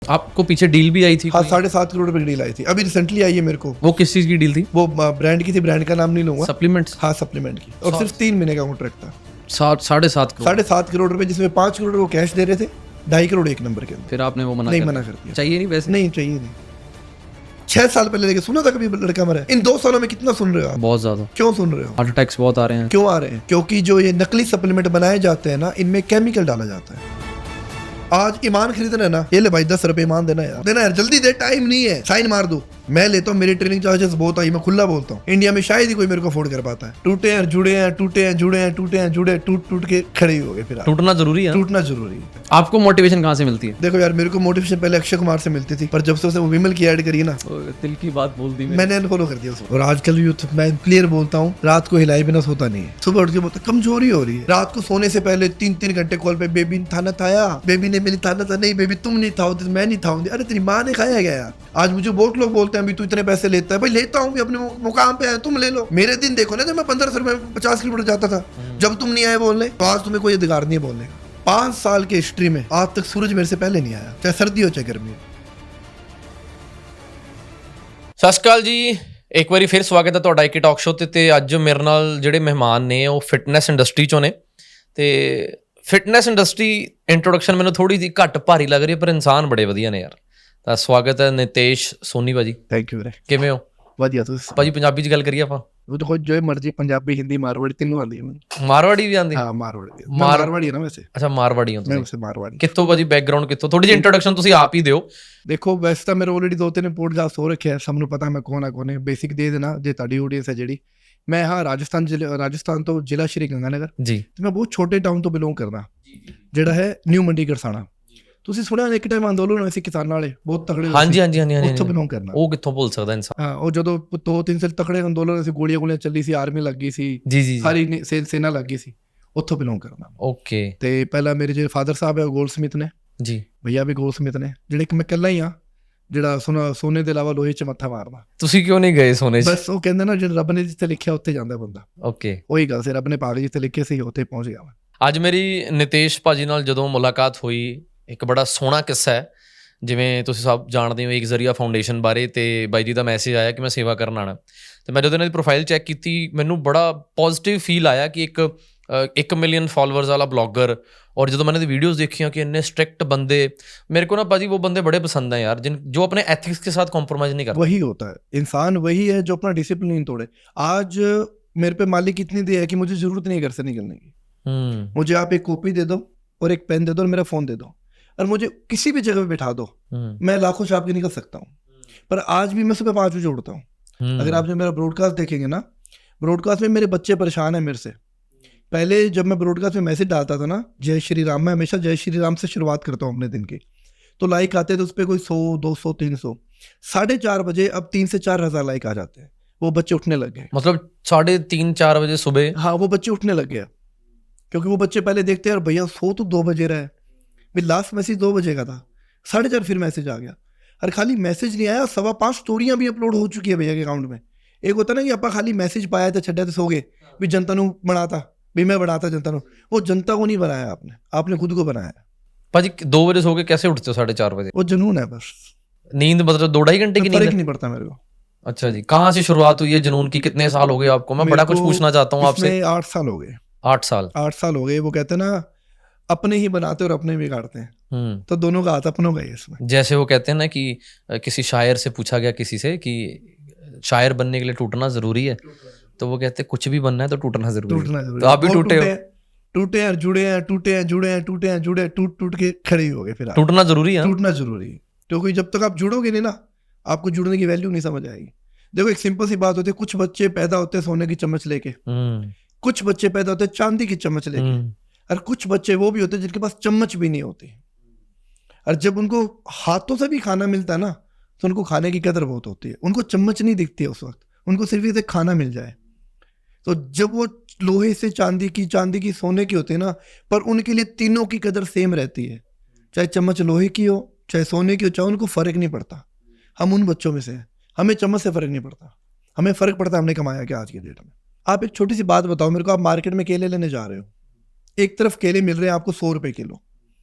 आपको पीछे डील भी आई थी? हाँ, 7.5 करोड़ रुपए की डील आई थी, अभी रिसेंटली आई है मेरे को। वो किस चीज़ की डील थी? वो ब्रांड की थी, ब्रांड का नाम नहीं लूंगा। सप्लीमेंट्स? हाँ, सप्लीमेंट की, और सिर्फ 3 महीने का कॉन्ट्रैक्ट था। 7.5 करोड़? 7.5 करोड़ रुपए, जिसमें 5 करोड़ वो कैश दे रहे थे, 2.5 करोड़ एक नंबर के अंदर। फिर आपने वो नहीं, मना कर दिया। चाहिए नहीं वैसे? नहीं चाहिए नहीं। 6 साल पहले लेके सुना था कभी लड़का मरा है? इन 2 सालों में कितना सुन रहे हो आप? बहुत ज्यादा। क्यों सुन रहे हो? हार्ट अटैक्स बहुत आ रहे हैं। क्यों आ रहे हैं? क्योंकि जो ये नकली सप्लीमेंट बनाए जाते हैं ना, इनमें केमिकल डाला जाता है। आज ईमान खरीदना है ना, ये ले भाई 10 रुपए ईमान देना यार, जल्दी दे, टाइम नहीं है, साइन मार दो। मैं लेता हूँ, मेरी ट्रेनिंग चार्जेस बहुत आई, मैं खुला बोलता हूँ। इंडिया में शायद ही कोई मेरे को अफोर्ड कर पाता है। टूटे हैं जुड़े हैं, टूटे हैं जुड़े हैं, टूटे हैं जुड़े, टूट के खड़े ही हो गए। फिर टूटना जरूरी है। टूटना जरूरी है। आपको मोटिवेशन कहाँ से मिलती है? देखो यार, मेरे को मोटिवेशन पहले अक्षय कुमार से मिलती थी, पर जब से उसने वो विमल की ऐड करी ना, दिल की बात बोल दी मैंने अनफॉलो कर दिया उसको। और आजकल यूथ, मैं क्लियर बोलता हूँ, रात को हिलाए बिना सोता नहीं है। सुबह उठ के बोलता कमजोरी हो रही है। रात को सोने से पहले 3-3 घंटे कॉल पे, बेबी थाना थाया, बेबी ने मेरी थाना था, नहीं बेबी तुम नहीं था, मैं नहीं था। अरे तेरी माँ ने खाया गया यार। आज मुझे बहुत लोग बोलते हैं अभी तू इतने पैसे लेता है। भाई लेता हूँ, अपने मुकाम पे आया, तुम ले लो। मेरे दिन देखो ना, जब मैं 1500 रुपए 50 किलोमीटर जाता था, जब तुम नहीं आए बोलने, तो आज तुम्हें कोई अधिकार नहीं है बोलने का। 5 साल के हिस्ट्री में आज तक सूरज मेरे से पहले नहीं आया, चाहे सर्दी हो चाहे गर्मी हो। ਸਤਿ ਸ਼੍ਰੀ ਅਕਾਲ ਜੀ, ਇੱਕ ਵਾਰੀ ਫਿਰ ਸਵਾਗਤ ਹੈ ਤੁਹਾਡਾ ਇੱਕ ਟਾਕ ਸ਼ੋ ਤੇ ਅੱਜ ਮੇਰੇ ਨਾਲ ਜਿਹੜੇ ਮਹਿਮਾਨ ਨੇ ਉਹ ਫਿਟਨੈਸ ਇੰਡਸਟਰੀ ਚੋਂ ਨੇ ਤੇ ਫਿਟਨੈਸ ਇੰਡਸਟਰੀ ਇੰਟਰੋਡਕਸ਼ਨ ਮੈਨੂੰ ਥੋੜੀ ਜਿਹੀ ਘੱਟ ਭਾਰੀ ਲੱਗ ਰਹੀ ਹੈ, ਪਰ ਇਨਸਾਨ ਬੜੇ ਵਧੀਆ ਨੇ ਯਾਰ। ਤਾਂ ਸਵਾਗਤ ਹੈ ਨਿਤੇਸ਼ ਸੋਨੀ ਭਾਜੀ। ਥੈਂਕ ਯੂ ਵੀਰੇ। ਕਿਵੇਂ ਹੋ? ਵਧੀਆ ਤੁਸੀਂ? ਭਾਜੀ ਪੰਜਾਬੀ 'ਚ ਗੱਲ ਕਰੀਏ ਆਪਾਂ? ਉਹ ਤਾਂ ਜੋ ਮਰਜ਼ੀ, ਪੰਜਾਬੀ, ਹਿੰਦੀ, ਮਾਰਵਾੜੀ ਤਿੰਨੋਂ ਆਉਂਦੀ ਹੈ ਮੈਨੂੰ। ਮਾਰਵਾੜੀ ਵੀ ਆਉਂਦੀ? ਹਾਂ, ਮਾਰਵਾੜੀ ਹੈ ਨਾ ਵੈਸੇ। ਅੱਛਾ, ਮਾਰਵਾੜੀ ਹੋ ਮੈਂ ਤੁਸੀਂ? ਵੈਸੇ ਮਾਰਵਾੜੀ। ਕਿੱਥੋਂ ਭਾਜੀ, ਬੈਕਗ੍ਰਾਉਂਡ ਕਿੱਥੋਂ? ਥੋੜੀ ਜਿਹੀ ਇੰਟਰੋਡਕਸ਼ਨ ਤੁਸੀਂ ਆਪ ਹੀ ਦਿਓ। ਦੇਖੋ ਵੈਸੇ ਤਾਂ ਮੇਰੇ ਆਲਰੇਡੀ 2-3 ਪੋਡਕਾਸਟ ਹੋ ਰੱਖਿਆ, ਸਭ ਨੂੰ ਪਤਾ ਮੈਂ ਕੌਣ ਆ ਕੌਣ ਹੈ। ਬੇਸਿਕ ਦੇ ਦੇਣਾ ਜੇ ਤੁਹਾਡੀ ਆਡੀਅנס ਹੈ ਜਿਹੜੀ। ਮੈਂ ਹਾਂ ਰਾਜਸਥਾਨ ਤੋਂ, ਜ਼ਿਲ੍ਹਾ ਸ਼੍ਰੀ ਗੰਗਾਨਗਰ ਜੀ, ਤੇ ਮੈਂ ਬਹੁਤ ਛੋਟੇ ਟਾਊਨ ਤੋਂ ਬਿਲੋਂਗ ਕਰਦਾ, ਜਿਹੜਾ ਹੈ ਨਿਊ ਮੰਡੀ ਕਰਸਾਣਾ। ਤੁਸੀਂ ਸੁਣਿਆ ਇੱਕ ਟਾਈਮ ਅੰਦੋਲਨ ਹੋਇਆ ਸੀ ਕਿਸਾਨਾਂ ਵਾਲੇ, ਬਹੁਤ ਤਕੜੇ। ਹਾਂਜੀ ਹਾਂਜੀ ਹਾਂਜੀ, ਉੱਥੋਂ ਬਿਲੋਂਗ ਕਰਨਾ। ਉਹ ਕਿੱਥੋਂ ਭੁੱਲ ਸਕਦਾ ਇਨਸਾਨ। ਹਾਂ, ਉਹ ਜਦੋਂ 2-3 ਸਾਲ ਤਕੜੇ ਅੰਦੋਲਨ ਸੀ, ਗੋਲੀਆਂ ਚੱਲੀ ਸੀ, ਆਰਮੀ ਲੱਗ ਗਈ ਸੀ, ਜੀ ਜੀ, ਸਾਰੀ ਸੇਨਾ ਲੱਗ ਗਈ ਸੀ, ਉੱਥੋਂ ਬਿਲੋਂਗ ਕਰਨਾ। ਓਕੇ। ਤੇ ਪਹਿਲਾਂ ਮੇਰੇ ਜਿਹੜੇ ਫਾਦਰ ਸਾਹਿਬ ਹੈ ਉਹ ਗੋਲਡ ਸਮਿਥ ਨੇ ਜੀ, ਭਈਆ ਵੀ ਗੋਲਡ ਸਮਿਥ ਨੇ, ਜਿਹੜੇ ਕਿ ਮੈਂ ਇਕੱਲਾ ਹੀ ਹਾਂ ਜਿਹੜਾ ਸੋਨੇ ਦੇ ਇਲਾਵਾ ਲੋਹੇ 'ਚ ਮੱਥਾ ਮਾਰਦਾ। ਤੁਸੀਂ ਕਿਉਂ ਨਹੀਂ ਗਏ ਸੋਨੇ 'ਚ? ਬਸ ਉਹ ਕਹਿੰਦੇ ਨਾ, ਜਿਹੜਾ ਰੱਬ ਨੇ ਜਿੱਥੇ ਲਿਖਿਆ ਉੱਥੇ ਜਾਂਦਾ ਬੰਦਾ। ਓਕੇ, ਉਹੀ ਗੱਲ ਸੀ, ਰੱਬ ਨੇ ਭਾਗ ਜਿੱਥੇ ਲਿਖਿਆ ਸੀ ਉੱਥੇ ਪਹੁੰਚ ਗਿਆ ਮੈਂ। ਅੱਜ ਮੇਰੀ ਨਿਤੇਸ਼ ਭਾਜੀ ਨਾਲ ਜਦੋਂ ਮੁਲਾਕਾਤ ਹੋਈ, ਇੱਕ ਬੜਾ ਸੋਹਣਾ ਕਿੱਸਾ ਹੈ। ਜਿਵੇਂ ਤੁਸੀਂ ਸਭ ਜਾਣਦੇ ਹੋ ਇੱਕ ਜ਼ਰੀਆ ਫਾਊਂਡੇਸ਼ਨ ਬਾਰੇ, ਤੇ ਬਾਈ ਜੀ ਦਾ ਮੈਸੇਜ ਆਇਆ ਕਿ ਮੈਂ ਸੇਵਾ ਕਰਨ ਆਉਣਾ। ਤੇ ਮੈਂ ਜਦੋਂ ਇਹਨਾਂ ਦੀ ਪ੍ਰੋਫਾਈਲ ਚੈੱਕ ਕੀਤੀ, ਮੈਨੂੰ ਬੜਾ ਪੋਜ਼ਿਟਿਵ ਫੀਲ ਆਇਆ ਕਿ ਇੱਕ ਮਿਲੀਅਨ ਫਾਲੋਅਰਸ ਵਾਲਾ ਬਲੌਗਰ। और जब मैंने वीडियोस देखी कि इतने स्ट्रिक्ट बंदे, मेरे को ना पाजी वो बंदे बड़े पसंद हैं यार, जो अपने एथिक्स के साथ कॉम्प्रोमाइज नहीं करते। वही होता है इंसान, वही है जो अपना डिसिप्लिन नहीं तोड़े। आज मेरे पे मालिक इतनी दे है कि मुझे जरूरत नहीं घर से निकलने की। मुझे आप एक कॉपी दे दो और एक पेन दे दो और मेरा फोन दे दो, और मुझे किसी भी जगह पे बैठा दो, मैं लाखों शॉप के निकल सकता हूँ। पर आज भी मैं सुबह 5 बजे उठता हूँ। अगर आप जो मेरा ब्रॉडकास्ट देखेंगे ना, ब्रॉडकास्ट में मेरे बच्चे परेशान है मेरे से। पहले जब मैं ब्रॉडकास्ट में मैसेज डालता था ना, जय श्री राम, मैं हमेशा जय श्री राम से शुरुआत करता हूँ अपने दिन की, तो लाइक आते थे उस पर कोई 100, 200, 300। 4:30 बजे अब 3 से 4 हज़ार लाइक आ जाते हैं। वो बच्चे उठने लग गए, मतलब 3:30-4 बजे सुबह। हाँ, वो बच्चे उठने लग गए, क्योंकि वो बच्चे पहले देखते हैं यार भैया 100 तो 2 बजे रहा है, फिर लास्ट मैसेज 2 बजे का था, 4:30 फिर मैसेज आ गया। और खाली मैसेज नहीं आया, 5.25 स्टोरियाँ भी अपलोड हो चुकी है भैया के अकाउंट में। एक होता ना कि आप खाली मैसेज पाया था, छड्डा तो सो गए भी, जनता नू बनाता भी, मैं बनाता जनता को। वो जनता को नहीं बनाया आपने खुद को बनाया। पाजी 2 बजे सो के कैसे उठते हो 4:30 बजे? वो जुनून है बस। नींद मतलब 2-2.5 घंटे की नींद? फर्क नहीं पड़ता मेरे को। अच्छा जी, कहाँ से शुरुआत हुई है जुनून की? कितने साल हो गए आपको? मैं बड़ा कुछ पूछना चाहता हूँ आपसे। 8 साल हो गए। 8 साल? 8 साल हो गए। वो कहते हैं ना, अपने ही बनाते और अपने बिगाड़ते हैं, तो दोनों का हाथ अपनों का है इसमें। जैसे वो कहते हैं ना कि किसी शायर से पूछा गया किसी से कि शायर बनने के लिए टूटना जरूरी है, तो वो कहते हैं कुछ भी बनना है तो टूटना जरूरी है। तो आप भी टूटे हो? टूटे हैं, जुड़े हैं, टूटे हैं, जुड़े हैं, टूटे हैं, जुड़े, टूट के खड़े ही हो गए। फिर टूटना जरूरी है? टूटना जरूरी है, क्योंकि जब तक आप जुड़ोगे नहीं ना, आपको जुड़ने की वैल्यू नहीं समझ आएगी। देखो एक सिंपल सी बात होती है, कुछ बच्चे पैदा होते हैं सोने की चम्मच लेके, कुछ बच्चे पैदा होते हैं चांदी की चम्मच लेके, और कुछ बच्चे वो भी होते हैं जिनके पास चम्मच भी नहीं होती। और जब उनको हाथों से भी खाना मिलता है ना, तो उनको खाने की कदर बहुत होती है। उनको चम्मच नहीं दिखती है उस वक्त, उनको सिर्फ इसे खाना मिल जाए। तो जब वो लोहे से चांदी की सोने की होती है ना, पर उनके लिए तीनों की कदर सेम रहती है, चाहे चम्मच लोहे की हो, चाहे सोने की हो, चाहे उनको फ़र्क नहीं पड़ता। हम उन बच्चों में से हैं, हमें चम्मच से फ़र्क नहीं पड़ता, हमें फ़र्क पड़ता है हमने कमाया क्या आज की डेट में। आप एक छोटी सी बात बताओ मेरे को, आप मार्केट में केले लेने जा रहे हो, एक तरफ केले मिल रहे हैं आपको 100 रुपये किलो,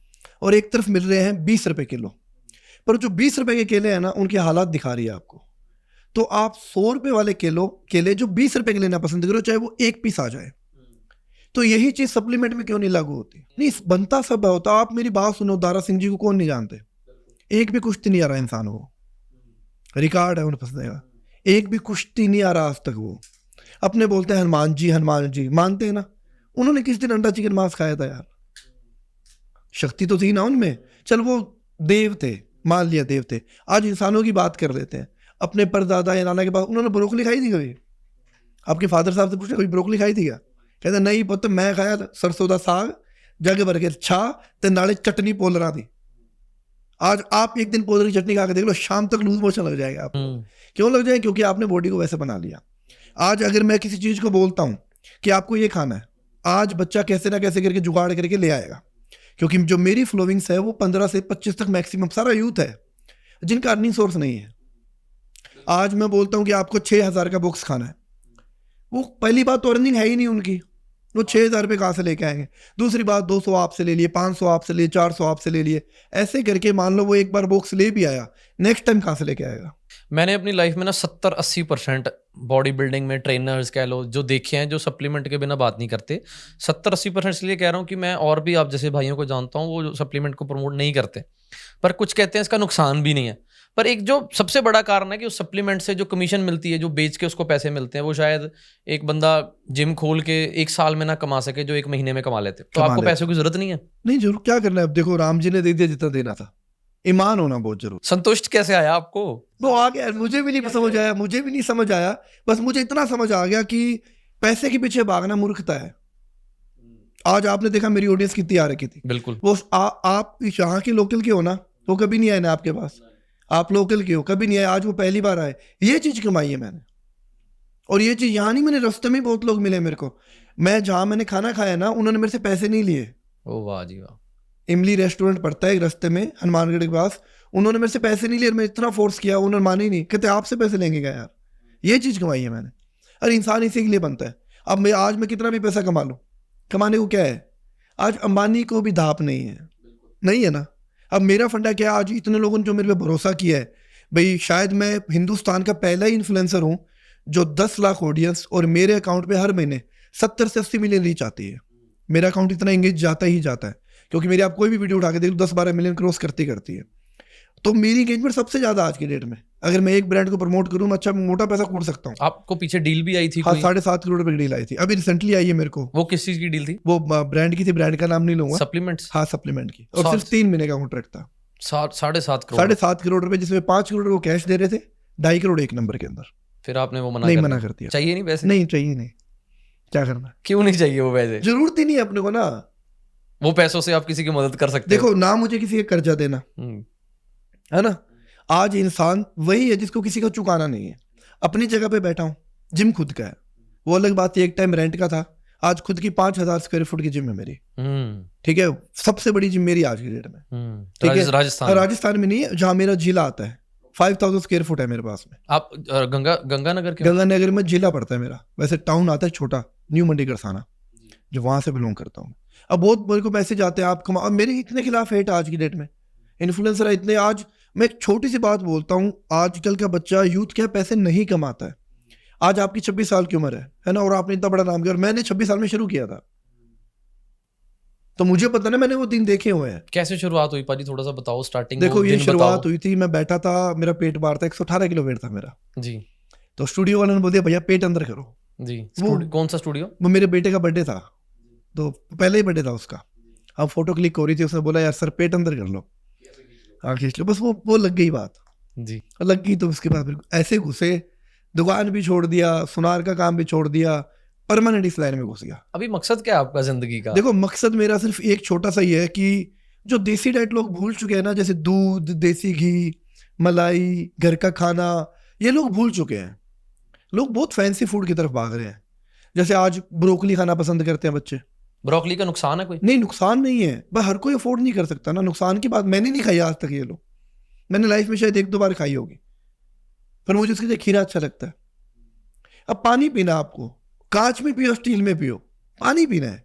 और एक तरफ मिल रहे हैं 20 रुपये किलो। पर जो 20 रुपए के केले हैं ना, उनकी हालात दिखा रही है आपको। तो आप 100 रुपए वाले केले जो 20 रुपए के लेना पसंद करो, चाहे वो एक पीस आ जाए। तो यही चीज सप्लीमेंट में क्यों नहीं लागू होती? नहीं, बनता सब होता। आप मेरी बात सुनो, दारा सिंह जी को कौन नहीं जानते? एक भी कुश्ती नहीं आ रहा इंसान, वो रिकॉर्ड है उन्हें फंसने का। एक भी कुश्ती नहीं आ रहा आज तक। वो अपने बोलते हैं हनुमान जी, मानते हैं ना? उन्होंने किस दिन अंडा चिकन मांस खाया था यार? शक्ति तो थी ना उनमें। चल वो देव थे, मान लिया देव थे। आज इंसानों की बात कर लेते हैं। अपने परदादा या नाना के पास उन्होंने ब्रोकली खाई थी कभी? आपके फादर साहब से पूछा, कभी ब्रोकली खाई थी क्या? कहते नहीं पुत्र, मैं खाया सरसों का साग जग भर के छा ते नाले चटनी पोलरा दी। आज आप एक दिन पोलर की चटनी खा के देख लो, शाम तक लूज मोशन लग जाएगा आपको। क्यों लग जाए? क्योंकि आपने बॉडी को वैसे बना लिया। आज अगर मैं किसी चीज को बोलता हूं कि आपको ये खाना है, आज बच्चा कैसे ना कैसे करके जुगाड़ करके ले आएगा। क्योंकि जो मेरी फॉलोइंग्स है वो 15 से 25 तक मैक्सिमम सारा यूथ है जिनका अर्निंग सोर्स नहीं है। आज मैं बोलता हूं कि आपको 6,000 का बॉक्स खाना है, वो पहली बात तो अर्निंग है ही नहीं उनकी। वो 6,000 रुपये कहाँ से लेके आएंगे? दूसरी बात, 200 आपसे ले लिए, 500 आपसे लिए, 400 आपसे ले लिए। ऐसे करके मान लो वो एक बार बॉक्स ले भी आया, नेक्स्ट टाइम कहाँ से लेके आएगा? मैंने अपनी लाइफ में ना 70-80% बॉडी बिल्डिंग में ट्रेनर्स कह लो जो देखे हैं, जो सप्लीमेंट के बिना बात नहीं करते। 70-80% इसलिए कह रहा हूँ कि मैं और भी आप जैसे भाइयों को जानता हूँ वो सप्लीमेंट को प्रमोट नहीं करते, पर कुछ कहते हैं इसका नुकसान भी नहीं है। पर एक जो सबसे बड़ा कारण है कि उस सप्लीमेंट से जो कमीशन मिलती है, जो बेच के उसको पैसे मिलते हैं, वो शायद एक बंदा जिम खोल के 1 साल में ना कमा सके जो 1 महीने में कमा लेते। तो आपको पैसों की जरूरत नहीं है? नहीं, जरूर। क्या करना है अब? देखो, राम जी ने दे दिया जितना देना था। ईमान होना बहुत जरूरी। संतुष्ट कैसे आया आपको? वो आ गया, मुझे भी नहीं समझ आया। बस मुझे इतना समझ आ गया कि पैसे के पीछे भागना मूर्खता है। आज आपने देखा मेरी ऑडियंस कितनी आ रखी थी। बिल्कुल। वो आप यहाँ के लोकल के हो ना, वो कभी नहीं आए ना आपके पास। आप लोकल के हो, कभी नहीं आए। आज वो पहली बार आए। ये चीज कमाई है मैंने। और ये चीज यहाँ नहीं, मैंने रास्ते में बहुत लोग मिले मेरे को। मैं जहाँ मैंने खाना खाया ना, उन्होंने मेरे से पैसे नहीं लिए। ओ वाह जी वाह। इमली रेस्टोरेंट पड़ता है एक रास्ते में हनुमानगढ़ के पास, उन्होंने मेरे से पैसे नहीं लिए। मैं इतना फोर्स किया, उन्होंने माने ही नहीं। कहते आपसे पैसे लेंगे क्या यार? ये चीज कमाई है मैंने। अरे इंसान इसी के लिए बनता है। अब आज मैं कितना भी पैसा कमा लूं, कमाने को क्या है? आज अंबानी को भी धाप नहीं है ना। अब मेरा फंडा क्या है? आज इतने लोगों ने जो मेरे पे भरोसा किया है, भाई शायद मैं हिंदुस्तान का पहला ही इन्फ्लुएंसर हूं जो 10 लाख ऑडियंस और मेरे अकाउंट पे हर महीने 70 से 80 मिलियन रीच आती है। मेरा अकाउंट इतना एंगेज जाता ही जाता है, क्योंकि मेरी आप कोई भी वीडियो उठा के देख लो 10-12 मिलियन क्रॉस करती है। तो मेरी एंगेजमेंट सबसे ज्यादा आज की डेट में। अगर मैं एक ब्रांड को प्रमोट करूं, मैं अच्छा मोटा पैसा कूट सकता हूँ। आपको पीछे डील भी आई थी? हाँ, 7.5 करोड़ रुपए की डील आई थी, अभी रिसेंटली आई है मेरे को। वो किस चीज की डील थी? वो ब्रांड की थी, ब्रांड का नाम नहीं लूंगा। सप्लीमेंट्स? हाँ, सप्लीमेंट की। और सिर्फ 3 महीने का कॉन्ट्रैक्ट था। 7.5 करोड़? 7.5 करोड़ रुपए, जिसमें 5 करोड़ वो कैश दे रहे थे, 2.5 करोड़ एक नंबर के अंदर। फिर आपने वो मना कर दिया। चाहिए नहीं पैसे? नहीं चाहिए, नहीं। क्या करना? क्यों नहीं चाहिए वो पैसे? जरूरत ही नहीं है अपने को ना। वो पैसों से आप किसी की मदद कर सकते देखो ना, मुझे किसी का कर्जा देना है ना। आज इंसान वही है जिसको किसी का चुकाना नहीं है। अपनी जगह पे बैठा हूं, जिम खुद का है, वो अलग बात है। एक टाइम रेंट का था, आज खुद की 5,000 स्क्वायर फुट की जिम है मेरी। ठीक है, सबसे बड़ी जिम मेरी आज की डेट में। ठीक है, राजस्थान में नहीं है, जहां मेरा जिला आता है। 5,000 स्क्वायर फुट है मेरे पास में। आप गंगानगर के? गंगानगर में जिला पड़ता है मेरा। वैसे टाउन आता है छोटा, न्यू मंडी गरसाना, जो वहां से बिलोंग करता हूँ। अब बहुत मेरे को मैसेज आते हैं, आप कमा। मेरे इतने खिलाफ हेट आज की डेट में, इन्फ्लुएंसर है इतने। आज मैं एक छोटी सी बात बोलता हूँ, आजकल का बच्चा यूथ क्या पैसे नहीं कमाता है। आज आपकी 26 साल की उम्र है ना, और आपने इतना बड़ा नाम किया। और मैंने 26 साल में शुरू किया था, तो मुझे पता ना, मैंने वो दिन देखे हुए हैं। कैसे शुरुआत हुई पाजी, थोड़ा सा बताओ स्टार्टिंग। देखो, ये शुरुआत हुई थी, मैं बैठा था, मेरा पेट बाहर था, 118 किलो वेट था मेरा जी। तो स्टूडियो वाले ने बोल दिया, भैया पेट अंदर करो जी। कौन सा स्टूडियो? वो मेरे बेटे का बर्थडे था, तो पहले ही बर्थडे था उसका। अब फोटो क्लिक हो रही थी, उसने बोला यार सर पेट अंदर कर लो, हाँ खींच लो। बस वो लग गई बात जी, लग गई। तो उसके बाद ऐसे घुसे, दुकान भी छोड़ दिया, सुनार का काम भी छोड़ दिया, परमानेंट इस लाइन में घुस गया। अभी मकसद क्या है आपका जिंदगी का? देखो, मकसद मेरा सिर्फ एक छोटा सा ही है कि जो देसी डाइट लोग भूल चुके हैं ना, जैसे दूध, देसी घी, मलाई, घर का खाना, ये लोग भूल चुके हैं। लोग बहुत फैंसी फूड की तरफ भाग रहे हैं। जैसे आज ब्रोकली खाना पसंद करते हैं बच्चे। ब्रोकली का नुकसान है कोई? नहीं, नुकसान नहीं है, बस हर कोई अफोर्ड नहीं कर सकता ना। नुकसान की बात मैंने नहीं खाई आज तक। ये लोग मैंने लाइफ में शायद 1-2 बार खाई होगी, पर मुझे उसके लिए खीरा अच्छा लगता है। अब पानी पीना, आपको कांच में पियो, स्टील में पियो, पानी पीना है।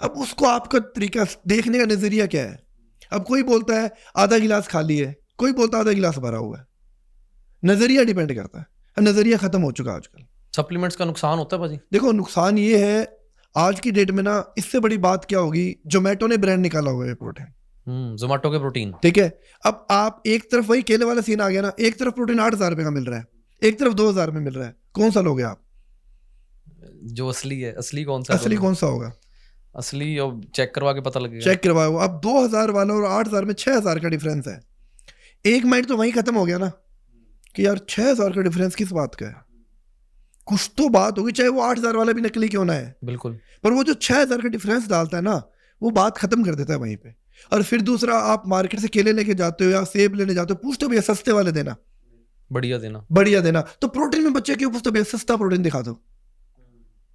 अब उसको आपका तरीका देखने का नजरिया क्या है? अब कोई बोलता है आधा गिलास खाली है, कोई बोलता है आधा गिलास भरा हुआ है। नजरिया डिपेंड करता है, नजरिया खत्म हो चुका है आजकल। सप्लीमेंट्स का नुकसान होता है भाजी? देखो नुकसान ये है आज की डेट में ना, इससे बड़ी बात क्या होगी, जोमेटो ने ब्रांड निकाला हुआ है प्रोटीन। जोमेटो के प्रोटीन, ठीक है। अब आप एक तरफ वही केले वाला सीन आ गया ना, एक तरफ प्रोटीन 8,000 रुपए का मिल रहा है, एक तरफ 2,000 में मिल रहा है, कौन सा लोगे आप? जो असली है। असली कौन सा? असली कौन सा होगा? असली और चेक करवा के पता लगेगा। चेक करवाओ। अब 2,000 वाला और 8,000 में 6,000 का डिफरेंस है। एक माइंड तो वहीं खत्म हो गया ना कि यार 6,000 का डिफरेंस किस बात का है? कुछ तो बात होगी, चाहे वो 8,000 वाला भी नकली क्यों ना है। बिल्कुल। पर वो जो 6,000 का डिफरेंस डालता है ना, वो बात खत्म कर देता है वहीं पे। और फिर दूसरा, आप मार्केट से केले लेके जाते हो या सेब लेने जाते हो, पूछते हो भैया सस्ते वाले देना, बढ़िया देना, बढ़िया देना। तो प्रोटीन में बच्चे क्यों पूछते हो भैया सस्ता प्रोटीन दिखा दो?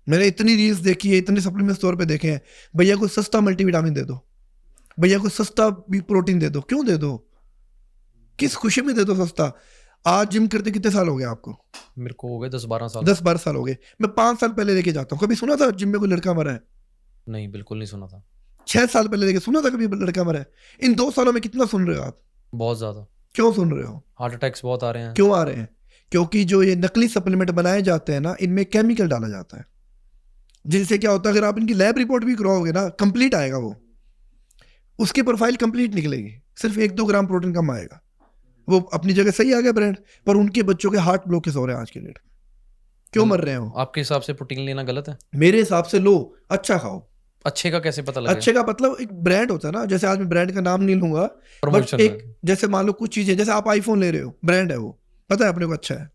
मैंने इतनी रील्स देखी है, इतने सप्लीमेंट स्टोर पे देखे हैं, भैया को सस्ता मल्टीविटामिन दे दो, भैया को सस्ता भी प्रोटीन दे दो। क्यों दे दो? किस खुशी में दे दो सस्ता? आज जिम करते कितने साल हो गए आपको? मेरे को हो गए 10-12 साल। 10-12 साल हो गए। मैं 5 साल पहले लेके जाता हूँ। कभी सुना था जिम में कोई लड़का मरा है? नहीं, बिल्कुल नहीं सुना था। 6 साल पहले लेके सुना था कभी लड़का मरा है? इन 2 सालों में कितना सुन रहे हो आप? बहुत ज्यादा। क्यों सुन रहे हो? हार्ट अटैक्स बहुत आ रहे हैं। क्यों आ रहे हैं? क्योंकि जो ये नकली सप्लीमेंट बनाए जाते हैं ना, इनमें केमिकल डाला जाता है, जिससे क्या होता है, अगर आप इनकी लैब रिपोर्ट भी कराओगे ना, कंप्लीट आएगा वो, उसकी प्रोफाइल कंप्लीट निकलेगी, सिर्फ 1-2 ग्राम प्रोटीन कम आएगा। वो अपनी जगह सही आ गया ब्रांड, पर उनके बच्चों के हार्ट ब्लॉकेज हो रहे हैं आज के डेट। क्यों मर रहे हो? आपके हिसाब से प्रोटीन लेना गलत है? मेरे हिसाब से लो, अच्छा खाओ। अच्छे का कैसे पता लगेगा? अच्छे का मतलब एक ब्रांड होता है ना, जैसे आज मैं ब्रांड का नाम नहीं लूंगा, बट प्रमोशन एक जैसे मान लो कुछ चीजें, जैसे आप आईफोन ले रहे हो, ब्रांड है वो, पता है अपने को अच्छा है।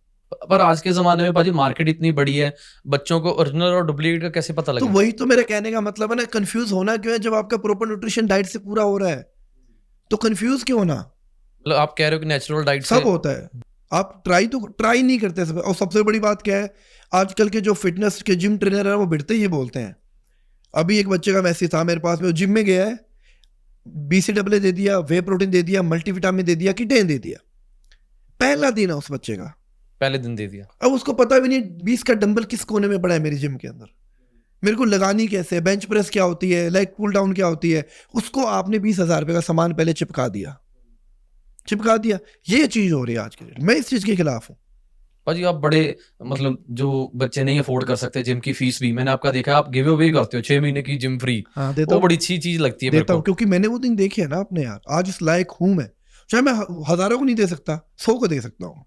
पर आज के जमाने में भाजी मार्केट इतनी बड़ी है, बच्चों को ओरिजिनल और डुप्लीकेट का कैसे पता तो लगेगा? वही तो मेरे कहने का मतलब है ना, कंफ्यूज होना क्यों है? जब आपका प्रॉपर न्यूट्रिशन डाइट से पूरा हो रहा है तो कंफ्यूज क्यों होना? मतलब आप कह रहे हो कि नेचुरल डाइट सब होता है, आप ट्राई नहीं करते सब। और सबसे बड़ी बात क्या है, आजकल के जो फिटनेस के जिम ट्रेनर है वो बिड़ते ही बोलते हैं। अभी एक बच्चे का मैसेज था मेरे पास में, वो जिम में गया है, BCAA दे दिया, वे प्रोटीन दे दिया, मल्टीविटामिन दे दिया, किटेन दे दिया। पहला दिन है उस बच्चे का, पहले दिन दे दिया। अब उसको पता भी नहीं 20 का डंबल किस कोने में पड़ा है मेरी जिम के अंदर, मेरे को लगानी कैसे है, बेंच प्रेस क्या होती है, लेग पुल डाउन क्या होती है, उसको आपने 20,000 रुपये का सामान पहले चिपका दिया। ये चीज हो रही है आज के डेट। मैं इस चीज के खिलाफ हूँ। भाजी आप बड़े, मतलब जो बच्चे नहीं अफोर्ड कर सकते जिम की फीस भी, मैंने आपका देखा आप गिव अवे करते हो 6 महीने की जिम फ्री। हाँ देता वो हूँ, बड़ी अच्छी चीज लगती है मेरे देता हूँ, को। क्योंकि मैंने वो दिन देखे है ना अपने। यार आज इस लायक हूं मैं, चाहे मैं हजारों को नहीं दे सकता, 100 को दे सकता हूँ।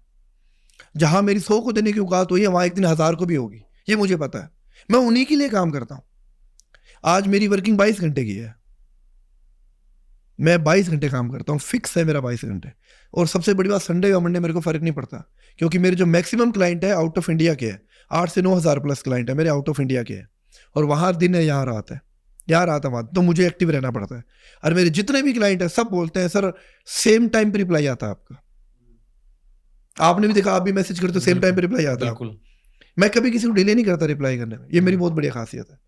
जहां मेरी 100 को देने की औकात हुई है, वहां एक दिन 1,000 को भी होगी, ये मुझे पता है। मैं उन्हीं के लिए काम करता हूँ। आज मेरी वर्किंग 22 घंटे की है, मैं 22 घंटे काम करता हूँ, फिक्स है मेरा 22 घंटे। और सबसे बड़ी बात, संडे या मंडे मेरे को फर्क नहीं पड़ता, क्योंकि मेरे जो मैक्सिमम क्लाइंट है आउट ऑफ इंडिया के हैं। 8 से 9,000 प्लस क्लाइंट है मेरे आउट ऑफ इंडिया के हैं, और वहाँ दिन है, यहाँ रात है, यहाँ रात है वहाँ, तो मुझे एक्टिव रहना पड़ता है। और मेरे जितने भी क्लाइंट हैं सब बोलते हैं सर सेम टाइम पे रिप्लाई आता है आपका। आपने भी देखा, आप भी मैसेज करते हो, सेम टाइम पे रिप्लाई आता है। बिल्कुल। मैं कभी किसी को डिले नहीं करता रिप्लाई करने में, ये मेरी बहुत बड़ी खासियत है।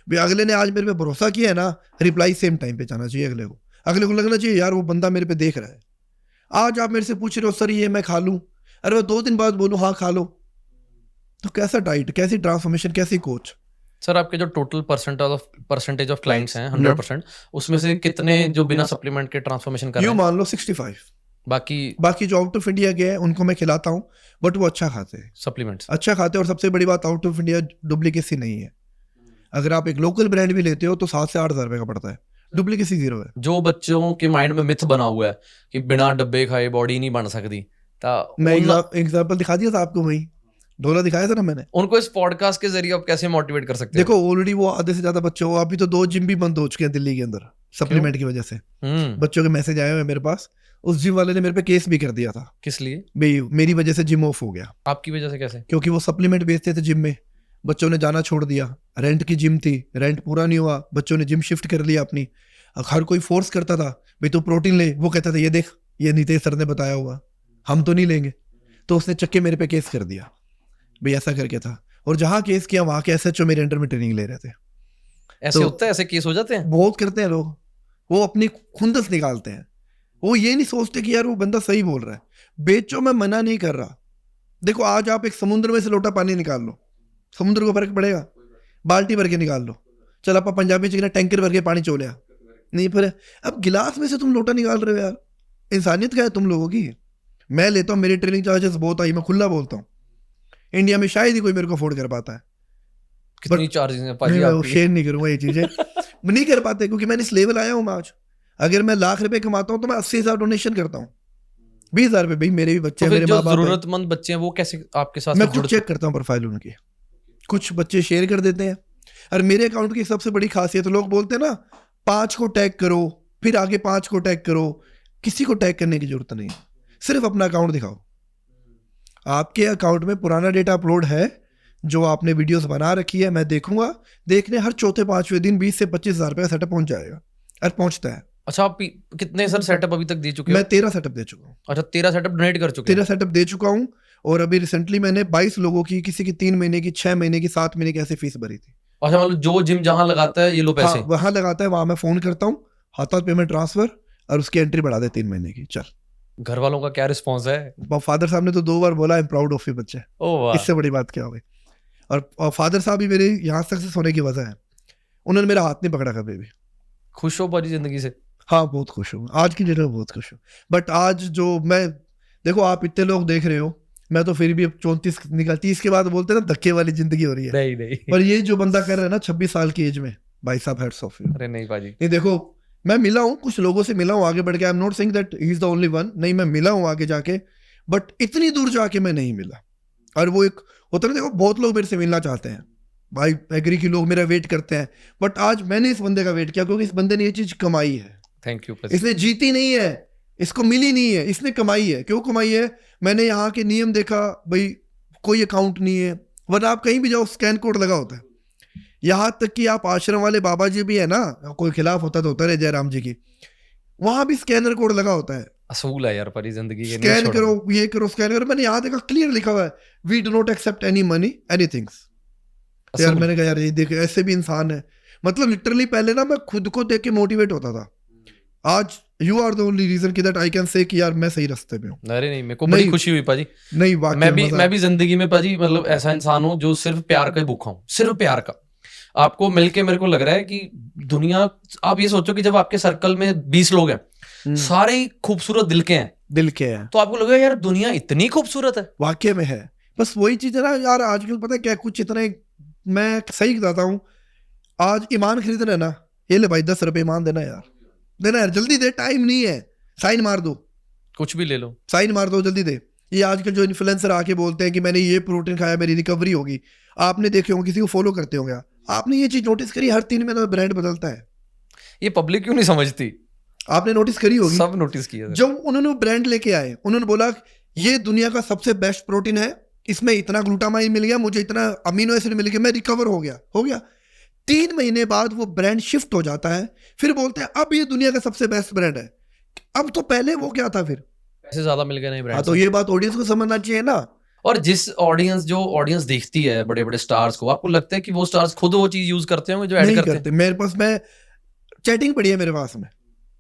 भाई अगले ने आज मेरे पे भरोसा किया है ना, रिप्लाई सेम टाइम पे जाना चाहिए अगले को लगना चाहिए यार वो बंदा मेरे पे देख रहा है। आज आप मेरे से पूछ रहे हो सर ये मैं खा लूं, अरे मैं 2 दिन बाद बोलूं हाँ खा लो, तो कैसा डाइट, कैसी ट्रांसफॉर्मेशन, कैसी कोच? सर आपके जो टोटल परसेंटेज ऑफ क्लाइंट्स हैं 100%, उसमें से कितने जो बिना सप्लीमेंट के ट्रांसफॉर्मेशन कर रहे यूं हैं? मान लो 65। बाकी जो आउट ऑफ इंडिया के हैं उनको मैं खिलाता हूँ, बट वो अच्छा खाते हैं, सप्लीमेंट्स अच्छा खाते हैं। और सबसे बड़ी बात, आउट ऑफ इंडिया डुप्लीकेसी नहीं है। अगर आप एक लोकल ब्रांड भी लेते हो तो 7 से 8,000 रुपये का पड़ता है, डुप्लीकेसी 0 है। जो बच्चों के माइंड में मिथ बना हुआ है कि बिना डब्बे खाए बॉडी नहीं बन सकती, मैं एग्जांपल दिखा दिया था आपको, वही ढोला दिखाया था ना मैंने। उनको इस पॉडकास्ट के जरिए आप कैसे मोटिवेट कर सकते देखो ऑलरेडी वो आधे से ज्यादा बच्चे हो, अभी तो 2 जिम भी बंद हो चुके हैं दिल्ली के अंदर सप्लीमेंट की वजह से। हो? बच्चों के मैसेज आए हुए मेरे पास, उस जिम वाले ने मेरे पे केस भी कर दिया था। किस लिए? भाई मेरी वजह से जिम ऑफ हो गया। आपकी वजह से कैसे? क्योंकि वो सप्लीमेंट बेचते थे जिम में, बच्चों ने जाना छोड़ दिया। रेंट की जिम थी, रेंट पूरा नहीं हुआ, बच्चों ने जिम शिफ्ट कर लिया अपनी। हर कोई फोर्स करता था भाई तू प्रोटीन ले, वो कहता था ये देख ये नीतीश सर ने बताया हुआ, हम तो नहीं लेंगे। तो उसने चक्के मेरे पे केस कर दिया, भाई ऐसा करके था। और जहाँ केस किया वहाँ के SHO मेरे अंडर में ट्रेनिंग ले रहे थे। ऐसे तो होता है, ऐसे केस हो जाते हैं? बहुत करते हैं लोग, वो अपनी खुंदस निकालते हैं, वो ये नहीं सोचते कि यार वो बंदा सही बोल रहा है। बेचो, मैं मना नहीं कर रहा। देखो आज आप एक समुद्र में से लोटा पानी निकाल लो, समुद्र को फर्क पड़ेगा? बाल्टी भर के निकाल लो। चल आप पंजाबी चिकन टैंकर भर के पानी चोलिया, नहीं पर अब गिलास में से तुम लोटा निकाल रहे हो यार, इंसानियत क्या है तुम लोगों की। मैं लेता हूँ, मेरी ट्रेनिंग चार्जेस बहुत आई, मैं खुला बोलता हूँ, इंडिया में शायद ही कोई मेरे को अफोर्ड कर पाता है। कितनी चार्जेस हैं पाजी मैं आपकी? शेयर नहीं करूंगा ये चीजें नहीं कर पाते, क्योंकि मैंने इस लेवल आया हूँ आज। अगर मैं लाख रुपए कमाता हूँ तो मैं 80,000 डोनेशन करता हूँ, 20,000 रुपए, भाई मेरे भी बच्चे तो हैं, फिर मेरे जो माँ बाप हैं। जरूरतमंद बच्चे हैं वो कैसे आपके साथ मैं फिर खुद जुड़ते चेक करता हूँ प्रोफाइल उनकी, कुछ बच्चे शेयर कर देते हैं। और मेरे अकाउंट की सबसे बड़ी खासियत, लोग बोलते हैं ना 5 को टैग करो फिर आगे 5 को टैग करो, किसी को टैग करने की जरूरत नहीं है, सिर्फ अपना अकाउंट दिखाओ। आपके अकाउंट में पुराना डेटा अपलोड है, जो आपने वीडियोस बना रखी है, मैं देखूंगा, देखने हर चौथे 5वें दिन 20 से 25,000 रुपये का सेटअप पहुंच जाएगा, और पहुंचता है। अच्छा, आप कितने सर सेटअप अभी तक दे चुके हो? मैं 13 सेटअप दे चुका हूँ। अच्छा, 13 सेटअप डोनेट कर चुके 13 सेटअप दे चुका हूँ, और अभी रिसेंटली मैंने 22 लोगों की, किसी की 3 महीने की, 6 महीने की, 7 महीने की ऐसी फीस भरी थी। अच्छा, मतलब जो जिम जहां लगाता है ये लो पैसे? हाँ, वहां लगाता है, वहां मैं फोन करता हूँ, हाथ पेमेंट ट्रांसफर, और उसकी एंट्री बढ़ा दे 3 महीने की, चल। घर वालों का क्या रिस्पॉन्स है? फादर साहब ने तो 2 बार बोला I am proud of you बच्चे, ओ वाह, इससे बड़ी बात क्या हो गई। और फादर साहब भी मेरे यहाँ सक्सेस होने की वजह है, उन्होंने मेरा हाथ नहीं पकड़ा कभी भी। खुश हो पाजी जिंदगी से? हाँ, बहुत खुश हूँ, आज की डेट में बहुत खुश हूँ। बट आज जो मैं, देखो आप इतने लोग देख रहे हो, मैं तो फिर भी अब 34 निकल, 30 के बाद बोलते हैं ना धक्के वाली जिंदगी हो रही है। नहीं नहीं, पर ये जो बंदा कर रहा है ना 26 साल की एज में, भाई साहब हैट्स ऑफ यू। अरे नहीं पाजी, नहीं देखो, मैं मिला हूँ कुछ लोगों से, मिला हूँ आगे बढ़ के, I am not saying that he is the only one, नहीं मैं मिला हूँ आगे जाके, बट इतनी दूर जाके मैं नहीं मिला। और वो एक होता है, देखो बहुत लोग मेरे से मिलना चाहते हैं, भाई एग्री की लोग मेरा वेट करते हैं, बट आज मैंने इस बंदे का वेट किया, क्योंकि इस बंदे ने ये चीज कमाई है। थैंक यू पाजी। इसने जीती नहीं है, इसको मिली नहीं है, इसने कमाई है। क्यों कमाई है? मैंने यहाँ के नियम देखा, भाई कोई अकाउंट नहीं है, वरना आप कहीं भी जाओ स्कैन कोड लगा होता है। यहाँ तक कि आप आश्रम वाले बाबा जी भी है ना, कोई खिलाफ होता तो होता रहे जयराम जी की, वहां भी स्कैनर कोड लगा होता है, असूल है यार पाजी जिंदगी के, नहीं स्कैन छोड़ना। करो, ये करो, स्कैन करो। मैंने यहाँ देखा क्लियर लिखा हुआ है, we do not accept any money anythings. यार असूल। मैंने कहा यार ये देख, ऐसे भी इंसान है। मतलब लिटरली पहले ना मैं खुद को देख के मोटिवेट होता था, आज you are the only reason कि दैट आई कैन से कि यार मैं सही रास्ते पे हूँ। अरे नहीं, मेरे को बड़ी नहीं, खुशी हुई पाजी। नहीं वाकई मैं भी जिंदगी में पाजी मतलब ऐसा इंसान हूँ जो सिर्फ प्यार का ही भूखा हूँ, सिर्फ प्यार का। आपको मिलके मेरे को लग रहा है कि दुनिया, आप ये सोचो कि जब आपके सर्कल में 20 लोग हैं, सारे ही खूबसूरत दिल के हैं, दिल के है, तो आपको लगेगा यार दुनिया इतनी खूबसूरत है। वाकई में है। बस वही चीज है ना यार, आजकल पता है क्या, कुछ इतना, मैं सही बताता हूँ, आज ईमान खरीद रहे ना, ये ले भाई 10 रुपए ईमान देना यार, देना यार, जल्दी दे, टाइम नहीं है, साइन मार दो, कुछ भी ले लो, साइन मार दो, जल्दी दे। ये आजकल जो इन्फ्लुएंसर आके बोलते हैं कि मैंने ये प्रोटीन खाया मेरी रिकवरी होगी, आपने देखे होंगे, किसी को फॉलो करते होंगे, आपने ये चीज नोटिस करी, हर 3 महीने में ब्रांड बदलता है। ये पब्लिक क्यों नहीं समझती? आपने नोटिस करी होगी, सब नोटिस किया। जब उन्होंने ब्रांड लेके आए, उन्होंने बोला ये दुनिया का सबसे बेस्ट प्रोटीन है, इसमें इतना ग्लूटामाइन मिल गया, मुझे इतना अमीनो एसिड मिल गया, मैं रिकवर हो गया। 3 महीने बाद वो ब्रांड शिफ्ट हो जाता है, फिर बोलते हैं अब ये दुनिया का सबसे बेस्ट ब्रांड है। अब तो पहले वो क्या था, फिर पैसे ज्यादा मिल गए नहीं ब्रांड। तो ये बात ऑडियंस को समझना चाहिए ना। और जो ऑडियंस देखती है बड़े बड़े स्टार्स को, आपको लगता है कि वो स्टार्स खुद वो चीज यूज करते होंगे जो ऐड करते हैं? मेरे पास, मैं चैटिंग पड़ी है मेरे पास में,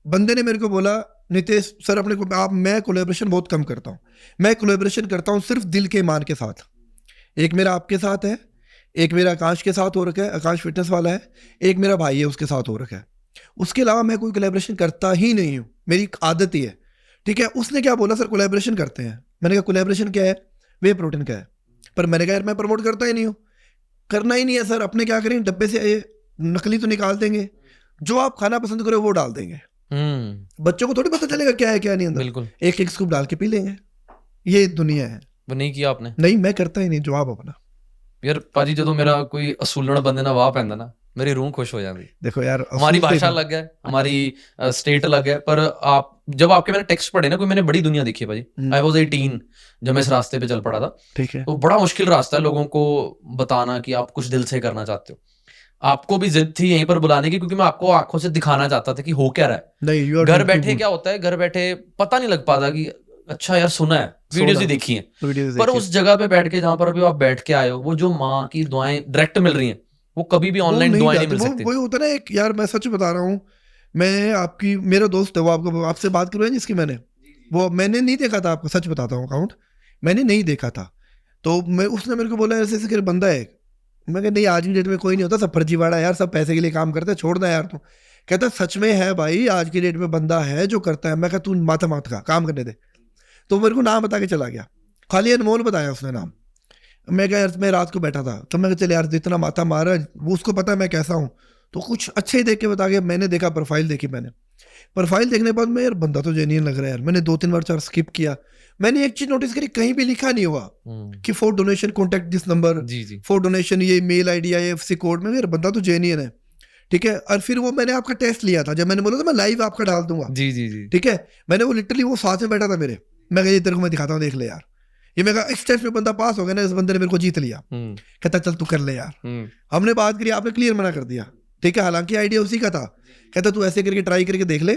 बंदे ने मेरे को बोला नितेश सर अपने को आप, मैं कोलैबोरेशन बहुत कम करता हूँ, मैं कोलैबोरेशन करता हूँ सिर्फ दिल के ईमान के साथ। एक मेरा आपके साथ है, एक मेरा आकाश के साथ हो रखा है, आकाश फिटनेस वाला है, एक मेरा भाई है उसके साथ हो रखा है, उसके अलावा मैं कोई कोलैबोरेशन करता ही नहीं हूँ, मेरी आदत ही है। ठीक है, उसने क्या बोला, सर कोलैबोरेशन करते हैं। मैंने कहा कोलैबोरेशन क्या है? वे प्रोटीन का है। पर मैंने कहा यार मैं प्रमोट करता ही नहीं हूँ, करना ही नहीं है सर, अपने क्या करेंगे, डब्बे से ये नकली तो निकाल देंगे, जो आप खाना पसंद करो वो डाल देंगे, बच्चों को थोड़ी पता चलेगा क्या है क्या नहीं अंदर, बिल्कुल, एक स्कूप डाल के पी लेंगे, ये दुनिया है। वो नहीं किया आपने? नहीं, मैं करता ही नहीं, जवाब अपना। यार पाजी जो मेरा कोई असूलण बंदे ना वाह पैंदा ना, मेरी रूह खुश हो जाती। देखो यार, हमारी भाषा अलग है, हमारी स्टेट अलग है, पर आप जब आपके मैंने टेक्स्ट पढ़े ना, कोई मैंने बड़ी दुनिया देखी है भाजी। आई वाज 18 जब मैं इस रास्ते पे चल पड़ा था। ठीक है, तो बड़ा मुश्किल रास्ता है लोगों को बताना कि आप कुछ दिल से करना चाहते हो। आपको भी जिद थी यहीं पर बुलाने की, क्योंकि मैं आपको आंखों से दिखाना चाहता था कि हो क्या रहा है। नहीं, घर बैठे क्या होता है, घर बैठे पता नहीं लग पाता कि अच्छा यार सुना है, वीडियोस ही देखी हैं, पर उस जगह पे बैठ के जहां पर अभी आप बैठ के आए हो, वो जो माँ की दुआएं डायरेक्ट मिल रही हैं, वो कभी भी ऑनलाइन दुआएं नहीं मिल सकती। वही होता है ना, एक यार मैं सच बता रहा हूँ, मैं आपकी, मेरा दोस्त है वो, आपको आपसे बात करूँ जिसकी मैंने नहीं देखा था, आपको सच बताता हूँ, अकाउंट मैंने नहीं देखा था, तो मैं, उसने मेरे को बोला ऐसे ऐसे बंदा है। मैं कहा नहीं, आज की डेट में कोई नहीं होता, सब फर्जीवाड़ा यार, सब पैसे के लिए काम करते हैं, छोड़ना यार तू। कहता सच में है भाई, आज की डेट में बंदा है जो करता है। मैं कहा तू माथा माथ का काम करने दे। तो मेरे को नाम बता के चला गया, खाली अनमोल बताया उसने नाम। मैं कहा यार मैं रात को बैठा था, तो मैं कहा चल यार इतना माथा मारा, वो उसको पता है मैं कैसा हूँ, तो कुछ अच्छे ही देख के बता गया। मैंने देखा, प्रोफाइल देखी मैंने, प्रोफाइल देखने के बाद मैं यार बंदा तो जेन्युइन लग रहा है यार। मैंने 2-3 बार 4 स्किप किया। मैंने एक चीज नोटिस करी, कहीं भी लिखा नहीं हुआ कि for donation contact this number, for donation ये मेल आईडी IFSC कोड में। यार बंदा तो जेन्युइन है, ठीक है। और फिर वो मैंने आपका टेस्ट लिया था, जब मैंने बोला था मैं लाइव आपका डाल दूंगा, जी जी जी, ठीक है। मैंने वो लिटरली वो साथ में बैठा था मेरे, मैं कहा तेरे को मैं दिखाता हूँ, देख ले यार। ये मैं कहा इस टेस्ट में बंदा पास हो गया ना, इस बंदे ने मेरे को जीत लिया। कहता चल तू कर ले यार। हमने बात करी, आपने क्लियर मना कर दिया, ठीक है। हालांकि आइडिया उसी का था। कहता तू ऐसे करके ट्राई करके देख ले,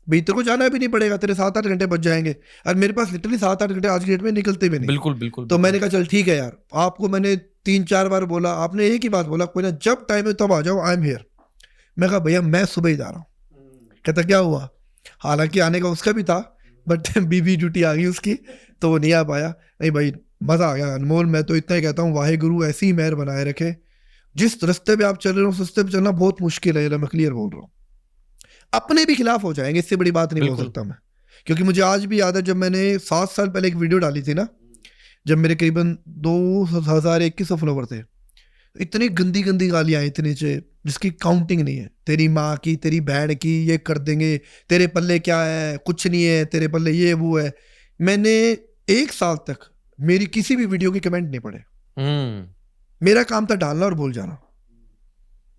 भाई तेरे को जाना भी नहीं पड़ेगा, तेरे 7-8 घंटे बच जाएंगे। और मेरे पास लिटरली 7-8 घंटे आज की डेट में निकलते भी नहीं। बिल्कुल बिल्कुल। तो मैंने कहा चल ठीक है यार, आपको मैंने 3-4 बार बोला, आपने एक ही बात बोला, कोई ना जब टाइम है तब आ जाओ, आई एम हियर। मैं कहा भैया मैं सुबह ही जा रहा हूँ। कहता क्या हुआ? हालांकि आने का उसका भी था, बट बीबी ड्यूटी आ गई उसकी, तो वो नहीं आ पाया। नहीं भाई मजा आ गया अनमोल। मैं तो इतना ही कहता हूँ, वाहेगुरु ऐसी ही मेहर बनाए रखे। जिस रास्ते पे आप चल रहे हो उस रास्ते पे चलना बहुत मुश्किल है, मैं क्लियर बोल रहा हूँ। अपने भी खिलाफ हो जाएंगे, इससे बड़ी बात नहीं बोल सकता मैं। क्योंकि मुझे आज भी याद है, जब मैंने 7 साल पहले एक वीडियो डाली थी ना, जब मेरे करीबन 2100 फॉलोवर थे, इतनी गंदी गंदी गालियां आई थी नीचे जिसकी काउंटिंग नहीं है। तेरी माँ की, तेरी बहन की, ये कर देंगे, तेरे पल्ले क्या है, कुछ नहीं है तेरे पल्ले, ये वो है। मैंने 1 साल तक मेरी किसी भी वीडियो के कमेंट नहीं पढ़े। मेरा काम था डालना और भूल जाना।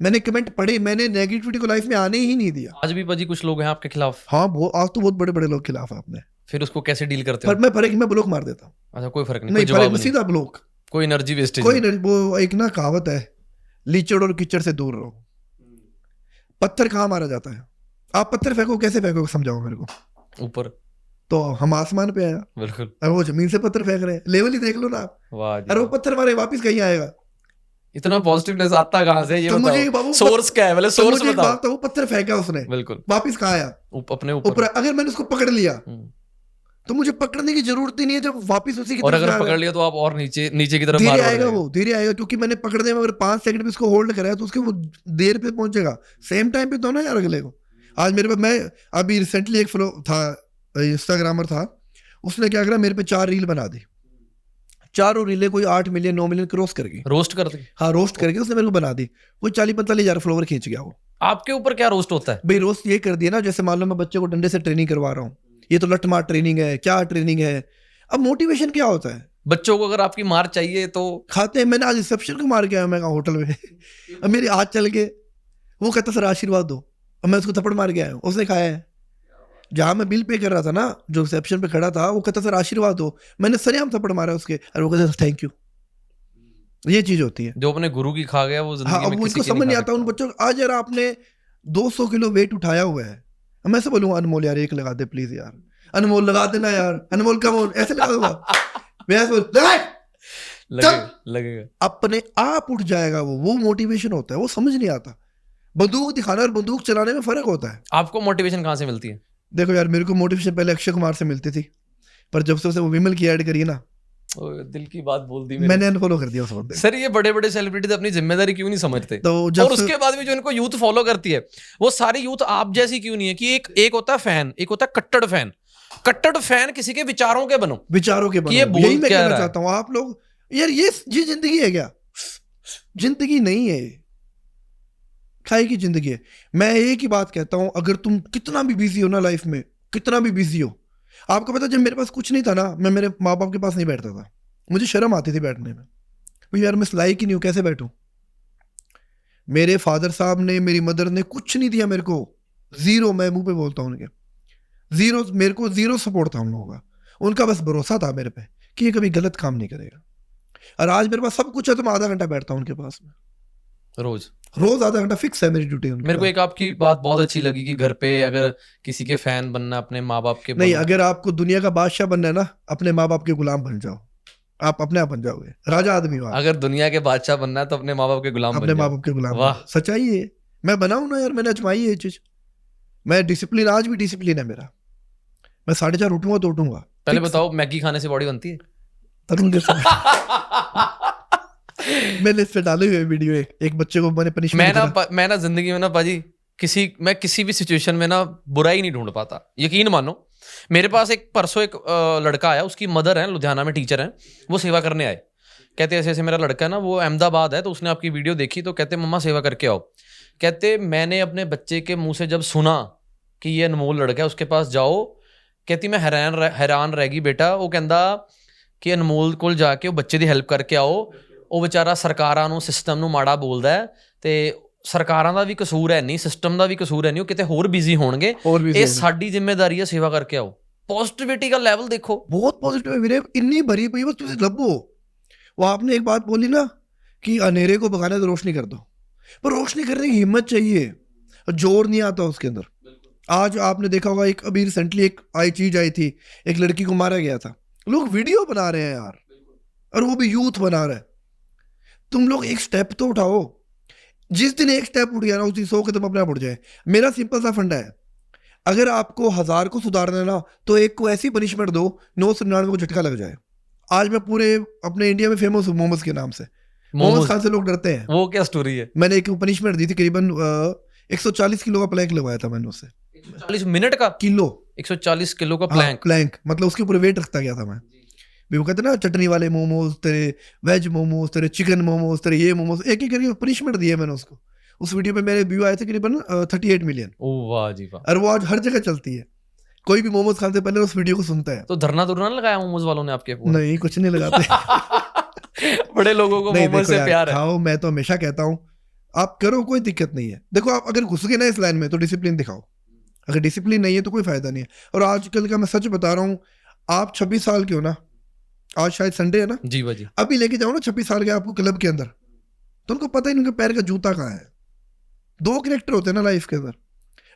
मैंने कमेंट पढ़े, मैंने नेगेटिविटी को लाइफ में आने ही नहीं दिया। आज भी बाजी कुछ लोग हैं आपके खिलाफ? हाँ आज तो बहुत बड़े बड़े लोग खिलाफ है अपने। फिर उसको कैसे डील करते हो? पर मैं फर्क मैं ब्लॉक मार देता हूँ। अच्छा कोई फर्क नहीं, नहीं फर्क, सीधा ब्लॉक, कोई एनर्जी वेस्टेज कोई नहीं। वो एक ना कहावत है, लीचड़ और कीचड़ से दूर रहो। पत्थर कहाँ मारा जाता है? आप पत्थर फेंको, कैसे फेंको समझाओ मेरे को। ऊपर, तो हम आसमान पे आया, बिल्कुल, और वो जमीन से पत्थर फेंक रहे हैं, लेवल ही देख लो ना आप। वाह जी। और वो पत्थर मारे वापस कहीं आएगा? इतना पॉजिटिवनेस आता कहाँ से? ये तो मुझे बताओ, सोर्स क्या है? पहले सोर्स बताओ। तो वो पत्थर फेंका उसने, बिल्कुल, वापस कहाँ आया? अपने ऊपर। अगर मैंने उसको पकड़ लिया तो मुझे पकड़ने की जरूरत ही नहीं है, जब वापस उसी की और तरफ अगर पकड़ लिया तो आप और नीचे नीचे की तरफ धीरे आएगा, वो धीरे आएगा। क्योंकि मैंने पकड़ने में अगर 5 सेकंड में उसको होल्ड कराया तो उसके वो देर पे पहुंचेगा, सेम टाइम पे तो ना यार अगले को। आज मेरे पे, मैं अभी रिसेंटली एक फॉलो था, इंस्टाग्रामर था, उसने क्या करा, मेरे पे 4 रील बना दी। 4 रीलें कोई 8 मिलियन 9 मिलियन क्रॉस कर गई। रोस्ट कर दी? हाँ, रोस्ट करके उसने मेरे को बना दी। कोई 40-45 हजार फॉलोवर खींच गया वो। आपके ऊपर क्या रोस्ट होता है भाई? रोस्ट ये कर दिया ना, जैसे मान लो मैं बच्चे को डंडे से ट्रेनिंग करवा रहा हूँ, ये तो लठ मार ट्रेनिंग है, क्या ट्रेनिंग है। अब मोटिवेशन क्या होता है? बच्चों को अगर आपकी मार चाहिए तो खाते हैं। मैंने आज रिसेप्शन को मार के आया, मैं होटल में अब मेरे हाथ चल के, वो कहता सर आशीर्वाद दो, अब मैं उसको थप्पड़ मार के आया हूँ, उसने खाया है। जहाँ मैं बिल पे कर रहा था ना, जो रिसेप्शन पे खड़ा था, वो कहता सर आशीर्वाद दो, मैंने सरेआम थप्पड़ मारा उसके, और वो कहता थैंक यू। ये चीज होती है, जो अपने गुरु की खा गया वो जिंदगी में किसी को समझ नहीं आता उन बच्चों को। आज यार आपने 200 किलो वेट उठाया हुआ है, मैं ऐसे बोलूंगा अनमोल यार एक लगा दे प्लीज यार, अनमोल लगा देना यार, अनमोल कम ऐसे लगा दूंगा मैं, ऐसे लगेगा अपने आप उठ जाएगा वो मोटिवेशन होता है, वो समझ नहीं आता। बंदूक दिखाना और बंदूक चलाने में फर्क होता है। आपको मोटिवेशन कहाँ से मिलती है? देखो यार, मेरे को मोटिवेशन पहले अक्षय कुमार से मिलती थी, पर जब से वो विमल की ऐड करी ना, दिल की बात बोल दी मैंने अनफॉलो कर दिया उस वक्त। सर ये बड़े बड़े सेलिब्रिटीज अपनी जिम्मेदारी क्यों नहीं समझते? तो और उसके बाद भी जो इनको यूथ फॉलो करती है, वो सारी यूथ आप जैसी क्यों नहीं है? कि एक होता है फैन, एक होता है कट्टर फैन। कट्टर फैन किसी के विचारों के बनो, विचारों के बनो। यही मैं कहना चाहता हूँ। आप लोग यार, ये जिंदगी है क्या? जिंदगी नहीं है, खाई की जिंदगी है। मैं एक ही बात कहता हूँ, अगर तुम कितना भी बिजी हो ना लाइफ में, कितना भी बिजी हो, आपको पता जब मेरे पास कुछ नहीं था ना, मैं मेरे माँ बाप के पास नहीं बैठता था, मुझे शर्म आती थी बैठने में। तो यार मैं लायक ही नहीं हूँ, कैसे बैठूं? मेरे फादर साहब ने, मेरी मदर ने कुछ नहीं दिया मेरे को, जीरो। मैं मुंह पे बोलता हूँ उनके, जीरो। मेरे को जीरो सपोर्ट था उन लोगों का। उनका बस भरोसा था मेरे पे कि ये कभी गलत काम नहीं करेगा। और आज मेरे पास सब कुछ है, तो मैं आधा घंटा बैठता हूँ उनके पास में, रोज आधा घंटा फिक्स है मेरी ड्यूटी। मेरे को एक आपकी बात बहुत अच्छी लगी कि घर पे अगर किसी के फैन बनना, अपने माँ बाप के नहीं, अगर आपको दुनिया का बादशाह बनना है ना, अपने माँ बाप के गुलाम बन जाओ, आप अपने आप बन जाओगे, राजा आदमी हो। अगर दुनिया के बादशाह बनना है तो अपने माँ बाप के गुलाम, अपने माँ बाप के गुलाम। वाह, सच्चाई है। मैं बनाऊं ना यार, मैंने अजमाई है ये चीज। मैं डिसिप्लिन, आज भी डिसिप्लिन है मेरा। मैं 4:30 उठूंगा तो उठूंगा। पहले बताओ, मैगी खाने से बॉडी बनती है? तरुण मैंने इस पे डाली हुई वीडियो, एक बच्चे को मैंने पनिशमेंट मैं ना जिंदगी में ना पाजी मैं किसी भी सिचुएशन में ना बुराई नहीं ढूंढ पाता, यकीन मानो। मेरे पास परसों एक लड़का आया, उसकी मदर है लुधियाना में टीचर हैं, वो सेवा करने आए। कहते ऐसे ऐसे मेरा लड़का है ना, वो अहमदाबाद है, तो उसने आपकी वीडियो देखी तो कहते मम्मा सेवा करके आओ। कहते मैंने अपने बच्चे के मुंह से जब सुना कि ये अनमोल लड़का है, उसके पास जाओ, कहती मैं हैरान रह गई बेटा। वो कहता कि अनमोल कोल जाके वो बच्चे ਦੀ ਹੈਲਪ ਕਰਕੇ ਆਓ, ਉਹ ਵਿਚਾਰਾ ਸਰਕਾਰਾਂ ਨੂੰ ਸਿਸਟਮ ਨੂੰ ਮਾੜਾ ਬੋਲਦਾ ਹੈ, ਤੇ ਸਰਕਾਰਾਂ ਦਾ ਵੀ ਕਸੂਰ ਹੈ ਨਹੀਂ, ਸਿਸਟਮ ਦਾ ਵੀ ਕਸੂਰ ਹੈ ਨਹੀਂ, ਉਹ ਕਿਤੇ ਹੋਰ ਬਿਜ਼ੀ ਹੋਣਗੇ, ਇਹ ਸਾਡੀ ਜ਼ਿੰਮੇਵਾਰੀ ਹੈ, सेवा करके आओ। पॉजिटिविटी का लेवल देखो, बहुत पॉजिटिव है वीरे, इतनी भरी पई, बस तुझे लबो। वो आपने एक बात बोली ना कि अंधेरे को भगाना तो रोशनी कर दो, पर रोशनी करने की हिम्मत चाहिए, जोर नहीं आता उसके अंदर। आज आपने देखा होगा, एक अभी रिसेंटली एक चीज आई थी, एक लड़की को मारा गया था, लोग वीडियो बना रहे हैं यार, और वो भी यूथ बना रहा है। तुम लोग एक स्टेप तो उठाओ, जिस दिन एक स्टेप उठ गया ना, उस दिन 100 कदम अपने आप उठ जाए। मेरा सिंपल सा फंडा है, अगर आपको 1000 को सुधारना है ना, तो एक को ऐसी पनिशमेंट दो 999 को झटका लग जाए। आज मैं पूरे अपने इंडिया में फेमस हूँ मोमोज के नाम से, मोमोज खाने से लोग डरते हैं। वो क्या स्टोरी है? मैंने एक पनिशमेंट दी थी, करीबन 140 किलो का प्लैंक लगवाया था मैंने उससे। 140 मिनट का किलो, 140 किलो का प्लैंक, मतलब उसके ऊपर वेट रखता गया था मैं भी। वो कहते ना चटनी वाले मोमोज, तेरे वेज मोमोज, तेरे चिकन मोमोज, तेरे ये मोमोज, एक एक करके पनिशमेंट दिया मैंने उसको। उस वीडियो पे मेरे व्यू आए थे करीबन 38 मिलियन। ओह वाह जी वाह। और वो आज हर जगह चलती है, कोई भी मोमोज खाने से पहले उस वीडियो को सुनता है। तो धरना धुरना लगाया मोमोज वालों ने आपके ऊपर? नहीं, कुछ नहीं लगाते। बड़े लोगों को मोमोज से प्यार है। खाओ, मैं तो हमेशा कहता हूँ आप करो, कोई दिक्कत नहीं है। देखो आप अगर घुस गए ना इस लाइन में तो डिसिप्लिन दिखाओ, अगर डिसिप्लिन नहीं है तो कोई फायदा नहीं है। और आजकल का मैं सच बता रहा हूँ, आप 26 साल के हो ना, आज शायद संडे है ना जी भाजी, अभी लेके जाओ ना 26 साल के आपको क्लब के अंदर, तो उनको पता ही नहीं उनके पैर का जूता कहाँ है। 2 कैरेक्टर होते हैं ना लाइफ के अंदर,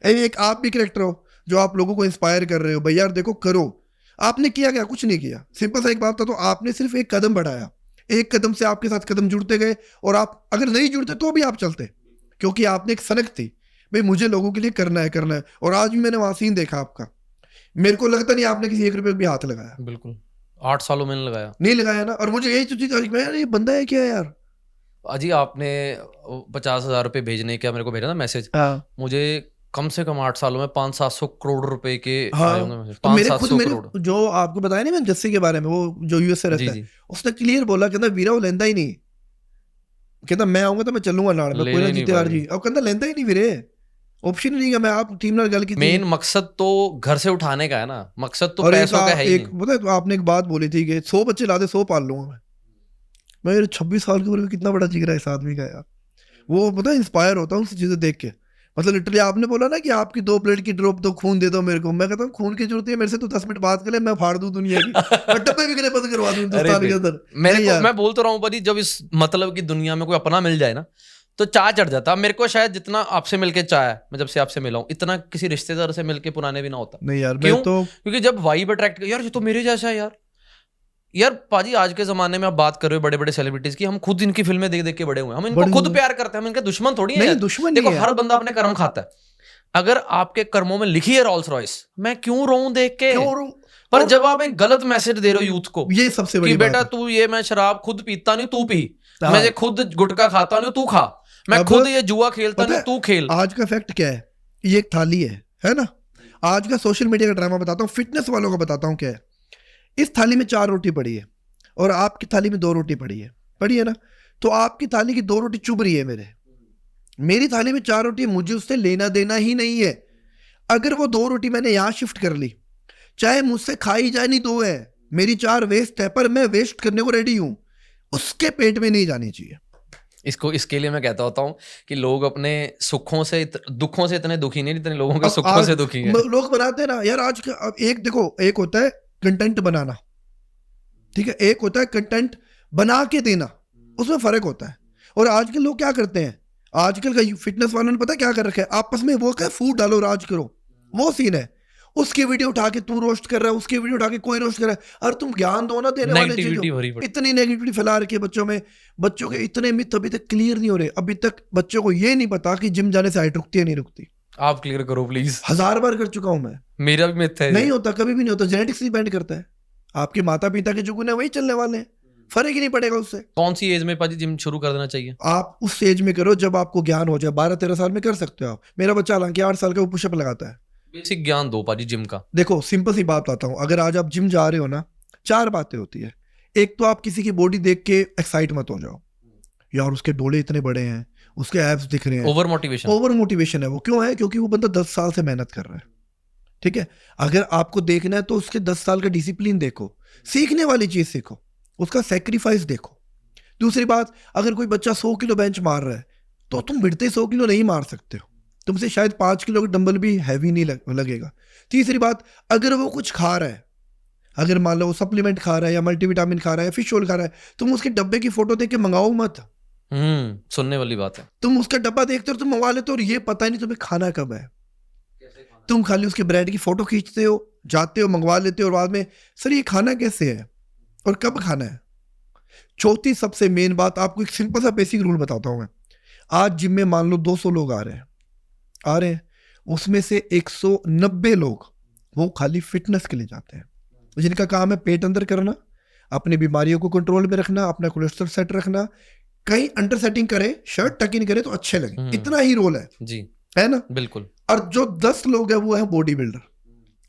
एक आप भी कैरेक्टर हो जो आप लोगों को इंस्पायर कर रहे हो, भाई यार देखो करो। आपने किया क्या? कुछ नहीं किया, सिंपल सा एक बात था, तो आपने सिर्फ एक कदम बढ़ाया, एक कदम से आपके साथ कदम जुड़ते गए, और आप अगर नहीं जुड़ते तो भी आप चलते, क्योंकि आपने एक सनक थी, भाई मुझे लोगों के लिए करना है। और आज भी मैंने वहां सीन देखा आपका, मेरे को लगता नहीं आपने किसी 1 रुपये भी हाथ लगाया। बिल्कुल 8 सालों में नहीं लगाया ना। और मुझे यही चीज, ये बंदा है क्या यार। अजी आपने 50,000 रुपए भेजने का मेरे को भेजा ना मैसेज, मुझे कम से कम 8 सालों में 500-700 करोड़ रुपए के आए होंगे। तो मेरे खुद मेरे जो आपको बताया नहीं मैंने जस्सी के बारे में, वो जो यूएस से रहता है, उसने क्लियर बोला, कहता वीरा वो लेंदा ही नहीं, कहता मैं आऊंगा तो मैं चलूंगा नाल, मैं कोई ना जीते हार जी, और कहता लेंदा ही नहीं वीरे, ऑप्शन ही नहीं है। मैं आप टीम नाल गल की, मेन मकसद तो घर से उठाने का है ना, मकसद तो पैसों का है ही नहीं। पता है तो आपने एक बात बोली थी कि 100 बच्चे ला दे 100 पाल लूंगा मैं 26 साल की उम्र में कितना बड़ा जिगरा है इस आदमी का यार। वो पता है इंस्पायर होता हूँ उस चीजें देख के। मतलब लिटरली आपने बोला ना कि आपकी 2 प्लेट की ड्रॉप दो, खून दे दो मेरे को, मैं कहता हूँ खून की जरूरत है मेरे से, तो 10 मिनट बात कर ले, मैं फाड़ दूं दुनिया की, डब्बे भी बंद करवा दूं हिंदुस्तान के अंदर। मैं बोलता रहा हूँ भाई, जब इस मतलब की दुनिया में कोई अपना मिल जाए ना तो चाह चढ़ जाता। मेरे को शायद जितना आपसे मिलके चाह है, मैं जब से आपसे मिला हूँ, इतना किसी रिश्तेदार से मिलके पुराने भी ना होता। नहीं यार, क्यों? तो क्योंकि जब वाइब अट्रैक्ट, यार ये तो मेरे जैसा है यार पाजी। आज के जमाने में आप बात कर रहे हो बड़े बड़े सेलिब्रिटीज की, हम खुद इनकी फिल्में देख देख के बड़े हुए, हम इनको खुद प्यार करते हैं, हम इनके दुश्मन थोड़ी है। दुश्मन देखो, हर बंदा अपने कर्म खाता है। अगर आपके कर्मों में लिखी है रॉल्स रॉयस, मैं क्यों रोऊं देख के? पर जब आप एक गलत मैसेज दे रहे हो यूथ को, ये सबसे बड़ी बेटा तू ये, मैं शराब खुद पीता नहीं तू पी, मैं ये खुद गुटखा खाता नहीं तू खा, मैं खुद ये जुआ खेलता नहीं तू खेल। आज का फैक्ट क्या है, ये एक थाली है ना। आज का सोशल मीडिया का ड्रामा बताता हूँ, फिटनेस वालों का बताता हूँ क्या है। इस थाली में 4 रोटी पड़ी है और आपकी थाली में 2 रोटी पड़ी है ना। तो आपकी थाली की 2 रोटी चुभ रही है, मेरी थाली में 4 रोटी, मुझे उससे लेना देना ही नहीं है। अगर वो 2 रोटी मैंने यहाँ शिफ्ट कर ली, चाहे मुझसे खाई जाए नहीं 2 है, मेरी 4 वेस्ट है, पर मैं वेस्ट करने को रेडी हूं, उसके पेट में नहीं जानी चाहिए। इसके लिए मैं कहता होता हूँ कि लोग अपने सुखों से दुखों से इतने दुखी नहीं, इतने लोगों के सुखों से दुखी हैं। लोग बनाते हैं ना यार आज का, एक देखो, एक होता है कंटेंट बनाना, ठीक है, एक होता है कंटेंट बना के देना, उसमें फर्क होता है। और आजकल लोग क्या करते हैं, आजकल का फिटनेस वालों ने पता क्या कर रखा है, आपस में वो क्या फूड डालो राज करो, वो सीन है। उसकी वीडियो उठा के तू रोस्ट कर रहा है, उसकी वीडियो उठा के कोई रोस्ट कर रहा है। और तुम ज्ञान दो ना, देने वाले चीजों, इतनी नेगेटिविटी फैला रखी है बच्चों में। बच्चों के इतने मिथ अभी तक क्लियर नहीं हो रहे। अभी तक बच्चों को ये नहीं पता कि जिम जाने से हाइट रुकती है नहीं रुकती। आप क्लियर करो प्लीज। 1000 बार कर चुका हूं मैं, मेरा भी मिथ है। नहीं होता, कभी भी नहीं होता, जेनेटिक्स डिपेंड करता है। आपके माता पिता के जो गुण है वही चलने वाले हैं। फर्क ही नहीं पड़ेगा उससे। कौन सी एज में पाजी जिम शुरू कर देना चाहिए? आप उस एज में करो जब आपको ज्ञान हो जाए। 12-13 साल में कर सकते हो आप। मेरा बच्चा हालांकि 8 साल का वो पुशअप लगाता है। बेसिक ज्ञान दो पाजी जिम का। देखो सिंपल सी बात बताता हूँ, अगर आज आप जिम जा रहे हो ना, 4 बातें होती है। एक तो आप किसी की बॉडी देख के एक्साइट मत हो जाओ, यार उसके डोले इतने बड़े हैं, उसके एब्स दिख रहे हैं। Over motivation. ओवर मोटिवेशन है वो। क्यों है? क्योंकि वो बंदा 10 साल से मेहनत कर रहा है। ठीक है, अगर आपको देखना है तो उसके 10 साल का डिसिप्लिन देखो, सीखने वाली चीज सीखो, उसका सेक्रीफाइस देखो। दूसरी बात, अगर कोई बच्चा 100 किलो बेंच मार रहा है तो तुम भिड़ते 100 किलो नहीं मार सकते हो, तुमसे शायद 5 किलो का डंबल भी हैवी नहीं लगेगा। तीसरी बात, अगर वो कुछ खा रहा है, अगर मान लो वो सप्लीमेंट खा रहा है या मल्टीविटामिन खा रहा है, फिश ऑयल खा रहा है, तुम उसके डब्बे की फोटो देख के मंगाओ मत। सुनने वाली बात है। तुम उसका डब्बा देखते हो, तुम मंगवा लेते हो और ये पता ही नहीं तुम्हें खाना कब है। तुम खाली उसके ब्रेड की फोटो खींचते हो, जाते हो, मंगवा लेते हो और बाद में सर ये खाना कैसे है और कब खाना है। चौथी सबसे मेन बात, आपको एक सिंपल सा बेसिक रूल बताता हूं मैं। आज जिम में मान लो 200 लोग आ रहे हैं, उसमें से 190 लोग वो खाली फिटनेस के लिए जाते हैं, जिनका काम है पेट अंदर करना, अपनी बीमारियों को कंट्रोल में रखना, अपना कोलेस्ट्रॉल सेट रखना, कहीं अंडर सेटिंग करे, शर्ट टक इन करे तो अच्छे लगे, इतना ही रोल है जी, है ना? बिल्कुल। और जो 10 लोग हैं वो है बॉडी बिल्डर,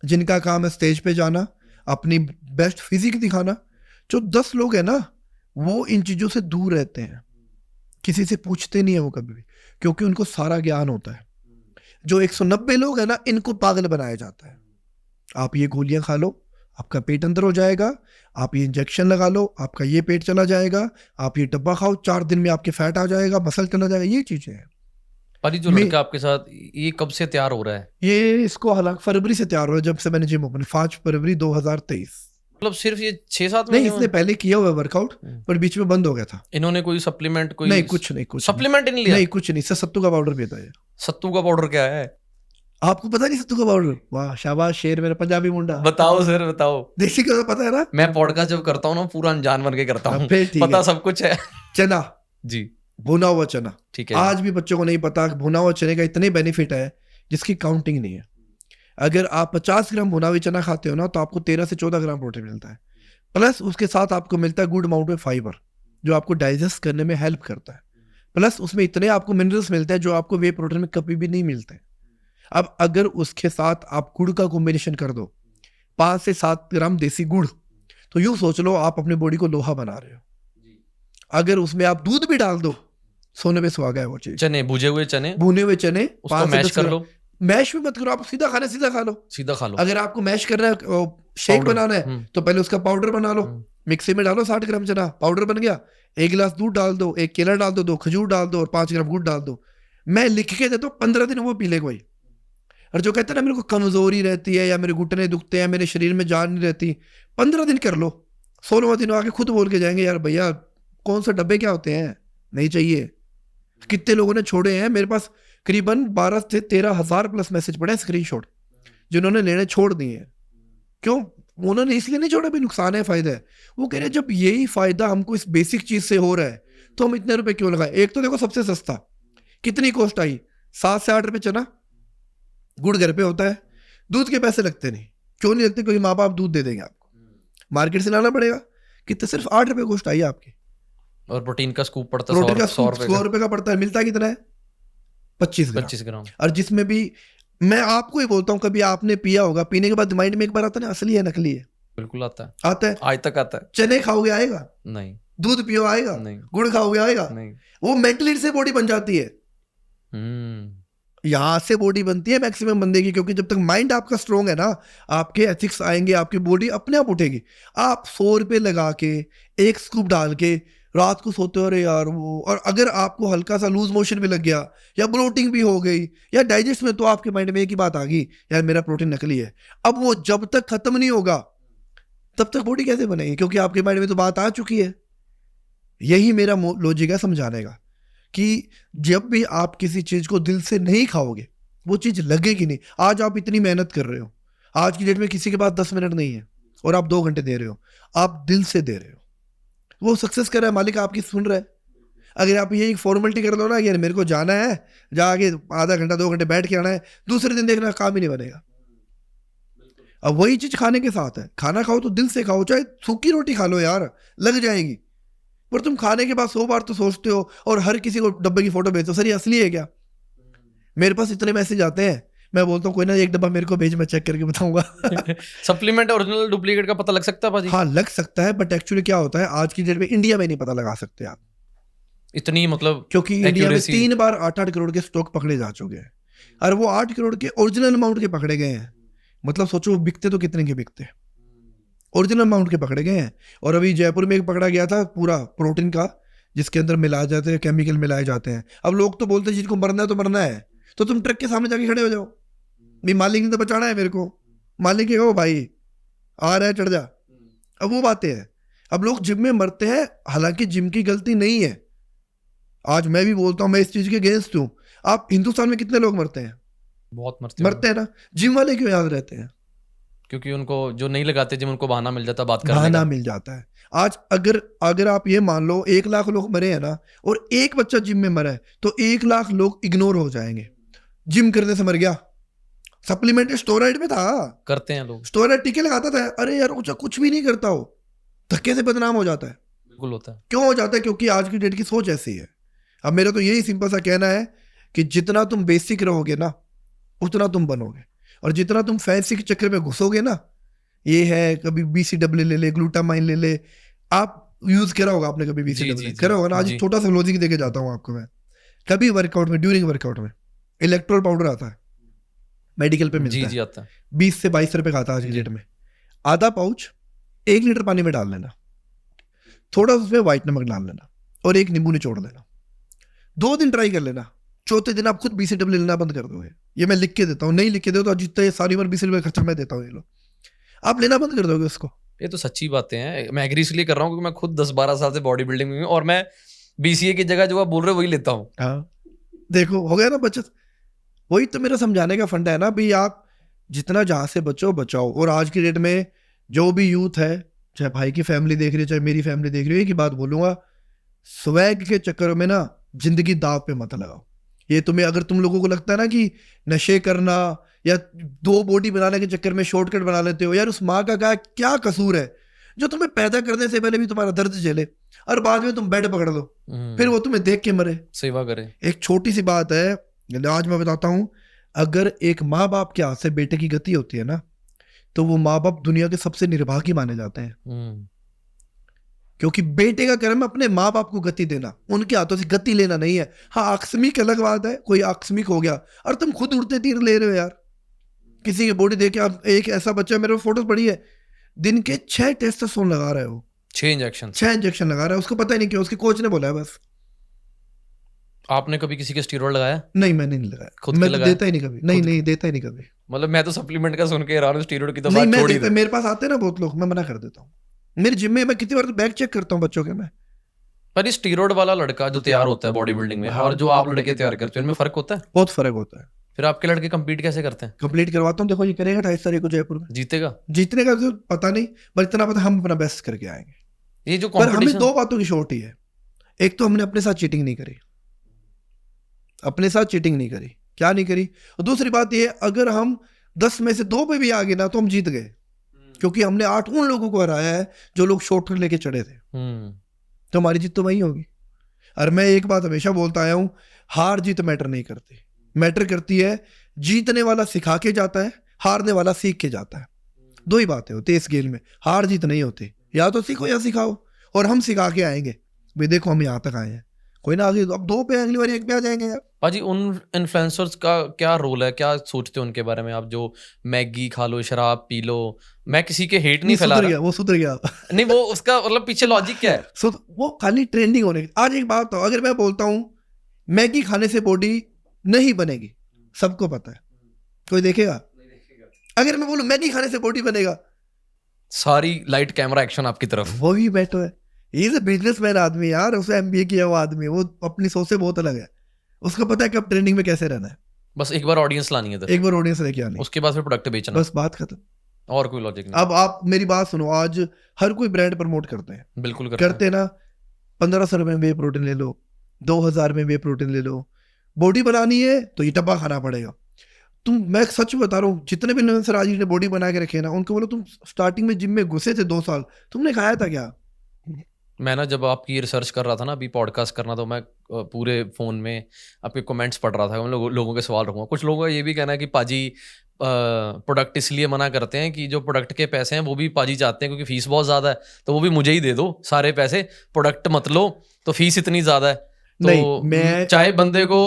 जिनका काम है स्टेज पे जाना, अपनी बेस्ट फिजिक दिखाना। जो 10 लोग हैं ना, वो इन चीजों से दूर रहते हैं, किसी से पूछते नहीं है वो कभी भी, क्योंकि उनको सारा ज्ञान होता है। जो 190 लोग हैं ना, इनको पागल बनाया जाता है। आप ये गोलियां खा लो, आपका पेट अंदर हो जाएगा, आप ये इंजेक्शन लगा लो, आपका ये पेट चला जाएगा, आप ये डब्बा खाओ, 4 दिन में आपके फैट आ जाएगा, मसल चला जाएगा, ये चीजें हैं। पाजी जो लड़का आपके साथ, ये कब से तैयार हो रहा है? ये इसको हालांकि फरवरी से तैयार हो रहा है, जब से मैंने जिम ओपन, 5 फरवरी 2023। मतलब सिर्फ ये 6-7 नहीं, महीने इसने पहले किया हुआ वर्कआउट, पर बीच में बंद हो गया था। इन्होंने कोई सप्लीमेंट, कोई नहीं, कुछ नहीं, कुछ सप्लीमेंट नहीं लिया? नहीं, कुछ नहीं, सर सत्तू का पाउडर पीता है। सत्तू का पाउडर क्या है? आपको पता नहीं सत्तू का पाउडर? वाह शाबाश शेर, मेरा पंजाबी मुंडा। बताओ सर, बताओ। देसी का पता है ना? मैं पॉडकास्ट जब करता हूँ ना, पूरा अनजान बन के करता हूँ, पता सब कुछ है। चना जी, भुना हुआ चना, ठीक है। आज भी बच्चों को नहीं पता भुना हुआ चने का इतने बेनिफिट है जिसकी काउंटिंग नहीं है। अगर आप 50 ग्राम भुना हुआ चना खाते हो ना, तो आपको 13 से 14 ग्राम प्रोटीन मिलता है, प्लस उसके साथ आपको मिलता है गुड अमाउंट में फाइबर, जो आपको डाइजेस्ट करने में हेल्प करता है, प्लस उसमें इतने आपको मिनरल्स मिलते हैं जो आपको वे प्रोटीन में कभी भी नहीं मिलते। अब अगर उसके साथ आप गुड़ का कॉम्बिनेशन कर दो, 5 से 7 ग्राम देसी गुड़, तो यूं सोच लो आप अपने बॉडी को लोहा बना रहे हो। अगर उसमें आप दूध भी डाल दो, सोने पे सुहागा है वो चीज। चने, भुजे हुए चने, भुने हुए चने, उसको मैश कर लो। मैश भी मत करो, आप सीधा खाना सीधा खा लो, सीधा खा लो। अगर आपको मैश करना है, शेक बनाना है, तो पहले उसका पाउडर बना लो, मिक्सी में डालो, 60 ग्राम चना पाउडर बन गया, 1 गिलास दूध डाल दो, 1 केला डाल दो, 2 खजूर डाल दो और 5 ग्राम गुड़ डाल दो। मैं लिख के देता हूँ, 15 दिन वो पी ले कोई। और जो कहते हैं ना मेरे को कमजोरी रहती है या मेरे घुटने दुखते हैं, मेरे शरीर में जान नहीं रहती, 15 दिन कर लो, 16वां दिन आके खुद बोल के जाएंगे, यार भैया कौन सा डब्बे क्या होते हैं, नहीं चाहिए। कितने लोगों ने छोड़े हैं, मेरे पास करीबन 12 से 13 हज़ार प्लस मैसेज पड़े हैं स्क्रीनशॉट, जिन्होंने लेने छोड़ दिए हैं। क्यों? उन्होंने इसलिए नहीं छोड़ा भी नुकसान है, फायदा है। वो कह रहे हैं जब यही फायदा हमको इस बेसिक चीज से हो रहा है तो हम इतने रुपए क्यों लगाए। एक तो देखो सबसे सस्ता कितनी कॉस्ट आई, 7 से 8 रुपए चना, गुड़ घर पे होता है, दूध के पैसे लगते नहीं। क्यों नहीं लगते? क्योंकि माँ बाप दूध दे देंगे आपको, मार्केट से लाना पड़ेगा। कितने? सिर्फ 8 रुपए कॉस्ट आई आपकी। और प्रोटीन का स्कूप पड़ता है 100 रुपए का पड़ता है, मिलता कितना है? 25 ग्राम। और जिसमें भी मैं आपको ही बोलता हूँ, कभी आपने पिया होगा, पीने के बाद माइंड में एक बार आता है ना, असली है नकली है? बिल्कुल आता है, आता है, आज तक आता है। चने खाओगे आएगा नहीं, दूध पियो आएगा नहीं, गुड़ खाओगे आएगा नहीं। वो मेंटली से बॉडी बन जाती है। यहां से बॉडी बनती है मैक्सिमम बंदे की, क्योंकि जब तक माइंड आपका स्ट्रोंग है ना, आपके एथिक्स आएंगे, आपकी बॉडी अपने आप उठेगी। आप 100 रुपए लगा के 1 स्कूप डाल के रात को सोते हो, अरे यार वो, और अगर आपको हल्का सा लूज मोशन भी लग गया या ब्लोटिंग भी हो गई या डाइजेस्ट में, तो आपके माइंड में एक ही बात आ गई, यार मेरा प्रोटीन नकली है। अब वो जब तक खत्म नहीं होगा तब तक बॉडी कैसे बनेगी? क्योंकि आपके माइंड में तो बात आ चुकी है। यही मेरा लॉजिक है समझाने का, कि जब भी आप किसी चीज को दिल से नहीं खाओगे वो चीज लगेगी नहीं। आज आप इतनी मेहनत कर रहे हो, आज की डेट में किसी के पास 10 मिनट नहीं है और आप 2 घंटे दे रहे हो, आप दिल से दे रहे हो, वो सक्सेस कर रहा है, मालिक आपकी सुन रहा है। अगर आप ये एक फॉर्मेलिटी कर लो ना, यार मेरे को जाना है, जाके आधा घंटा 2 घंटे बैठ के आना है, दूसरे दिन देखना काम ही नहीं बनेगा। अब वही चीज खाने के साथ है, खाना खाओ तो दिल से खाओ, चाहे सूखी रोटी खा लो यार, लग जाएगी। पर तुम खाने के बाद 100 बार तो सोचते हो और हर किसी को डब्बे की फोटो भेजो, सर ये असली है क्या? मेरे पास इतने मैसेज आते हैं, मैं बोलता हूँ कोई ना एक डब्बा मेरे को भेज, मैं चेक करके बताऊंगा। सप्लीमेंट ओरिजिनल डुप्लीकेट का पता लग सकता है भाजी? हाँ लग सकता है, बट एक्चुअली क्या होता है आज की डेट में इंडिया में नहीं पता लगा सकते आप, इतनी मतलब क्योंकि इंडिया में accuracy। 3 बार 8-8 करोड़ के स्टॉक पकड़े जा चुके हैं, और वो 8 करोड़ के ओरिजिनल अमाउंट के पकड़े गए हैं। मतलब सोचो बिकते तो कितने के बिकते, ओरिजिनल अमाउंट के पकड़े गए हैं। और अभी जयपुर में एक पकड़ा गया था पूरा प्रोटीन का, जिसके अंदर मिलाए जाते हैं, केमिकल मिलाए जाते हैं। अब लोग तो बोलते हैं जिसको मरना है तो मरना है, तो तुम ट्रक के सामने जाके खड़े हो जाओ, भाई मालिक ने तो बचाना है मेरे को, मालिक के कहो भाई आ रहा है चढ़ जा। अब वो बातें हैं, अब लोग जिम में मरते हैं, हालांकि जिम की गलती नहीं है। आज मैं भी बोलता हूँ मैं इस चीज के अगेंस्ट हूँ। आप हिंदुस्तान में कितने लोग मरते हैं? बहुत मरते हैं ना। जिम वाले क्यों याद रहते हैं? क्योंकि उनको जो नहीं लगाते जिम, उनको बहाना मिल जाता बात करने बहाना का। मिल जाता है। आज अगर आप ये मान लो 1 लाख लोग मरे हैं ना, और एक बच्चा जिम में मरा है, तो 1 लाख लोग इग्नोर हो जाएंगे। जिम करने से मर गया, सप्लीमेंट स्टेरॉइड में था, करते हैं लोग, स्टेरॉइड टीके लगाता था, अरे यार कुछ भी नहीं करता हो, धक्के से बदनाम हो जाता है। बिल्कुल होता है। क्यों हो जाता है? क्योंकि आज की डेट की सोच ऐसी है। अब मेरा तो यही सिंपल सा कहना है कि जितना तुम बेसिक रहोगे ना, उतना तुम बनोगे, और जितना तुम फैंसी के चक्कर में घुसोगे ना, ये है कभी BCAA ले ले, ग्लूटामाइन ले ले, आप यूज करा होगा आपने कभी BCAA करा होगा ना। आज छोटा सा लॉजिक देके जाता हूँ आपको मैं, कभी वर्कआउट में, ड्यूरिंग वर्कआउट में इलेक्ट्रोल पाउडर आता है, मेडिकल पे मिलता है, आता है, 20 से 22 रुपए का आता है आज की डेट में। आधा पाउच 1 लीटर पानी में डाल लेना, थोड़ा उसमें व्हाइट नमक डाल लेना, और 1 नींबू निचोड़ देना। 2 दिन ट्राई कर लेना, चौथे दिन आप खुद BCAA लेना बंद कर दोगे। ये मैं लिख के देता हूँ, नहीं लिख के दे तो जितना सारी उम्र BCAA खर्चा मैं देता हूँ, ये लो आप लेना बंद कर दोगे उसको। ये तो सच्ची बातें हैं। मैं एग्री इसलिए कर रहा हूँ क्योंकि मैं खुद 10-12 साल से बॉडी बिल्डिंग में हूँ, और मैं BCA की जगह जो आप बोल रहे हो वही लेता हूँ। हाँ देखो हो गया ना बचत। वही तो मेरा समझाने का फंडा है ना, भाई आप जितना जहाँ से बचो बचाओ। और आज की डेट में जो भी यूथ है, चाहे भाई की फैमिली देख रही है, चाहे मेरी फैमिली देख रही है, एक ही बात बोलूंगा, स्वैग के चक्कर में ना जिंदगी दाव पे मत लगाओ। ये तुम्हें, अगर तुम लोगों को लगता है ना कि नशे करना या 2 बॉडी बनाने के चक्कर में शॉर्टकट बना लेते हो, यार उस माँ का क्या कसूर है जो तुम्हें पैदा करने से पहले भी तुम्हारा दर्द झेले, और बाद में तुम बेड पकड़ लो, फिर वो तुम्हें देख के मरे, सेवा करे। एक छोटी सी बात है, आज मैं बताता हूँ। अगर एक माँ बाप के हाथ से बेटे की गति होती है ना, तो वो माँ बाप दुनिया के सबसे निर्भागी माने जाते हैं, क्योंकि बेटे का कर्म अपने माँ बाप को गति देना, उनके हाथों से गति लेना नहीं है। हाँ आकस्मिक अलग बात है, कोई आकस्मिक हो गया, और तुम खुद उड़ते तीर ले रहे हो यार, किसी की बॉडी देख के। आप, एक ऐसा बच्चा, मेरे फोटो पड़ी है, दिन के 6 टेस्टोस्टेरोन लगा रहा है वो, 6 इंजेक्शन लगा रहा है, उसको पता ही नहीं क्यों, उसके कोच ने बोला है बस। आपने कभी किसी के स्टीरॉयड लगाया? नहीं मैंने नहीं लगाया, खुद मैं के तो लगाया? देता ही नहीं कभी, नहीं देता ही नहीं कभी। मतलब मैं तो सप्लीमेंट का सुन के हैरान हूं, स्टीरॉयड की तो नहीं बात मैं छोड़ ही देता, दे। मेरे पास आते हैं ना बहुत लोग, मैं मना कर देता हूँ। मेरे जिम में मैं कितनी बार तो बैग चेक करता हूँ बच्चों के मैं। पर ये स्टीरॉयड वाला लड़का जो तैयार होता है बॉडी बिल्डिंग में, और जो आप लड़के तैयार करते हो, इनमें फर्क होता है? बहुत फर्क होता है। फिर आपके लड़के कंपीट कैसे करते हैं? कंप्लीट करवाता हूँ, देखो ये करेगा 28 तारीख को जयपुर में, जीतेगा? जीतने का तो पता नहीं, पर इतना पता हम अपना बेस्ट करके आएंगे। ये जो पर हमें कंपटीशन, 2 बातों की शॉर्ट ही है। एक तो हमने अपने साथ चीटिंग नहीं करी, अपने साथ चीटिंग नहीं करी, क्या नहीं करी। और दूसरी बात ये, अगर हम 10 में से 2 पे भी आ गए ना तो हम जीत गए, क्योंकि हमने 8 उन लोगों को हराया है जो लोग शॉर्टकट लेके चढ़े थे। तो हमारी जीत तो वही होगी। और मैं एक बात हमेशा बोलता आया हूं, हार जीत मैटर नहीं करती, मैटर करती है जीतने वाला सिखा के जाता है, हारने वाला सीख के जाता है। 2 ही बातें होती है इस गेम में, हार जीत नहीं होती, या तो सीखो या सिखाओ। और हम सिखा के आएंगे, भाई देखो हम यहाँ तक आए हैं, कोई ना आगे अब 2 पे, अगली बार 1 पे आ जाएंगे यार। पाजी उन इन्फ्लुएंसर्स का क्या रोल है, क्या सोचते हो उनके बारे में आप, जो मैगी खा लो, शराब पी लो? मैं किसी के हेट नहीं फैला रहा, वो सुधर गया नहीं वो उसका मतलब पीछे लॉजिक क्या है? वो खाली ट्रेंडिंग होने। आज एक बात हो, अगर मैं बोलता हूँ मैगी खाने से बॉडी नहीं बनेगी, सबको पता है, कोई देखेगा? अगर मैं बोलूं मैगी खाने से बॉडी बनेगा, सारी लाइट कैमरा एक्शन आपकी तरफ। वही बैठो है, ये बिजनेसमैन आदमी यार, उसे MBA किया हुआ आदमी, वो अपनी सोच से बहुत अलग है, उसको पता है कब ट्रेंडिंग में कैसे रहना है। बस एक बार ऑडियंस लानी है इधर, एक बार ऑडियंस लेके आनी, उसके बाद फिर प्रोडक्ट बेचना, बस बात खत्म, और कोई लॉजिक नहीं। अब आप मेरी बात सुनो, आज हर कोई ब्रांड प्रमोट करते हैं, बिल्कुल करते हैं ना। 1500 रुपए में वे प्रोटीन ले लो, 2000 में वे प्रोटीन ले लो, बॉडी बनानी है तो ये डब्बा खाना पड़ेगा। मैं सच बता रहा हूँ, जितने भी इन्फ्लुएंसर आज ने बॉडी बना के रखे ना, उनको बोलो तुम स्टार्टिंग में जिम में घुसे थे 2 साल, तुमने खाया था क्या? मैं ना जब आपकी रिसर्च कर रहा था ना, अभी पॉडकास्ट करना, तो मैं पूरे फ़ोन में आपके कमेंट्स पढ़ रहा था। मैं लोगों के सवाल रखूँगा। कुछ लोगों का ये भी कहना है कि पाजी प्रोडक्ट इसलिए मना करते हैं कि जो प्रोडक्ट के पैसे हैं वो भी पाजी चाहते हैं, क्योंकि फ़ीस बहुत ज़्यादा है, तो वो भी मुझे ही दे दो सारे पैसे, प्रोडक्ट मत लो, तो फीस इतनी ज़्यादा है। तो नहीं, मैं चाहे बंदे को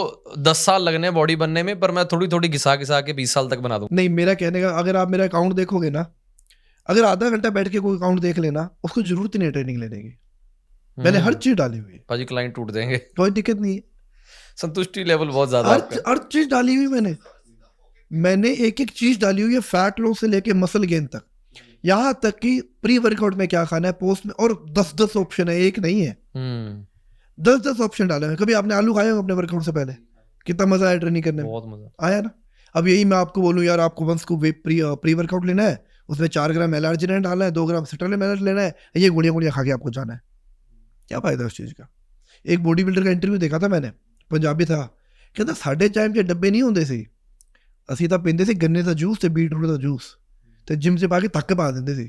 10 साल लगने बॉडी बनने में, पर मैं थोड़ी थोड़ी घिसा घिसा के 20 साल तक बना दूँ। नहीं, मेरा कहने का, अगर आप मेरा अकाउंट देखोगे ना, अगर आधा घंटा बैठ के कोई अकाउंट देख लेना, उसको जरूरत ही नहीं ट्रेनिंग लेने की। मैंने हर चीज डाली हुई है, पाजी क्लाइंट टूट जाएंगे, कोई दिक्कत नहीं है। संतुष्टि लेवल बहुत ज़्यादा आपका। हर चीज डाली हुई मैंने एक एक चीज डाली हुई है, फैट लॉस से लेके मसल गेन तक, यहाँ तक कि प्री वर्कआउट में क्या खाना है, पोस्ट में, और 10-10 ऑप्शन है, एक नहीं है, 10-10 ऑप्शन डाले हैं। कभी आपने आलू खाए हो अपने वर्कआउट से पहले? कितना मजा आया ट्रेनिंग करने में, बहुत मजा आया ना। अब यही मैं आपको बोलूँ यार, आपको वंस को प्री वर्कआउट लेना है, उसमें 4 ग्राम एलआर्जिनिन डालना है, 2 ग्राम सिट्रालिन लेना है, ये गुड़िया खा के आपको जाना है, क्या फायदा उस चीज़ का। एक बॉडी बिल्डर का इंटरव्यू देखा था मैंने, पंजाबी था, कहता 4.5 के डब्बे नहीं होंगे सी, ਅਸੀਂ ਤਾਂ ਪੀਂਦੇ ਸੀ ਗੰਨੇ ਦਾ ਜੂਸ ਤੇ ਬੀਟਰੂਟ ਦਾ ਜੂਸ, ਤੇ ਜਿਮ 'ਚ ਪਾ ਕੇ ਤੱਕ ਪਾ ਦਿੰਦੇ ਸੀ।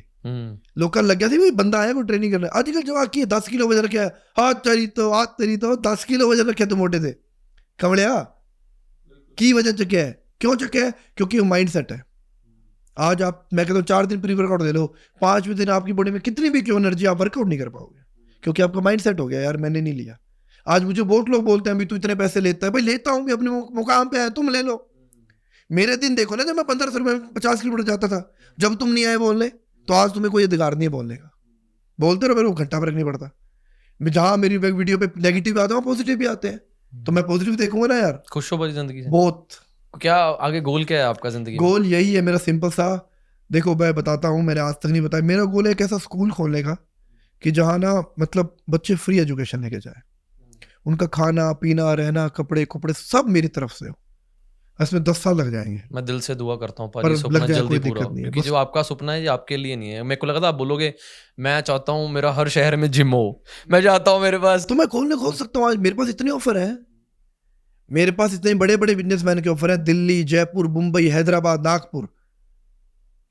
ਲੋਕਾਂ ਨੂੰ ਲੱਗਿਆ ਸੀ ਵੀ ਬੰਦਾ ਆਇਆ ਕੋਈ ਟ੍ਰੇਨਿੰਗ ਕਰਨਾ। ਅੱਜ ਕੱਲ੍ਹ ਜਵਾਕ ਕੀ ਹੈ, 10 ਕਿਲੋ ਵਜਨ ਰੱਖਿਆ, ਹੱਥ ਤੇਰੀ ਤੋਂ 10 ਕਿਲੋ ਵਜਨ ਰੱਖਿਆ ਤੂੰ ਮੋਢੇ ਤੇ, ਕਮਲਿਆ ਕੀ ਵਜਨ ਚੱਕਿਆ ਹੈ, क्यों चुके हैं? क्योंकि वो माइंड सेट है। आज आप, मैं कहता हूँ 4 दिन प्री वर्कआउट ले लो, 5वें दिन आपकी बॉडी में कितनी भी क्यों एनर्जी, आप वर्कआउट नहीं कर पाओगे, क्योंकि आपका माइंड सेट हो गया यार मैंने नहीं लिया। आज मुझे बहुत लोग बोलते हैं भी तू इतने पैसे लेता है, भाई लेता हूँ, अपने मुकाम पे है, तुम ले लो। मेरे दिन देखो ना, जब मैं 1500 रुपये में 50 किलोमीटर जाता था, जब तुम नहीं आए बोलने, तो आज तुम्हें कोई अधिकार नहीं है बोलने का। बोलते रहो, मेरे को घंटा फर्क नहीं पड़ता। मैं जहाँ मेरी वीडियो पे नेगेटिव आते हैं, पॉजिटिव भी आते हैं, तो मैं पॉजिटिव देखूंगा ना यार। खुश हो बड़ी जिंदगी से बहुत। क्या आगे गोल क्या है आपका जिंदगी? गोल यही है मेरा, सिंपल सा। देखो मैं बताता हूँ, मैंने आज तक नहीं बताया। मेरा गोल है एक ऐसा स्कूल खोलने का कि जहाँ ना, मतलब बच्चे फ्री एजुकेशन लेके जाए, उनका खाना पीना रहना कपड़े कुपड़े सब मेरी तरफ से हो। इसमें 10 साल लग जाएंगे। मैं दिल से दुआ करता हूँ पर सपना लग जाए, जल्दी कोई पूरा हो, दिक्कत नहीं है। क्योंकि जो आपका सपना है ये आपके लिए नहीं है। मेरे को लगा था आप बोलोगे मैं चाहता हूँ मेरा हर शहर में जिम हो, मैं चाहता हूँ मेरे पास, तो मैं खोल सकता हूँ। आज मेरे पास इतने ऑफर हैं, मेरे पास इतने बड़े बड़े बिजनेसमैन के ऑफर है, दिल्ली, जयपुर, मुंबई, हैदराबाद, नागपुर,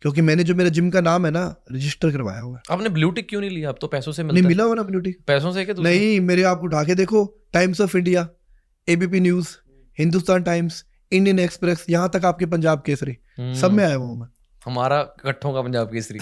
क्योंकि मैंने जो मेरा जिम का नाम है ना रजिस्टर करवाया हुआ है। आपने ब्लू टिक क्यों नहीं लिया? अब तो पैसों से मिलता नहीं है। मिला हुआ ना ब्लू टिक, पैसों से क्या? नहीं, मेरे आप उठा के देखो, times of India, ABP news, Hindustan times, Indian express, यहाँ तक आपके पंजाब केसरी, सब में आया हुआ मैं। हमारा कट्ठों का पंजाब केसरी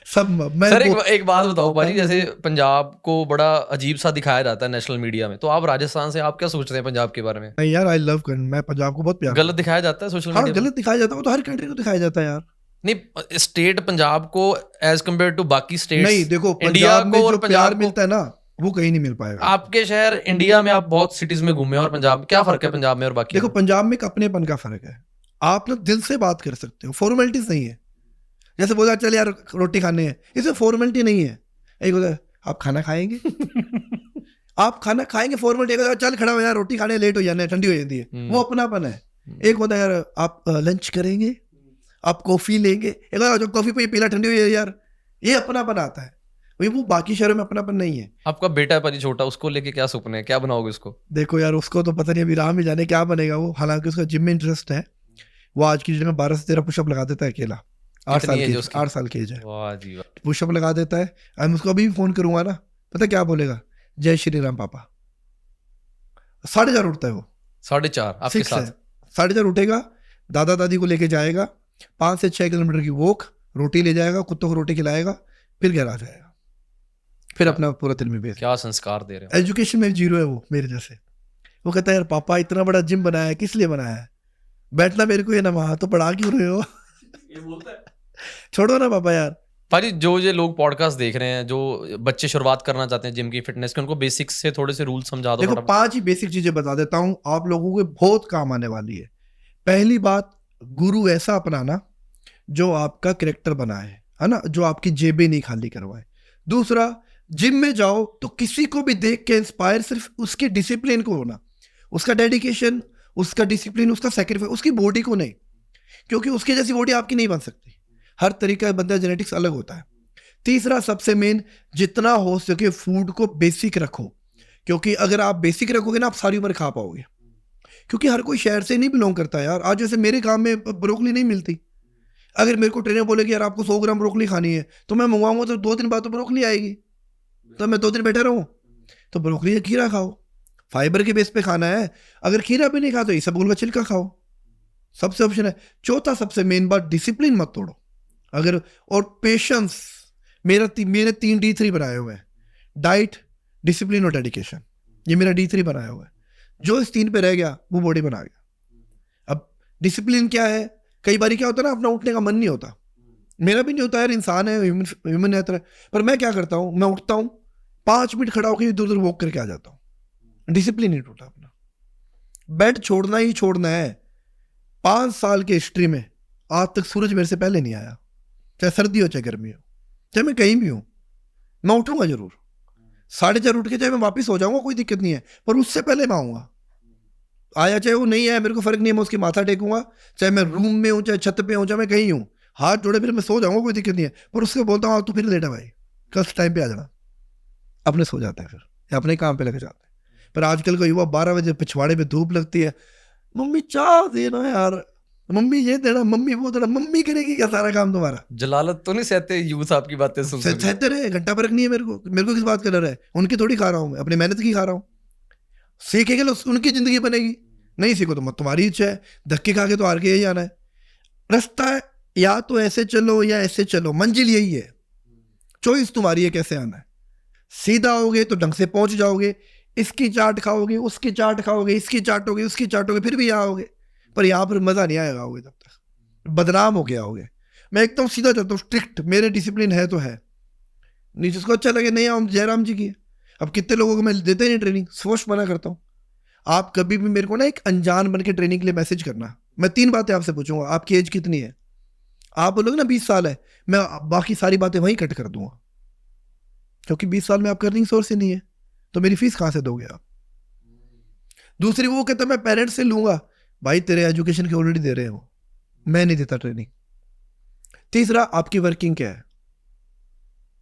सब मैं सर एक बात बताओ भाजी, जैसे पंजाब को बड़ा अजीब सा दिखाया जाता है नेशनल मीडिया में, तो आप राजस्थान से आप क्या सोचते हैं पंजाब के बारे में? नहीं यार, आई लव, मैं पंजाब को बहुत प्यार। गलत दिखाया जाता है सोशल मीडिया? गलत दिखाया जाता है, वो तो हर कंट्री को दिखाया जाता है यार। नहीं, स्टेट पंजाब को एज कम्पेयर टू बाकी स्टेट, नहीं देखो, इंडिया पंजाब में को जो और प्यार मिलता है ना, वो कहीं नहीं मिल पाएगा। आपके शहर इंडिया में आप बहुत सिटीज में घूमे, और पंजाब क्या फर्क है पंजाब में और बाकी? देखो पंजाब में एक अपनेपन का फर्क है, आप लोग दिल से बात कर सकते हो, फॉर्मेलिटीज नहीं है। जैसे बोला चल यार रोटी खाने है, इसमें फॉर्मेलिटी नहीं है। एक होता है आप खाना खाएंगे आप खाना खाएंगे, फॉर्मेलिटी, चल खड़ा हो यार रोटी खाने, लेट हो जाना है, ठंडी हो जाती है, वो अपनापन है। एक होता है यार आप लंच करेंगे, आप कॉफी लेंगे, एक जो कॉफी पे पीला ठंडी हो जाए यार, ये अपनापन आता है। वो बाकी शहरों में अपनापन नहीं है। आपका बेटा है पाजी छोटा, उसको लेके क्या सपने हैं, क्या बनाओगे उसको? देखो यार, उसको तो पता नहीं, अभी राह में जाने क्या बनेगा वो। हालांकि उसका जिम में इंटरेस्ट है, वो आज की डेट में 12 से 13 पुशअप लगा देता है अकेला। 8 साल की एज है, वाह जी वाह, पुशअप लगा देता है। मैं उसको अभी भी फोन करूंगा ना, पता क्या बोलेगा, जय श्री राम पापा। 4:30 उठता है वो, 4:30 आपके साथ 4:30 उठेगा, दादा दादी को लेके जाएगा, 5 से 6 किलोमीटर की वॉक, रोटी ले जाएगा, कुत्तों को रोटी खिलाएगा, फिर घर आ जाएगा, फिर अपना पूरा दिन में बेच। क्या संस्कार दे रहे हो। एजुकेशन में 0 है वो मेरे जैसे। वो कहता है यार पापा इतना बड़ा जिम बनाया है, किस लिए बनाया है, बैठना मेरे को ये ना, वहां तो पढ़ा क्यों रहे हो ये बोलता है, छोड़ो ना पापा यार। भाजी जो ये लोग पॉडकास्ट देख रहे हैं, जो बच्चे शुरुआत करना चाहते हैं जिम की, फिटनेस के, उनको बेसिक्स से थोड़े से रूल समझा दो। देखो 5 ही बेसिक चीजें बता देता हूँ, आप लोगों को बहुत काम आने वाली है। पहली बात, गुरु ऐसा अपनाना जो आपका कैरेक्टर बनाए, है ना, जो आपकी जेबें नहीं खाली करवाए। दूसरा, जिम में जाओ तो किसी को भी देख के इंस्पायर सिर्फ उसके डिसिप्लिन को होना, उसका डेडिकेशन, उसका डिसिप्लिन, उसका सेक्रीफाइस, उसकी बॉडी को नहीं, क्योंकि उसकी जैसी बॉडी आपकी नहीं बन सकती। हर तरीका बंदा जेनेटिक्स अलग होता है। तीसरा, सबसे मेन, जितना हो सके फूड को बेसिक रखो, क्योंकि अगर आप बेसिक रखोगे ना, आप सारी उम्र खा पाओगे। क्योंकि हर कोई शहर से नहीं बिलोंग करता यार। आज जैसे मेरे गांव में ब्रोकली नहीं मिलती, अगर मेरे को ट्रेनर बोलेगी यार आपको 100 ग्राम ब्रोकली खानी है, तो मैं मंगवाऊंगा तो 2 दिन बाद तो ब्रोकली आएगी। तो मैं 2 दिन बैठा रहूं? तो ब्रोकली या खीरा खाओ, फाइबर के बेस पे खाना है। अगर खीरा भी नहीं खा तो इसबगोल का छिलका खाओ, सबसे ऑप्शन है। चौथा सबसे मेन बात, डिसिप्लिन मत तोड़ो। अगर और पेशेंस, मेरे 3 D3 बनाए हुए हैं, डाइट, डिसिप्लिन और डेडिकेशन। ये मेरा D3 बनाया हुआ है। जो इस 3 पे रह गया वो बॉडी बना गया। अब डिसिप्लिन क्या है? कई बार क्या होता है ना, अपना उठने का मन नहीं होता। मेरा भी नहीं होता यार, इंसान है, ह्यूमन नेचर है। पर मैं क्या करता हूँ, मैं उठता हूँ, 5 मिनट खड़ा होकर इधर उधर वॉक करके आ जाता हूँ। डिसिप्लिन नहीं टूटा अपना। बेड छोड़ना ही छोड़ना है। 5 साल की हिस्ट्री में आज तक सूरज मेरे से पहले नहीं आया, चाहे सर्दी हो चाहे गर्मी हो, चाहे मैं कहीं भी हूँ, मैं उठूंगा जरूर। 4:30 उठ के चाहे मैं वापिस हो जाऊंगा, कोई दिक्कत नहीं है, पर उससे पहले मैं आऊंगा। आया चाहे वो नहीं आया, मेरे को फर्क नहीं है, मैं उसकी माथा टेकूंगा। चाहे मैं रूम में हूँ, चाहे छत पे हूँ, चाहे मैं कहीं हूँ, हाथ जोड़े फिर मैं सो जाऊंगा, कोई दिक्कत नहीं है। पर उसको बोलता हूँ तू फिर लेटा भाई, कल टाइम पे आ जाना। अपने सो जाते हैं फिर, या अपने काम पे लगे जाते हैं। पर आजकल का युवा 12 बजे पिछवाड़े पे धूप लगती है, मम्मी चाय देना यार, मम्मी ये देना, मम्मी वो देना। मम्मी करेगी क्या सारा काम तुम्हारा? जलालत तो नहीं सहते यूथ आपकी बातें सुन सुन के? सहते रहे, घंटा फर्क नहीं है मेरे को। मेरे को किस बात का डर है? उनकी थोड़ी खा रहा हूँ मैं, अपनी मेहनत की खा रहा हूँ। सीखेंगे लो, उनकी जिंदगी बनेगी। नहीं सीखो तो तुम्हारी इच्छा है, धक्के खा के तो हार के यही आना है। रास्ता है या तो ऐसे चलो या ऐसे चलो, मंजिल यही है। चॉइस तुम्हारी है कैसे आना है। सीधा आओगे तो ढंग से पहुंच जाओगे, इसकी चाट खाओगे, उसकी चाट खाओगे, इसकी चाटोगे, उसकी चाटोगे, फिर भी यहाँ आओगे। पर यहाँ पर मजा नहीं आएगा, आओगे तब तक बदनाम हो गया आओगे। मैं एकदम सीधा चलता हूँ, स्ट्रिक्ट, मेरे डिसिप्लिन है तो है। नहीं जिसको अच्छा लगे नहीं आओ, जयराम जी की है। अब कितने लोगों को मैं देते ही नहीं ट्रेनिंग, स्पष्ट मना करता हूँ। आप कभी भी मेरे को ना एक अनजान बन के ट्रेनिंग के लिए मैसेज करना। मैं 3 बातें आपसे पूछूंगा, आपकी एज कितनी है? आप बोलोगे ना 20 साल है, मैं बाकी सारी बातें वहीं कट कर दूंगा, क्योंकि 20 साल में आपका अर्निंग सोर्स ही नहीं है, तो मेरी फीस कहां से दोगे आप? दूसरी, वो कहता मैं पेरेंट्स से लूंगा, भाई तेरे एजुकेशन की ऑलरेडी दे रहे हैं वो, मैं नहीं देता ट्रेनिंग। तीसरा, आपकी वर्किंग क्या है,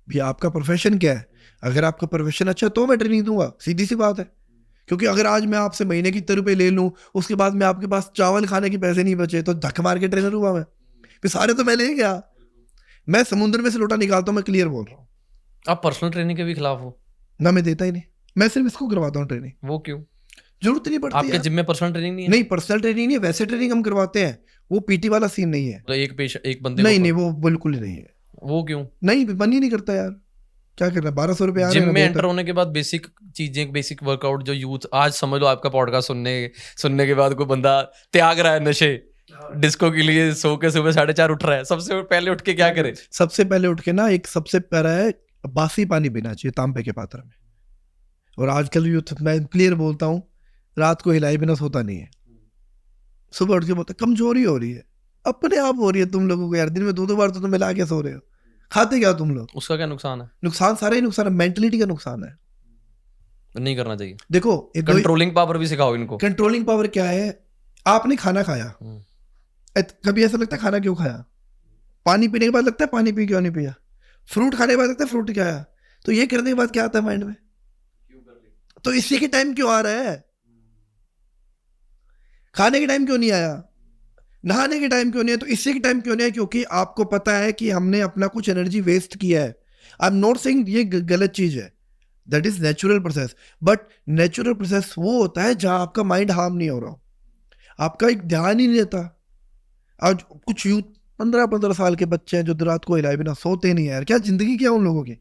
भी आपका प्रोफेशन क्या है? अगर आपका प्रोफेशन अच्छा है तो मैं ट्रेनिंग दूंगा, सीधी सी बात है। क्योंकि अगर आज मैं आपसे महीने की 3 रुपये ले लूं, उसके बाद में आपके पास चावल खाने के पैसे नहीं बचे, तो धक्का मार के ट्रेनर हुआ मैं? फिर सारे तो मैं ले गया। मैं समुद्र में से लोटा निकालता हूँ, मैं क्लियर बोल रहा हूँ। आप पर्सनल ट्रेनिंग के भी खिलाफ हो? ना, मैं देता ही नहीं, मैं सिर्फ इसको करवाता हूँ ट्रेनिंग। वो क्यों? जरूरत नहीं पड़ती। आपके जिम में पर्सनल ट्रेनिंग नहीं है? नहीं, पर्सनल ट्रेनिंग नहीं है, वैसे ट्रेनिंग हम करवाते हैं, वो पीटी वाला सीन नहीं है। तो एक बंदे नहीं नहीं, वो बिल्कुल ही नहीं है। वो क्यों? नहीं, मन ही नहीं करता यार, क्या करना, 1200 रुपये आ रहे हैं। जिम में एंटर होने के बाद बेसिक चीजें, बेसिक वर्कआउट जो यूथ आज समझ लो, आपका पॉडकास्ट सुनने के बाद कोई बंदा त्याग रहा है नशे, डिस्को के लिए सो के सुबह 4:30 उठ रहा है, सबसे पहले उठ के क्या करे? सबसे पहले उठ के ना, एक सबसे पहला है, बासी पानी पीना चाहिए तांबे के पात्र में। और आजकल यूथ, मैं क्लियर बोलता हूँ, रात को हिलाए बिना सोता नहीं है। सुबह उठ के बोलता कमजोरी हो रही है, अपने आप हो रही है तुम लोगों को यार। दिन में 2 बार तो तुम मिला के सो रहे हो, खाते क्या तुम लोग? उसका क्या नुकसान है? नुकसान सारा ही नुकसान है, मेंटलिटी का नुकसान है। नहीं करना चाहिए। देखो, कंट्रोलिंग पावर भी सिखाओ इनको। कंट्रोलिंग पावर क्या है? आपने खाना खाया, कभी ऐसा लगता है खाना क्यों खाया? पानी पीने के बाद लगता है पानी पी क्यों नहीं पिया? फ्रूट खाने के बाद लगता है फ्रूट क्या आया? तो ये करने के बाद क्या आता है माइंड में? तो इसी के टाइम क्यों आ रहा है? खाने के टाइम क्यों नहीं आया? नहाने के टाइम क्यों नहीं है? तो इसी के टाइम क्यों नहीं है? क्योंकि आपको पता है कि हमने अपना कुछ एनर्जी वेस्ट किया है। आई एम नॉट सेइंग ये गलत चीज है, that is natural process. But natural process वो होता है जहां आपका माइंड हार्म नहीं हो रहा, आपका एक ध्यान ही नहीं रहता। आज कुछ यूथ 15-15 साल के बच्चे हैं जो रात को हिलाए बिना सोते नहीं है यार। क्या जिंदगी क्या उन लोगों की?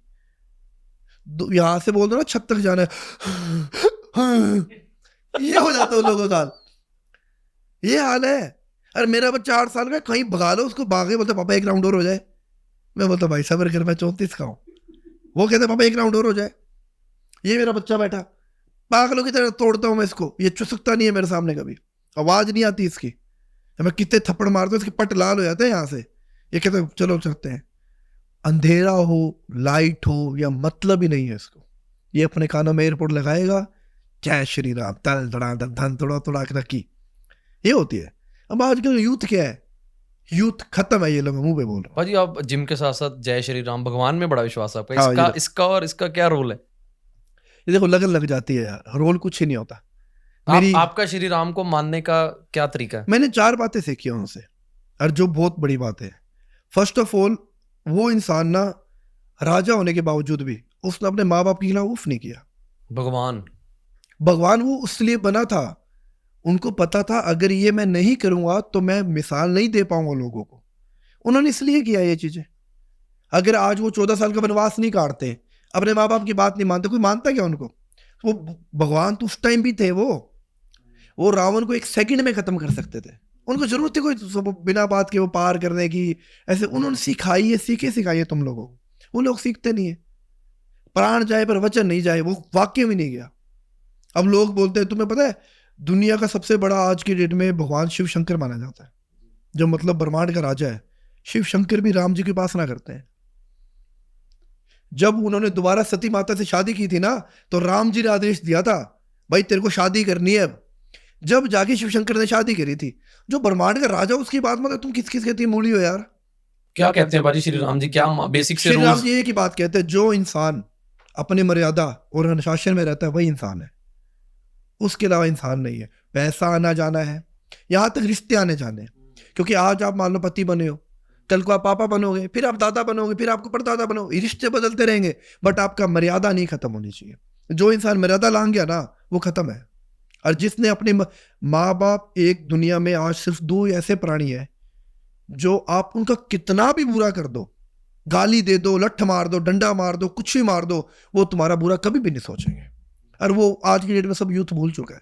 यहां से बोल दो ना छत तक जाना है, ये हो जाता है उन लोगों का। ये हाल है। अरे मेरा बच्चा 8 साल का, कहीं भगा लो उसको, भागे, बोलता पापा 1 राउंड और हो जाए। मैं बोलता भाई सब्र कर, मैं 34 का हूँ। वो कहते पापा 1 राउंड और हो जाए। ये मेरा बच्चा बैठा, पागलों की तरह तोड़ता हूँ मैं इसको, ये चुसकता नहीं है मेरे सामने, कभी आवाज नहीं आती इसकी। मैं कितने थप्पड़ मारता हूँ, इसके पट लाल हो जाते हैं यहाँ से। ये कहते चलो चलते हैं। अंधेरा हो, लाइट हो, या मतलब ही नहीं है इसको। ये अपने कानों में एयरपोर्ट लगाएगा, जय श्री राम, तल धड़ा धन तोड़ा तोड़ा के रखी, ये होती है। अब आजकल यूथ क्या है? यूथ खत्म है, ये लोग मुंह पे बोल रहे हैं। भाजी आप जिम के साथ साथ जय श्री राम, भगवान में बड़ा विश्वास है आपका। हाँ, इसका और इसका क्या रोल है? ये देखो, लगन लग जाती है यार, रोल कुछ ही नहीं होता। आपका श्री राम को मानने का क्या तरीका है? मैंने 4 बातें सीखी उनसे, और जो बहुत बड़ी बात है। फर्स्ट ऑफ ऑल, वो इंसान ना राजा होने के बावजूद भी उसने अपने माँ बाप के खिलाफ उफ नहीं किया। भगवान वो इसलिए बना था, उनको पता था अगर ये मैं नहीं करूंगा तो मैं मिसाल नहीं दे पाऊंगा लोगों को, उन्होंने इसलिए किया ये चीजें। अगर आज वो 14 साल का वनवास नहीं काटते, अपने माँ बाप की बात नहीं मानते, कोई मानता क्या उनको? वो भगवान तो उस टाइम भी थे, वो रावण को 1 सेकंड में खत्म कर सकते थे। उनको जरूरत थी कोई बिना बात के वो पार करने की? ऐसे उन्होंने सिखाई है, सिखाई है तुम लोगों को। वो लोग सीखते नहीं है। प्राण जाए पर वचन नहीं जाए, वो वाक्य भी नहीं गया। अब लोग बोलते हैं, तुम्हें पता है दुनिया का सबसे बड़ा आज की डेट में भगवान शिव शंकर माना जाता है, जो मतलब ब्रह्मांड का राजा है। शिव शंकर भी राम जी की उपासना करते हैं। जब उन्होंने दोबारा सती माता से शादी की थी ना, तो राम जी ने आदेश दिया था, भाई तेरे को शादी करनी है अब। जब जाके शिव शंकर ने शादी करी थी, जो ब्रह्मांड का राजा उसकी बात मतलब तुम किस कहती मूली हो यार? क्या कहते हैं बाजी श्री राम जी? क्या बेसिक से श्री राम जी एक ही बात कहते हैं, जो इंसान अपने मर्यादा और अनुशासन में रहता है वही इंसान है, उसके अलावा इंसान नहीं है। पैसा आना जाना है, यहाँ तक रिश्ते आने जाने हैं। क्योंकि आज आप मान लो पति बने हो, कल को आप पापा बनोगे, फिर आप दादा बनोगे, फिर आपको परदादा बनोगे, रिश्ते बदलते रहेंगे, बट आपका मर्यादा नहीं खत्म होनी चाहिए। जो इंसान मर्यादा लांग गया ना, वो खत्म है। और जिसने अपने माँ बाप, एक दुनिया में आज सिर्फ 2 ऐसे प्राणी है जो आप उनका कितना भी बुरा कर दो, गाली दे दो, लठ मार दो, डंडा मार दो, कुछ भी मार दो, वो तुम्हारा बुरा कभी भी नहीं सोचेंगे। और वो आज की डेट में सब यूथ भूल चुका है।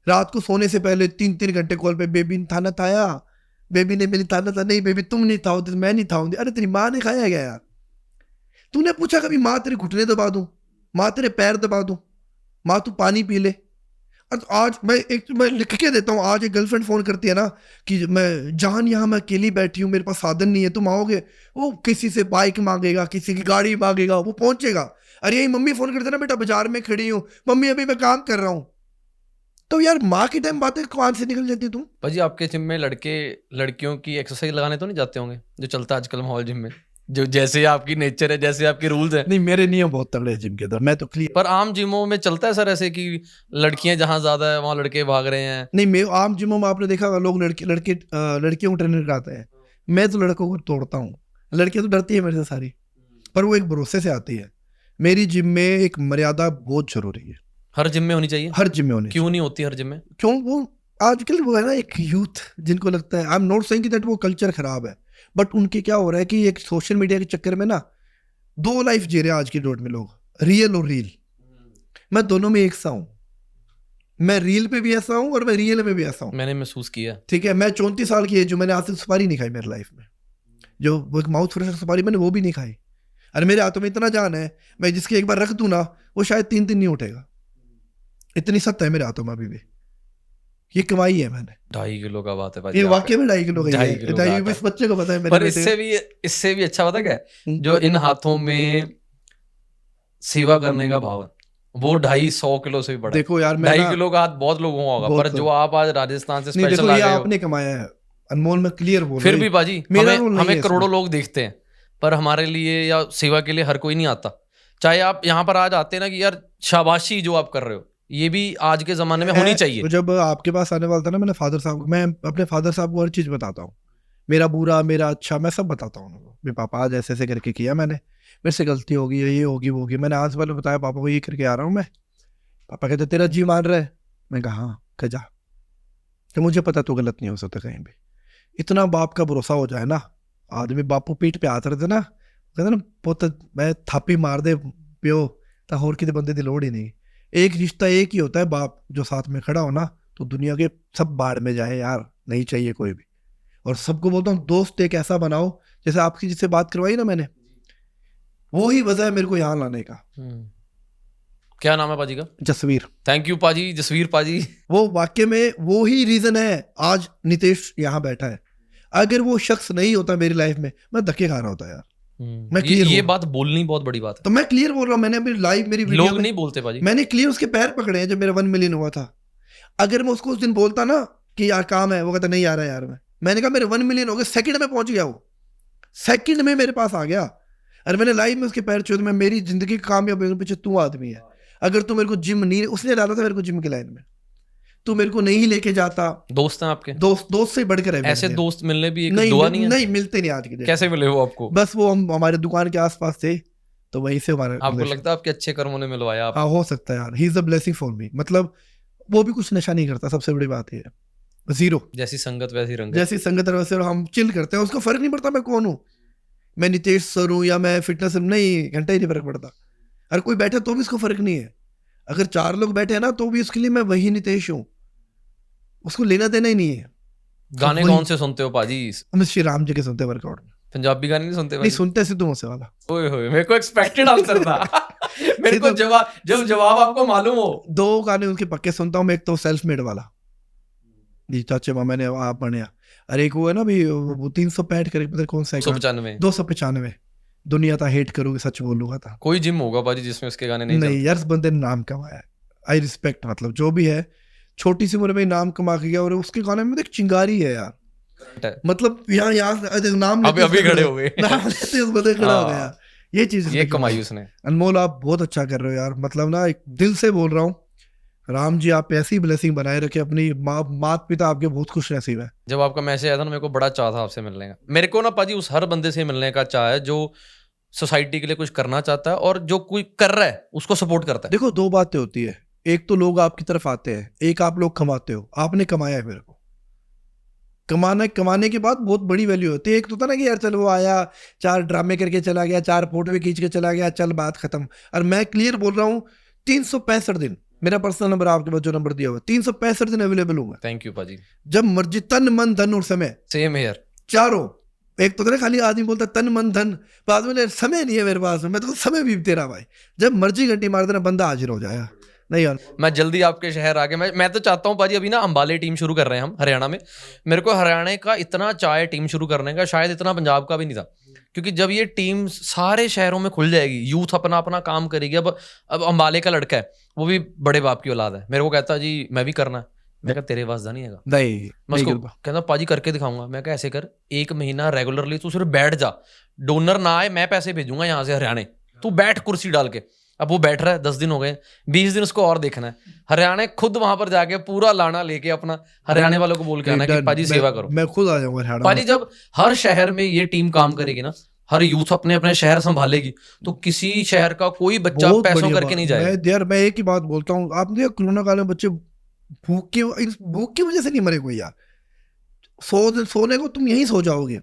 रात को सोने से पहले 3-3 घंटे कॉल पे, बेबी थाना थाया, बेबी ने मेरी थाना था, नहीं बेबी तुम नहीं था, मैं नहीं था। अरे तेरी माँ ने खाया गया यार? तूने पूछा कभी माँ तेरे घुटने दबा दूं, माँ तेरे पैर दबा दूं, माँ तू पानी पी ले? आज मैं लिख के देता हूँ, आज एक गर्लफ्रेंड फोन करती है ना कि मैं जान यहाँ मैं अकेली बैठी हूँ, मेरे पास साधन नहीं है, तुम आओगे? वो किसी से बाइक मांगेगा, किसी की गाड़ी मांगेगा, वो पहुंचेगा। अरे यही मम्मी फोन करते ना, बेटा बाजार में खड़ी हूँ मम्मी, अभी मैं काम कर रहा हूँ। तो यार माँ की टाइम बातें कहाँ से निकल जाती तुम? भाजी आपके जिम में लड़के लड़कियों की एक्सरसाइज लगाने तो नहीं जाते होंगे, जो चलता है आजकल माहौल जिम में, जो जैसे आपकी नेचर है, जैसे आपके रूल्स हैं? नहीं, मेरे नियम बहुत तगड़े हैं जिम के अंदर, मैं तो क्लियर। पर आम जिमों में चलता है सर ऐसे कि लड़कियां जहां ज्यादा है वहां लड़के भाग रहे हैं? नहीं, मैं आम जिमों में आपने देखा लोग लड़कियों को ट्रेनर कराते हैं, मैं तो लड़कों को तोड़ता हूँ। लड़कियां तो डरती है मेरे से सारी, पर वो एक भरोसे से आती है। मेरी जिम में एक मर्यादा बहुत जरूरी है। हर जिम में होनी चाहिए? हर जिम में होनी। क्यों नहीं होती हर जिम में? क्यों? वो आजकल वो है ना एक यूथ जिनको लगता है, I am not saying that वो कल्चर खराब है, बट उनके क्या हो रहा है कि एक सोशल मीडिया के चक्कर में ना 2 लाइफ जी रहे हैं आज की डेट में लोग, रियल और रील। मैं दोनों में एक सा हूँ, मैं रील पे भी ऐसा हूँ और मैं रियल में भी ऐसा हूँ। मैंने महसूस किया। ठीक है, मैं 34 साल की एज, जो मैंने आज तक सुपारी नहीं खाई मेरी लाइफ में, जो वो एक माउथ फ्रेशर सुपारी मैंने वो भी नहीं खाई। अरे मेरे हाथों में इतना जान है, मैं जिसके एक बार रख दूं ना वो शायद 3 दिन नहीं उठेगा, इतनी सत्ता है मेरे हाथों में अभी भी। ये कमाई है मैंने। 2.5 किलो का बात है ये वाकई में 2.5 किलो का 2.5 इस बच्चे को पता है मेरे। पर इससे भी अच्छा पता क्या है, जो इन हाथों में सेवा करने का भाव है, वो 250 किलो से भी बड़ा। देखो यार, 2.5 किलो का हाथ बहुत लोगों को होगा, पर जो आप आज राजस्थान से स्पेशल आ गए हो, आपने कमाया है अनमोल, में क्लियर बोल। फिर भी बाजी हमें करोड़ों लोग देखते हैं, पर हमारे लिए या सेवा के लिए हर कोई नहीं आता। चाहे आप यहाँ पर आज आते हैं ना कि यार शाबाशी जो आप कर रहे हो, ये भी आज के जमाने में होनी चाहिए। तो जब आपके पास आने वाला था ना, मैंने फादर साहब, मैं अपने फादर साहब को हर चीज बताता हूँ, मेरा बुरा मेरा अच्छा मैं सब बताता हूँ उनको। मेरे पापा आज ऐसे ऐसे करके किया मैंने, मेरे से गलती होगी, ये होगी वो होगी। मैंने आज वाले बताया पापा को ये करके आ रहा हूँ मैं। पापा कहते तेरा जी मान रहा है? मैं कहा हाँ। कह जा, तो मुझे पता तो गलत नहीं हो सकता कहीं भी। इतना बाप का भरोसा हो जाए ना, आदमी बापू पीठ पे हाथ रखते ना, कहते ना पुत मैं थापी मार दे प्यो, तो होर किसी बंदे की लोड़ ही नहीं। एक रिश्ता एक ही होता है, बाप जो साथ में खड़ा हो ना, तो दुनिया के सब बाढ़ में जाए यार, नहीं चाहिए कोई भी। और सबको बोलता हूँ दोस्त एक ऐसा बनाओ, जैसे आपकी जिससे बात करवाई ना मैंने, वो ही वजह है मेरे को यहाँ लाने का। क्या नाम है पाजी का? जसवीर। थैंक यू पाजी, जसवीर पाजी। वो वाक्य में वो ही रीजन है आज नितेश यहाँ बैठा है। अगर वो शख्स नहीं होता मेरी लाइफ में, मैं धक्के खा रहा होता यार। मैं ये बात बोलनी बहुत बड़ी बात है, तो मैं क्लियर बोल रहा हूँ। मैंने अभी लाइव मेरी वीडियो लोग नहीं बोलते पाजी, मैंने क्लियर उसके पैर पकड़े हैं जब मेरा 1 मिलियन हुआ था। अगर मैं उसको उस दिन बोलता ना कि यार काम है, वो कहता नहीं आ रहा यार। मैंने कहा मेरे 1 मिलियन हो गए, सेकंड में पहुंच गया, वो सेकंड में मेरे पास आ गया। और मैंने लाइव में उसके पैर छुए। मैं मेरी जिंदगी कामयाब पीछे तू आदमी है। अगर तू मेरे को जिम नहीं, उसने डाला था मेरे को जिम की लाइन में, तू मेरे को नहीं लेके जाता। दोस्त हैं आपके? दोस्त से बढ़कर है। ऐसे दोस्त मिलने भी एक दुआ नहीं है? नहीं मिलते नहीं आज के दिन। कैसे मिले वो आपको? बस वो हम हमारे दुकान के आसपास थे, तो वहीं से हमारा आपको लगता है आपके अच्छे कर्मों ने मिलवाया आप? हाँ, हो सकता है यार, he is a blessing for me. मतलब वो भी कुछ नशा नहीं करता, सबसे बड़ी बात ये है, जीरो। जैसी संगत वैसी रंगत। जैसी संगत वैसे हम चिल करते हैं, उसको फर्क नहीं पड़ता मैं कौन हूँ, मैं नितेश सर हूँ या मैं फिटनेस, नहीं, घंटा ही नहीं फर्क पड़ता। अगर कोई बैठे तो भी उसको फर्क नहीं है, अगर 4 लोग बैठे हैं ना तो भी उसके लिए मैं वही नितेश हूँ, उसको लेना देना ही नहीं है। गाने कौन से सुनते हो पाजी? हम श्री राम जी के सुनते हैं वर्कआउट में। पंजाबी गाने नहीं सुनते? नहीं सुनते, सिद्धू मूसेवाला। ओए होए, मेरे को एक्सपेक्टेड आंसर था। मेरे को जवाब आपको मालूम हो। 2 गाने उनके पक्के सुनता हूँ मैं, एक तो सेल्फ मेड वाला, जी चाचे मामा ने आप बढ़िया, अरे एक वो है ना भी, वो 365 करे, पता कौन सा है, 295 295, दुनिया था हेट करोगे सच बोलूंगा था। कोई जिम होगा पाजी जिसमें उसके गाने नहीं यार, इस बंदे ने नाम कमाया है, आई रिस्पेक्ट, मतलब जो भी है, छोटी सी उम्र में नाम कमा के गया, और उसके गाने में एक चिंगारी है यार, मतलब यहाँ नाम अभी खड़े हो गए, नाम लेते उस बंदे खड़ा हो गया, ये चीज ये कमाई उसने। अनमोल, आप बहुत अच्छा कर रहे हो यार, मतलब ना एक दिल से बोल रहा हूँ, राम जी आप ऐसी ब्लेसिंग बनाए रखे, अपनी माता पिता आपके बहुत खुश नसीब है। जब आपका मैसेज आया था ना, मेरे को बड़ा चाह था आपसे मिलने का। मेरे को ना पाजी उस हर बंदे से मिलने का चाह है जो सोसाइटी के लिए कुछ करना चाहता है और जो कोई कर रहा है उसको सपोर्ट करता है। देखो 2 बातें होती है, एक तो लोग आपकी तरफ आते हैं, एक आप लोग कमाते हो, आपने कमाया है, मेरे को कमाने के बाद बहुत बड़ी वैल्यू होती है। एक तो था ना कि यार चल वो आया, 4 ड्रामे करके चला गया, 4 फोटो भी खींच के चला गया, चल बात खत्म। और मैं क्लियर बोल रहा हूँ, 365 दिन मेरा पर्सनल नंबर आपके पास जो नंबर दिया हुआ, 365 दिन अवेलेबल हूँ। थैंक यू पाजी। जब मर्जी, तन मन धन और समय, सेम हियर, चारों। एक तो खाली आदमी बोलता तन मन धन, बाद में समय नहीं है मेरे पास में, मैं तो समय भी तेरा भाई, जब मर्जी घंटी मार देना बंदा हाजिर हो जाएगा। नहीं यार, मैं जल्दी आपके शहर आके, मैं तो चाहता हूँ पाजी, अभी ना अंबाले टीम शुरू कर रहे हैं हम हरियाणा में। मेरे को हरियाणा का इतना चाह है टीम शुरू करने का, शायद इतना पंजाब का भी नहीं था, क्योंकि जब ये टीम सारे शहरों में खुल जाएगी, यूथ अपना अपना काम करेगी। अब अंबाले का लड़का है, वो भी बड़े बाप की औलाद है, मेरे को कहता जी मैं भी करना है। मैं कहा तेरे पास नहीं है, मैं उसको कहता पाजी करके दिखाऊंगा। मैं कहा ऐसे कर, 1 महीना रेगुलरली तू सिर्फ बैठ जा, डोनर ना आए, मैं पैसे भेजूंगा यहाँ से हरियाणा, तू बैठ कुर्सी डाल के। अब वो बैठ रहा है, 10 दिन हो गए, 20 दिन उसको और देखना है। हरियाणा खुद वहां पर जाके पूरा लाना लेके अपना हरियाणा वालों को बोल के आना कि पाजी सेवा करो। मैं खुद आ जाऊंगा हरियाणा पाजी। जब हर शहर में ये टीम काम करेगी ना, हर यूथ अपने अपने शहर संभालेगी, तो किसी शहर का कोई बच्चा पैसों करके नहीं जाएगा। यार मैं एक ही बात बोलता हूँ, आपने कोरोना काल में बच्चे भूख की वजह से नहीं मरे कोई यार। सोने को तुम यहीं सो जाओगे,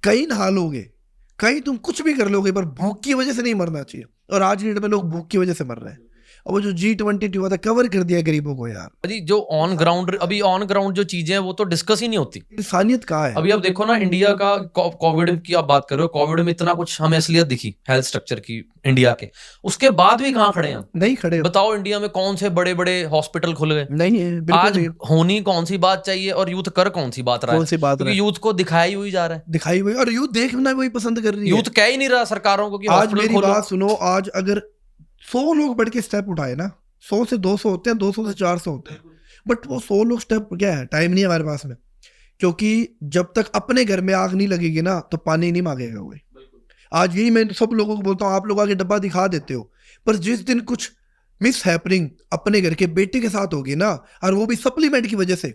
कहीं नहा लोगे, कहीं तुम कुछ भी कर लोगे, पर भूख की वजह से नहीं मरना चाहिए। और आज की डेट में लोग भूख की वजह से मर रहे हैं। और वो जो G20 हुआ था, कवर कर दिया गरीबों को यार। जी जो ऑन ग्राउंड जो चीजें हैं वो तो डिस्कस ही नहीं होती। इंसानियत कहाँ है? अभी आप देखो ना, इंडिया का कोविड की आप बात कर रहे हो, कोविड में इतना कुछ हमें असलियत दिखी हेल्थ स्ट्रक्चर की इंडिया के, उसके बाद भी कहाँ खड़े हैं? नहीं खड़े। बताओ इंडिया में कौन से बड़े बड़े हॉस्पिटल खुल गए? नहीं है। आज होनी कौन सी बात चाहिए और यूथ कर कौन सी बात रहा है? क्योंकि यूथ को दिखाई हुई जा रहा है, दिखाई हुई, और यूथ देखना वही पसंद कर रही है। यूथ कह ही नहीं रहा सरकारों को कि आज मेरी बात सुनो, आज अगर 100 लोग बढ़ के स्टेप उठाए ना, 100 से 200 होते हैं, 200 से 400 होते हैं, बट वो 100 लोग स्टेप, क्या है, टाइम नहीं है हमारे पास में। क्योंकि जब तक अपने घर में आग नहीं लगेगी ना, तो पानी नहीं मांगेगा कोई। आज यही मैं सब लोगों को बोलता हूँ, आप लोग आगे डब्बा दिखा देते हो, पर जिस दिन कुछ मिस हैपनिंग अपने घर के बेटे के साथ होगी ना, और वो भी सप्लीमेंट की वजह से,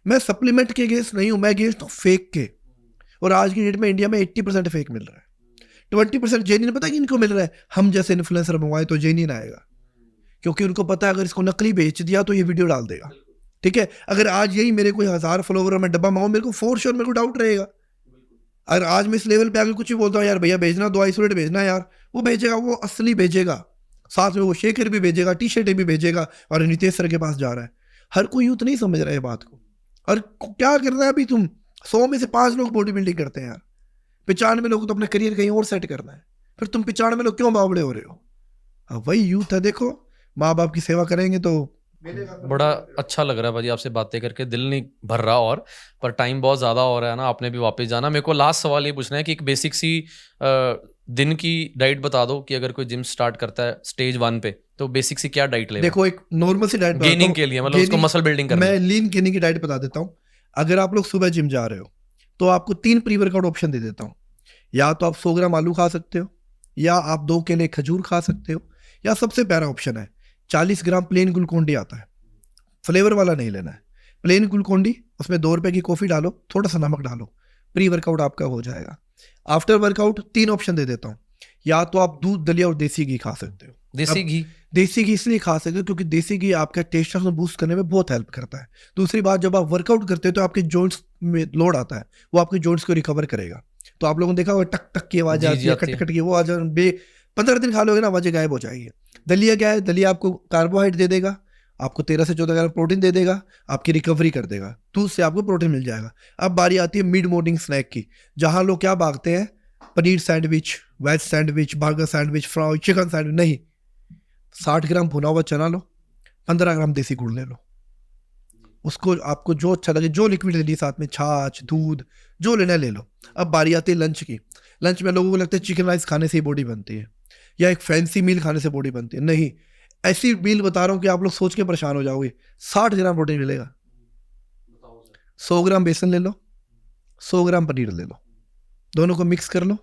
मैं सप्लीमेंट के अगेंस्ट नहीं हूँ, मैं अगेंस्ट हूँ फेक के। और आज की डेट में इंडिया में 80% फेक मिल रहा है, 20% जेन्युइन। पता है कि इनको मिल रहा है, हम जैसे इन्फ्लुएंसर मंगवाए तो जेन्युइन आएगा, क्योंकि उनको पता है अगर इसको नकली बेच दिया तो ये वीडियो डाल देगा। ठीक है, अगर आज यही मेरे कोई 1000 फॉलोवर में डब्बा मांगो, मेरे को फॉर श्योर मेरे को डाउट रहेगा। अगर आज मैं इस लेवल पे आके कुछ भी बोलता हूँ, यार भैया भेजना 2 आइसोलेट भेजना यार, वो भेजेगा, वो असली भेजेगा, साथ में वो शेकर भी भेजेगा, टी-शर्टें भी भेजेगा, और नितेश सर के पास जा रहा है। हर कोई यूथ नहीं समझ रहा है बात को। और क्या कर रहा है अभी तुम, 100 में से 5 लोग बॉडी बिल्डिंग करते हैं यार, 95 लोग तो अपना करियर कहीं और सेट करना है, फिर तुम 95 लोग क्यों बावड़े हो रहे हो? अब वही यूथ है, देखो माँ बाप की सेवा करेंगे तो। बड़ा अच्छा लग रहा है भाजी आपसे बातें करके, दिल नहीं भर रहा, और पर टाइम बहुत ज़्यादा हो रहा है ना, आपने भी वापस जाना। मेरे को लास्ट सवाल ये पूछना है कि एक बेसिक सी दिन की डाइट बता दो कि अगर कोई जिम स्टार्ट करता है स्टेज 1 पे, तो बेसिक सी क्या डाइट ले? देखो एक नॉर्मल सी डाइट गेनिंग के लिए, मतलब उसको मसल बिल्डिंग करना। मैं लीन गेनिंग की डाइट बता देता हूँ। अगर आप लोग सुबह जिम जा रहे हो तो आपको 3 प्री वर्कआउट ऑप्शन दे देता हूँ। या तो आप 100 ग्राम आलू खा सकते हो, या आप 2 केले खजूर खा सकते हो, या सबसे प्यारा ऑप्शन है 40 ग्राम प्लेन ग्लूकोन-डी आता है, फ्लेवर वाला नहीं लेना है, प्लेन ग्लूकोन-डी, उसमें 2 रुपए की कॉफ़ी डालो, थोड़ा सा नमक डालो, प्री वर्कआउट आपका हो जाएगा। आफ्टर वर्कआउट 3 ऑप्शन दे देता हूँ, या तो आप दूध, दलिया और देसी घी खा सकते हो। देसी घी, देसी घी इसलिए खा सकते हो क्योंकि देसी घी आपका टेस्टोस्टेरोन बूस्ट करने में बहुत हेल्प करता है। दूसरी बात, जब आप वर्कआउट करते हो तो आपके जॉइंट्स में लोड आता है, वो आपके जॉइंट्स को रिकवर करेगा। तो आप लोगों ने देखा होगा टक टक की आवाज आती है, कट कट की, वो आज 15 दिन खा लोगे ना आवाजें गायब हो जाएगी। दलिया क्या है? दलिया आपको कार्बोहाइड्रेट दे देगा, आपको 13 से 14 ग्राम प्रोटीन दे देगा, आपकी रिकवरी कर देगा, दूध से आपको प्रोटीन मिल जाएगा। अब बारी आती है मिड मॉर्निंग स्नैक की, जहां लोग क्या भागते हैं, paneer sandwich, veg sandwich, burger sandwich, fry chicken sandwich. नहीं, 60 ग्राम भुना हुआ चना लो, 15 ग्राम देसी गुड़ ले लो, उसको आपको जो अच्छा लगे, जो लिक्विड ले ली साथ में, छाछ, दूध, जो लेना ले लो। अब बारी आती है लंच की। लंच में लोगों को लगता है चिकन राइस खाने से ही बॉडी बनती है, या एक फैंसी मील खाने से बॉडी बनती है। नहीं, ऐसी मील बता रहा हूँ कि आप लोग सोच के परेशान हो जाओगे। 60 ग्राम प्रोटीन मिलेगा, 100 ग्राम बेसन ले लो, 100 ग्राम पनीर ले लो, दोनों को मिक्स कर लो,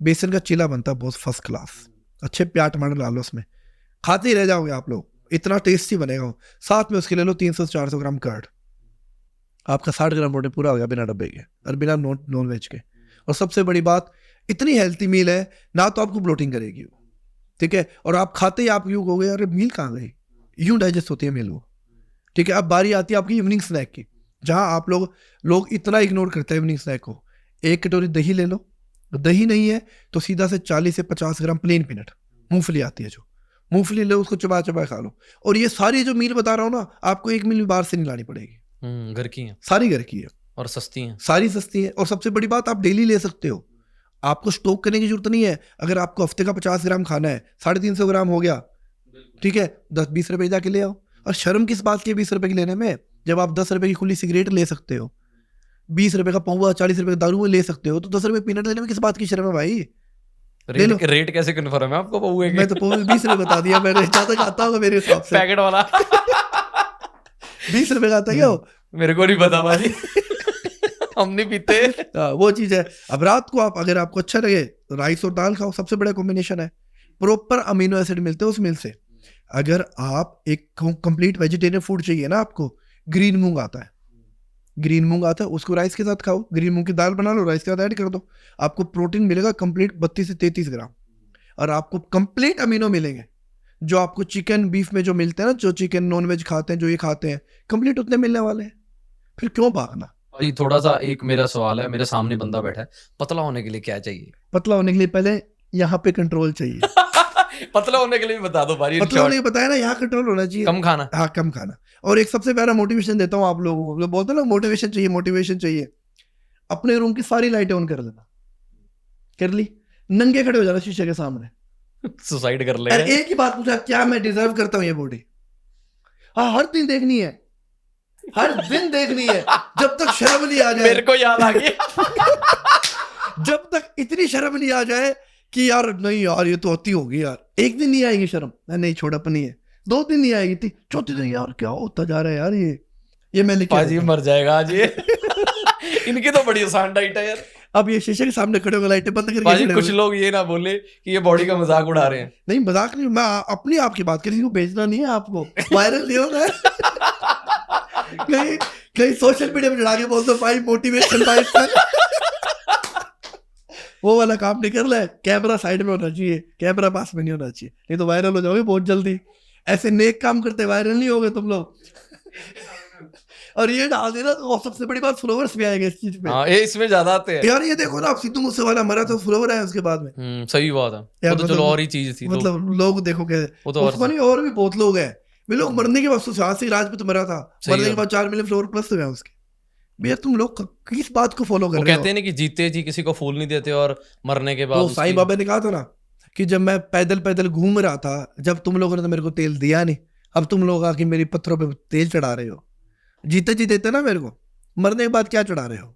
बेसन का चीला बनता है बहुत फर्स्ट क्लास, अच्छे प्याज टमाटर डालो उसमें, खाते ही रह जाओगे आप लोग, इतना टेस्टी बनेगा वो। साथ में उसके ले लो 300 से 400 ग्राम कर्ड, आपका 60 ग्राम प्रोटीन पूरा हो गया बिना डब्बे के और बिना नॉन वेज के। और सबसे बड़ी बात, इतनी हेल्थी मील है ना, तो आपको ब्लोटिंग करेगी वो, ठीक है, और आप खाते ही आप यूँ कहोगे अरे मील कहाँ गई, यूँ डाइजेस्ट होती है मील वो, ठीक है। अब बारी आती है आपकी इवनिंग स्नैक की, जहाँ आप लोग इतना इग्नोर करते हैं इवनिंग स्नैक को। एक कटोरी दही ले लो, दही नहीं है तो सीधा से 40 से 50 ग्राम प्लेन पीनट, मूंगफली आती है जो, मूंगफली लो, उसको चबा चबा खा लो। और ये सारी जो मील बता रहा हूँ ना, आपको एक मील बाहर से नहीं लानी पड़ेगी, घर की है, सारी घर की है और सस्ती है, सारी सस्ती है। और सबसे बड़ी बात, आप डेली ले सकते हो, आपको स्टॉक करने की जरूरत नहीं है। अगर आपको हफ्ते का 50 ग्राम खाना है, 350 ग्राम हो गया, ठीक है, 10-20 रुपए जाके ले आओ। और शर्म किस बात की 20 रुपए की लेने में, जब आप 10 रुपए की खुली सिगरेट ले सकते हो, 20 रुपए का पौवा, 40 रुपए का दारू ले सकते हो, तो 10 रुपए पीनट लेने में किस बात की शर्म है भाई? रेट कैसे कन्फर्म है आपको पौवे के? मैं तो पौवे 20 रुपए बता दिया मैंने, जहाँ तक आता होगा मेरे हिसाब से पैकेट वाला 20 रुपए का आता है क्या वो? मेरे को नहीं पता भाई हम नहीं पीते। वो चीज है। अब रात को आप, अगर आपको अच्छा लगे, राइस और दाल खाओ, सबसे बड़ा कॉम्बिनेशन है, प्रॉपर अमीनो एसिड मिलते हैं उस मिल से। अगर आप एक कंप्लीट वेजिटेरियन फूड चाहिए ना आपको, ग्रीन मूंग आता है, ग्रीन मूंग आता है, उसको राइस के साथ खाओ, ग्रीन मूंग की दाल बना लो, राइस के साथ ऐड कर दो, आपको प्रोटीन मिलेगा कंप्लीट 32 से 33 ग्राम, और आपको कंप्लीट अमीनो मिलेंगे जो आपको चिकन बीफ में जो मिलते हैं ना, जो चिकन नॉन वेज खाते हैं, जो ये खाते हैं, कंप्लीट उतने मिलने वाले हैं। फिर क्यों भागना? भाई थोड़ा सा एक मेरा सवाल है, मेरे सामने बंदा बैठा है, पतला होने के लिए क्या चाहिए? पतला होने के लिए पहले यहाँ पे कंट्रोल चाहिए पतला होने के लिए भी बता दो भाई। पतला होने के बताया ना, यहाँ कंट्रोल होना चाहिए, कम खाना। हाँ, कम खाना। और एक सबसे प्यारा मोटिवेशन देता हूँ आप लोगों को, लोग बोलते हैं ना मोटिवेशन चाहिए, मोटिवेशन चाहिए, अपने रूम की सारी लाइटें ऑन कर देना, कर ली, नंगे खड़े हो जाना शीशे के सामने, सुसाइड कर ले। एक ही बात पूछा, क्या मैं डिजर्व करता हूँ ये बॉडी? हाँ, हर दिन देखनी है, हर दिन देखनी है, जब तक शर्म नहीं आ जाए। मेरे को याद आ गया जब तक इतनी शर्म नहीं आ जाए कि यार नहीं यार ये तो अति होगी यार, एक दिन नहीं आएगी शर्म, नहीं छोड़ापनी है, 2 दिन नहीं आएगी थी, चौथे दिन यार क्या होता जा रहा है यार, ये मैं लिख पाजी मर जाएगा आज ये इनकी तो बड़ी आसान डाइट है यार। अब ये शीशे के सामने खड़े होकर लाइटें बंद पाजी करके, कुछ लोग ये ना बोले कि ये बॉडी का मजाक उड़ा रहे हैं। नहीं मजाक नहीं, मैं अपनी आपकी बात कर रही हूँ, बेचना नहीं है आपको, वायरल नहीं होना है कहीं सोशल मीडिया में चढ़ा के बोल दो भाई मोटिवेशन वो वाला काम नहीं कर ले। कैमरा साइड में होना चाहिए, कैमरा पास में नहीं होना चाहिए, नहीं तो वायरल हो जाओगे बहुत जल्दी। ऐसे नेक काम करते वायरल नहीं होगे तुम लोग और ये डाल देना तो सबसे बड़ी बात, फॉलोवर्स भी आएंगे इस चीज पे। हाँ, ये इसमें ज्यादा आते हैं यार। ये देखो ना, आप सिद्धू मूसेवाला मरा तो फॉलोवर आए उसके बाद में। सही बात है, वो तो चलो और ही चीज थी, मतलब लोग देखो कैसे, वो तो उसको नहीं, और भी बहुत लोग हैं, वे लोग मरने के बाद सुशांत राजपूत मरा था, मरने के बाद 4 मिलियन फॉलोवर प्लस हुए उसके। भैया तुम लोग किस बात को फॉलो कर रहे हो? कहते हैं ना कि जीते जी किसी को फूल नहीं देते, और मरने के बाद तो साईं बाबा ने कहा था ना कि जब मैं पैदल पैदल घूम रहा था, जब तुम लोगों ने तो मेरे को तेल दिया नहीं, अब तुम लोग आके मेरी पत्थरों पे तेल चढ़ा रहे हो। जीते जी देते ना मेरे को, मरने के बाद क्या चढ़ा रहे हो?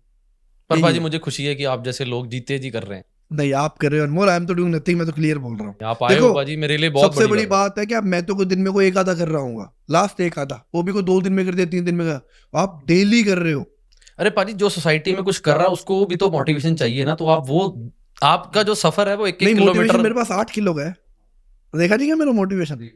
पर भाजी मुझे खुशी है कि आप जैसे लोग जीते जी कर रहे हैं। नहीं, आप कर रहे हो अनमोल, आई एम तो डूइंग नथिंग, मैं तो क्लियर बोल रहा हूँ। आप आए हो भाजी, मेरे लिए बहुत सबसे बड़ी बात है कि अब मैं तो कोई दिन में कोई एक आधा कर रहा हूँ, लास्ट एक आधा, वो भी कोई 2 दिन में कर दिया, 3 दिन में कर, आप डेली कर रहे हो। अरे पाजी, जो सोसाइटी में कुछ कर रहा है उसको भी तो मोटिवेशन चाहिए ना, तो आप वो आपका जो सफर है वो 1-1 किलोमीटर। मेरे पास 8 किलो का है, देखा नहीं क्या मेरा मोटिवेशन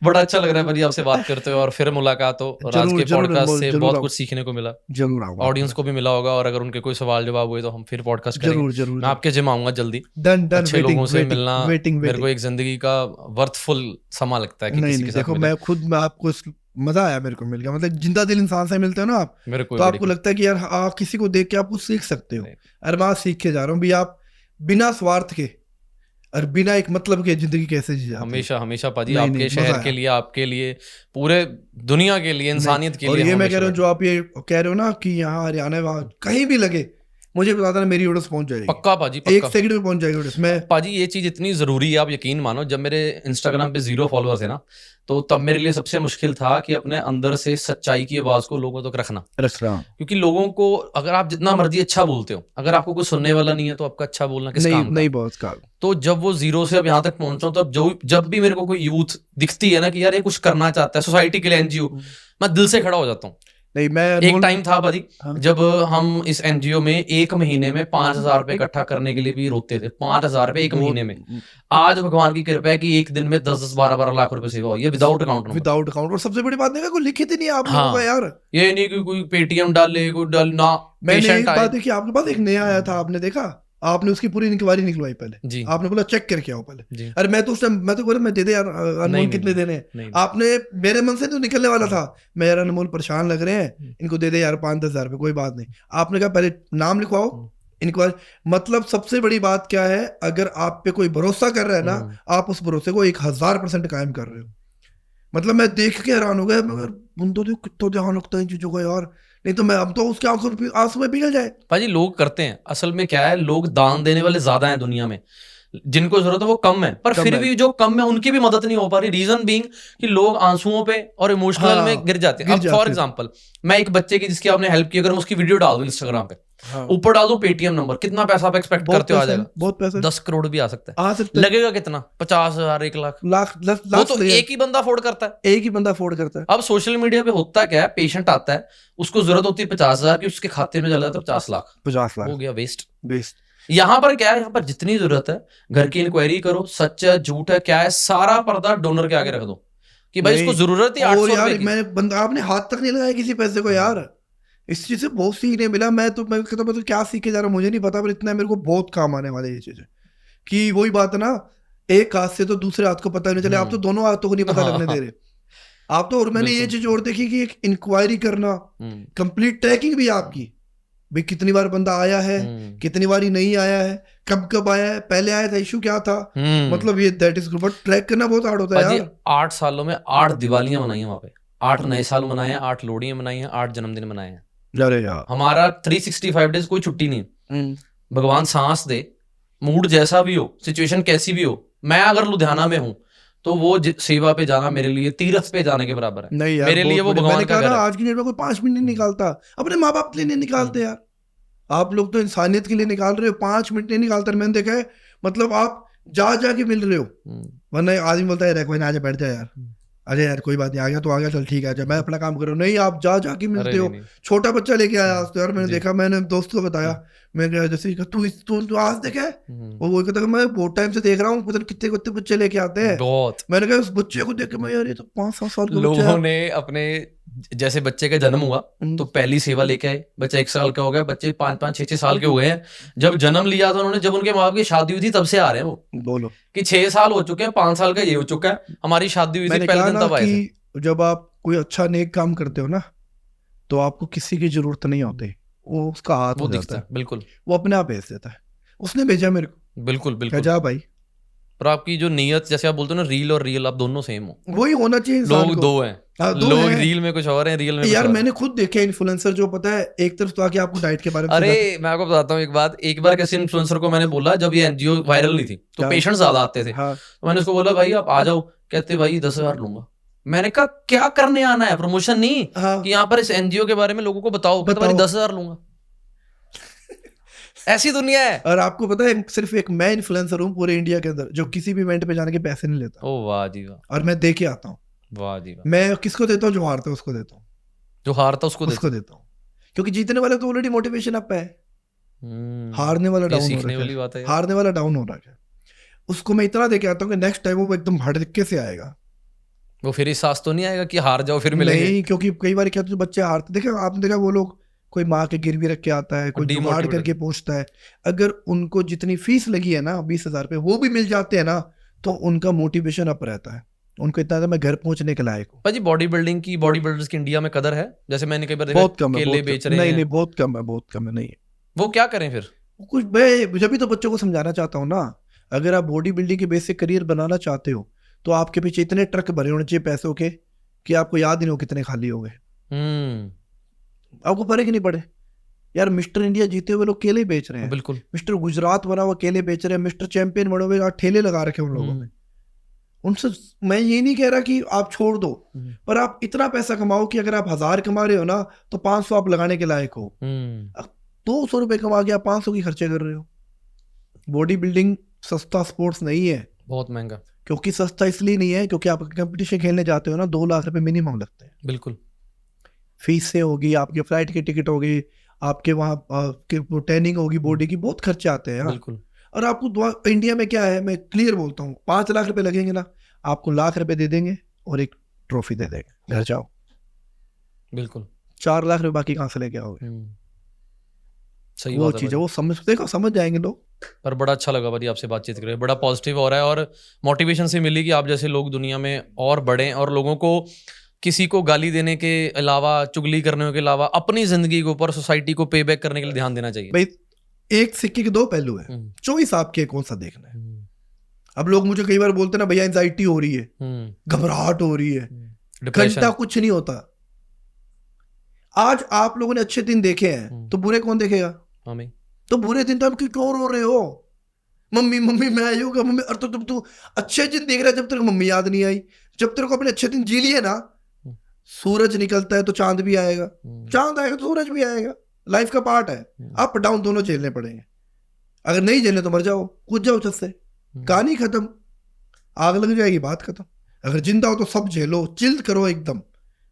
बड़ा अच्छा लग रहा है भाजी आपसे बात करते हुए, और फिर मुलाकात हो, और आज के पॉडकास्ट से बहुत कुछ सीखने को मिला, जरूर आऊंगा, ऑडियंस को भी मिला होगा, और अगर उनके कोई सवाल जवाब हुए तो हम फिर पॉडकास्ट करेंगे। जरूर मैं आपके जिम आऊंगा जल्दी। Done done. अच्छे लोगों से मिलना वेटिंग मेरे को एक जिंदगी का वर्थफुल समा लगता है कि नहीं किसी नहीं के साथ देखो, मिले। मैं खुद मैं आपको मजा आया मेरे को मिल गया, मतलब जिंदा दिल इंसान से मिलते हो ना आप, मेरे को तो आपको लगता है कि यार आप किसी को देख के आप कुछ सीख सकते हो। अरे मैं आज सीख के जा रहा हूँ भी आप बिना स्वार्थ के और बिना एक मतलब के जिंदगी कैसे जी जाते हो। हमेशा हमेशा पाजी नहीं, आपके नहीं, शहर मजा के आया। लिए, आपके लिए, पूरे दुनिया के लिए, इंसानियत के और लिए ये हम मैं कह हमेशा रहा हूँ जो आप ये कह रहे हो ना कि यहाँ हरियाणा वहाँ कहीं भी लगे, मुझे बता देना, मेरी ऑर्डर्स पहुंच जाएगी। पक्का पाजी, एक पक्का सेकंड में पहुंच जाएगी ऑर्डर्स। मैं पाजी ये चीज इतनी जरूरी है, आप यकीन मानो, जब मेरे इंस्टाग्राम पे 0 फॉलोअर्स है ना, तो तब मेरे लिए सबसे मुश्किल था कि अपने अंदर से सच्चाई की आवाज को लोगों तक रखना। रख रहा हूँ, क्योंकि लोगों को अगर आप जितना मर्जी अच्छा बोलते हो, अगर आपको कोई सुनने वाला नहीं है तो आपका अच्छा बोलना किस काम का? नहीं बहुत का। तो जब वो 0 से अब यहाँ तक पहुंचा हूं, तब जब भी मेरे को कोई यूथ दिखती है ना कि यार ये कुछ करना चाहता है सोसाइटी के लिए, एनजीओ, मैं दिल से खड़ा हो जाता हूँ। नहीं मैं एक टाइम था भाजी, हाँ। जब हम इस एनजीओ में एक महीने में 5,000 रुपए इकट्ठा करने के लिए भी रोते थे। 5,000 रुपए एक महीने में। आज भगवान की कृपा है कि एक दिन में 10-10, 12-12 लाख रुपए सेवा हुई है विदाउट अकाउंट। Without account. और सबसे बड़ी बात नहीं, कोई लिखित ही नहीं है आप लोगों का यार। ये नहीं कि कोई पेटीएम डाले, कोई डाल ना। मैंने एक बात देखी आपके पास, एक नया आया था, आपने देखा, आपने उसकी पूरी इंक्वायरी निकलवाई पहले जी। आपने बोला चेक करके आओ पहले जी। अरे मैं तो उस टाइम मैं तो बोला मैं दे दे यार, अनमोल कितने देने हैं। आपने मेरे मन से तो निकलने वाला था, मैं यार अनमोल परेशान लग रहे हैं, इनको दे दे यार 5-10 हज़ार रुपये, कोई बात नहीं। आपने कहा पहले नाम लिखवाओ, इंक्वायरी। मतलब सबसे बड़ी बात क्या है, अगर आप पे कोई भरोसा कर रहा है ना, आप उस भरोसे को 1000% कायम कर रहे हो। मतलब मैं देख के हैरान हो गया, मगर बंदों तो कितना ध्यान रखता है इन चीजों का यार, नहीं तो मैं अब तो उसके आंसू में पिघल जाए। भाजी लोग करते हैं, असल में क्या है, लोग दान देने वाले ज्यादा हैं दुनिया में, जिनको जरूरत है वो कम है, पर फिर भी जो कम है उनकी भी मदद नहीं हो पा रही। रीजन बीइंग कि लोग आंसुओं पे और इमोशनल में गिर जाते हैं। अब फॉर एग्जांपल, मैं एक बच्चे की जिसकी आपने हेल्प की, अगर मैं उसकी वीडियो डाल दूं इंस्टाग्राम पे, ऊपर डाल दूं पेटीएम नंबर, कितना पैसा आप एक्सपेक्ट करते हो आ जाएगा? बहुत पैसा, 10 करोड़ भी आ सकता है। लगेगा कितना? 50,000, 1 लाख, वो तो एक ही बंदा अफोर्ड करता है। एक ही बंदा अफोर्ड करता है। अब सोशल मीडिया पे होता क्या है, पेशेंट आता है, उसको जरूरत होती है 50,000 की, उसके खाते में चला जाता है 50 लाख, 50 लाख हो गया वेस्ट। यहाँ पर क्या है, यहाँ पर जितनी जरूरत है घर की इंक्वायरी करो, सच है झूठ है क्या है, सारा पर्दा डोनर के आगे रख दो कि भाई इसको जरूरत है 800 रुपए की। मैंने बंदा, आपने हाथ तक नहीं लगाया किसी पैसे को यार। इस चीज से बहुत सीखने मिला। मैं तो क्या सीख के जा रहा हूँ मुझे नहीं पता, पर इतना मेरे को बहुत काम आने वाले ये चीजें, कि वही बात है ना, एक हाथ से तो दूसरे हाथ को पता नहीं चले। आप तो दोनों हाथों को नहीं पता लगने दे रहे आप तो। और मैंने ये चीज और देखी कि एक इंक्वायरी करना, कंप्लीट ट्रैकिंग भी आपकी, भाई कितनी बार बंदा आया है, कितनी बार नहीं आया है, कब कब आया है, पहले आया था, इशू क्या था, मतलब ये that is good. But track करना बहुत हार्ड होता है यार। 8 सालों में 8 दिवालियां मनाई हैं वहां पे, 8 नए साल मनाए हैं, 8 लोहड़ियां मनाई हैं, 8 जन्मदिन मनाए हैं। अरे यार हमारा 365 डेज कोई छुट्टी नहीं। भगवान सांस दे, मूड जैसा भी हो, सिचुएशन कैसी भी हो, मैं अगर लुधियाना में हूँ तो वो सेवा पे जाना मेरे लिए तीर्थ पे जाने के बराबर है। नहीं यार, मेरे लिए वो भगवान का घर है। आज की डेट में कोई 5 मिनट नहीं निकालता, अपने माँ बाप के लिए नहीं निकालते यार। आप लोग तो इंसानियत के लिए निकाल रहे हो, 5 मिनट नहीं निकालते। मैंने देखा है, मतलब आप जा के मिल रहे हो, वरना आदमी बोलता है कोई ना, आजा बैठ जा यार, अरे यार कोई बात नहीं, आ गया तो आ गया, चल ठीक है, मैं अपना काम कर रहा हूँ। नहीं, आप जाके मिलते हो। छोटा बच्चा लेके आया आज तो यार, मैंने देखा, मैंने दोस्त को बताया, मैं जैसे तू आज देखा है, वो कहता मैं बहुत टाइम से देख रहा हूँ, पता कितने बच्चे लेके आते हैं। मैंने कहा उस बच्चे को देख के मैं, यार ये तो 5-7 साल का लोगों ने अपने, जैसे बच्चे का जन्म हुआ तो पहली सेवा लेके आए, बच्चा 1 साल का हो गया, बच्चे 5-5, 6-6 साल के हो गए हैं। जब जन्म लिया था उन्होंने, जब उनके माँ बाप की शादी हुई थी तब से आ रहे हैं वो, बोलो कि 6 साल हो चुके हैं, 5 साल का ये हो चुका है, हमारी शादी हुई थी पहले दिन तब आए थे। जब आप कोई अच्छा नेक काम करते हो ना, तो आपको किसी की जरूरत नहीं होती, वो उसका हाथ वो दिखता है, बिल्कुल वो अपने आप भेज देता है। उसने भेजा मेरे को, बिल्कुल बिल्कुल जा भाई। पर आपकी जो नीयत, जैसे आप बोलते हो ना, रील और रियल, आप दोनों सेम हो, वही होना चाहिए। लोग दो हैं, लोग रील में कुछ और हैं, रियल में यार मैंने खुद देखे इन्फ्लुएंसर, जो पता है एक तरफ तो आके आपको डाइट के बारे में, अरे मैं आपको बताता हूँ एक बार कैसे इन्फ्लुएंसर को मैंने बोला, जब ये एनजीओ वायरल नहीं थी तो पेशेंट ज्यादा आते थे, तो मैंने उसको बोला भाई आप आ जाओ, कहते भाई 10,000 लूंगा। मैंने कहा क्या करने आना है, प्रमोशन नहीं कि यहाँ पर इस एनजीओ के बारे में लोगों को बताओ, कहते भाई 10,000 लूंगा। ऐसी दुनिया है। और आपको पता है, सिर्फ एक मैं इन्फ्लुएंसर हूँ पूरे इंडिया के अंदर जो किसी भी इवेंट पे जाने के पैसे नहीं लेता। ओ वाह जी वाह। और मैं दे के आता हूँ। वाह जी वाह। मैं किसको देता हूँ? जो हारता है उसको देता हूँ, जो हारता उसको देता हूँ, क्योंकि जीतने वाले तो ऑलरेडी मोटिवेशन अप है, हारने वाला डाउन हो रहा है, हारने वाला डाउन हो रहा है। उसको मैं इतना दे के आता हूँ कि नेक्स्ट टाइम वो एकदम भड़के से आएगा वो फिर एहसास तो नहीं आएगा कि हार जाओ फिर मिलेंगे? नहीं, क्योंकि कई बार क्या होता है बच्चे हारते, देखा आपने देखा वो लोग कोई माँ के गिरवी रख के आता है, कोई जुगाड़ demotivated। करके पहुंचता है, अगर उनको जितनी फीस लगी है ना 20,000 रुपये वो भी मिल जाते हैं ना तो उनका मोटिवेशन अप रहता है, उनको इतना था मैं घर पहुंचने के लायक हूँ। भाजी बॉडी बिल्डिंग की, बॉडी बिल्डर्स की इंडिया में कदर है? जैसे मैंने कई बार देखा बहुत कम है, केले बेच रहे नहीं हैं। नहीं बहुत कम है, बहुत कम है, नहीं है। वो क्या करें फिर? कुछ मैं जब भी तो बच्चों को समझाना चाहता हूँ ना, अगर आप बॉडी बिल्डिंग के बेस से करियर बनाना चाहते हो तो आपके पीछे इतने ट्रक भरे होने चाहिए पैसों के कि आपको याद ही नहीं हो कितने खाली हो गए, आपको फर्क ही नहीं पड़े। यार मिस्टर इंडिया जीते हुए लोग केले बेच रहे हैं, बिल्कुल। मिस्टर गुजरात बना हुआ केले बेच रहे हैं, मिस्टर चैंपियन बने हुए आज ठेले लगा रखे हैं उन लोगों ने। उनसे मैं ये नहीं कह रहा कि आप छोड़ दो, पर आप इतना पैसा कमाओ कि अगर आप 1000 कमा रहे हो ना तो 500 आप लगाने के लायक हो। 200 रुपए कमा के आप 500 की खर्चे कर रहे हो। बॉडी बिल्डिंग सस्ता स्पोर्ट्स नहीं है, बहुत महंगा। क्योंकि सस्ता इसलिए नहीं है क्योंकि आप कंपटीशन खेलने जाते हो ना 2 लाख रुपए मिनिमम लगते हैं। बिल्कुल। फीस से होगी, आपके फ्लाइट की टिकट होगी, आपके वहाँ ट्रेनिंग होगी, बॉडी की बहुत खर्चे आते हैं। बिल्कुल। और आपको इंडिया में क्या है, मैं क्लियर बोलता हूँ, 5 लाख रुपए लगेंगे ना, आपको लाख रुपए दे देंगे और एक ट्रॉफी दे देंगे, घर जाओ। बिल्कुल। 4 लाख रुपए बाकी कहाँ से लेके आओगे? सही वो बात चीज़ है, वो समझ जाएंगे लोग। पर बड़ा अच्छा लगा भाई आपसे बातचीत करके, बड़ा पॉजिटिव हो रहा है और मोटिवेशन से मिली कि आप जैसे लोग दुनिया में और बढ़ें और लोगों को किसी को गाली देने के अलावा, चुगली करने के अलावा अपनी जिंदगी के ऊपर, सोसाइटी को पे बैक करने के लिए ध्यान देना चाहिए। भाई एक सिक्के के 2 पहलू है, चॉइस आपकी है कौन सा देखना है। अब लोग मुझे कई बार बोलते हैं ना भैया एंजाइटी हो रही है, घबराहट हो रही है, घंटा कुछ नहीं होता। आज आप लोगों ने अच्छे दिन देखे हैं तो बुरे कौन देखेगा? हमें। तो बुरे दिन तो आप क्यों रो रहे हो? मम्मी मम्मी मैं आई हूँ, मम्मी। और तो तू अच्छे दिन देख रहा है, जब तक मम्मी याद नहीं आई, जब तक अपने अच्छे दिन जी लिए ना, सूरज निकलता है तो चांद भी आएगा, चांद आएगा तो सूरज भी आएगा। लाइफ का पार्ट है, अप डाउन दोनों झेलने पड़ेंगे। अगर नहीं झेलने तो मर जाओ, कूद जाओ छत से, कहानी खत्म, आग लग जाएगी, बात खत्म। अगर जिंदा हो तो सब झेलो, चिल करो एकदम।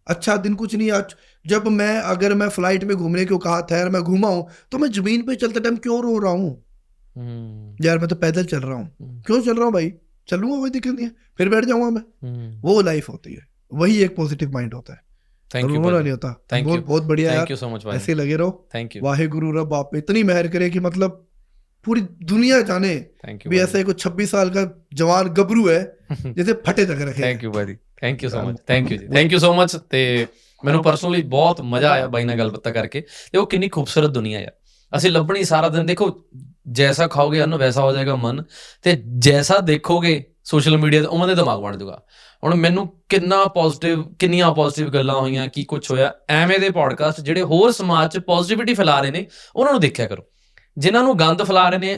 अच्छा दिन कुछ नहीं। आज जब अगर मैं फ्लाइट में घूमने को कहा था यार, मैं घूमा हूं, तो मैं जमीन पे चलते टाइम क्यों रो रहा हूँ? यार मैं तो पैदल चल रहा हूँ, क्यों चल रहा हूँ भाई? चलूंगा, कोई दिक्कत नहीं है, फिर बैठ जाऊंगा मैं। वो लाइफ होती है, वही एक पॉजिटिव माइंड होता है। Thank you. नहीं होता। बहुत बढ़िया यार, थैंक यू सो मच भाई, ऐसे लगे रहो। Thank you. वाहेगुरु रब आप पे इतनी मेहर करे कि मतलब पूरी दुनिया जाने भी ऐसा कोई 26 साल का जवान गबरू है जैसे फटे तक रखे। थैंक यू भाई, thank you so much, thank you so much. ਤੇ ਮੈਨੂੰ ਪਰਸਨਲੀ ਬਹੁਤ ਮਜ਼ਾ ਆਇਆ ਬਾਈ ਨਾਲ ਗੱਲਬਾਤ ਕਰਕੇ। ਦੇਖੋ ਕਿੰਨੀ ਖੂਬਸੂਰਤ ਦੁਨੀਆ ਹੈ, ਅਸੀਂ ਲੱਭਣੀ ਸਾਰਾ ਦਿਨ। ਦੇਖੋ ਜੈਸਾ ਖਾਓਗੇ ਅੰਨ ਵੈਸਾ ਹੋ ਜਾਏਗਾ ਮਨ, ਤੇ ਜੈਸਾ ਦੇਖੋਗੇ ਸੋਸ਼ਲ ਮੀਡੀਆ ਤੇ ਉਵੇਂ ਦਾ ਦਿਮਾਗ ਬਣ ਜਾਊਗਾ। ਹੁਣ ਮੈਨੂੰ ਕਿੰਨੀਆਂ ਪੋਜ਼ਿਟਿਵ ਗੱਲਾਂ ਹੋਈਆਂ, ਕੀ ਕੁਛ ਹੋਇਆ। ਐਵੇਂ ਦੇ ਪੋਡਕਾਸਟ ਜਿਹੜੇ ਹੋਰ ਸਮਾਜ 'ਚ ਪੋਜ਼ਿਟਿਵਿਟੀ ਫੈਲਾ ਰਹੇ ਨੇ ਉਹਨਾਂ ਨੂੰ ਦੇਖਿਆ ਕਰੋ। जिन्हों ਨੂੰ गंद फैला रहे ने,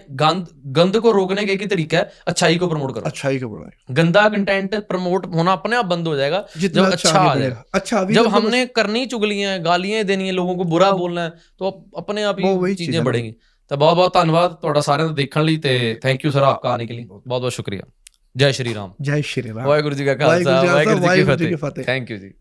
गंद को रोकने का एक ही तरीका है, अच्छाई को प्रमोट करो। अच्छाई को बढ़ाओ। गंदा कंटेंट प्रमोट होना अपने आप बंद हो जाएगा जब अच्छा आ जाएगा। अच्छा जब हमने करनी चुगलियां, गालियां देनी है, लोगों को बुरा बोलना है, तो अपने आप ही चीजें बढ़ेंगी। तो बहुत बहुत धन्यवाद ਤੁਹਾਡਾ ਸਾਰਿਆਂ ਦਾ ਦੇਖਣ ਲਈ, ਤੇ थैंक यू सर आपका आने के लिए, बहुत बहुत शुक्रिया। जय श्री राम। जय श्री राम। वाहिगुरु जी का खालसा, वाहिगुरु जी की फतेह। Thank you ji.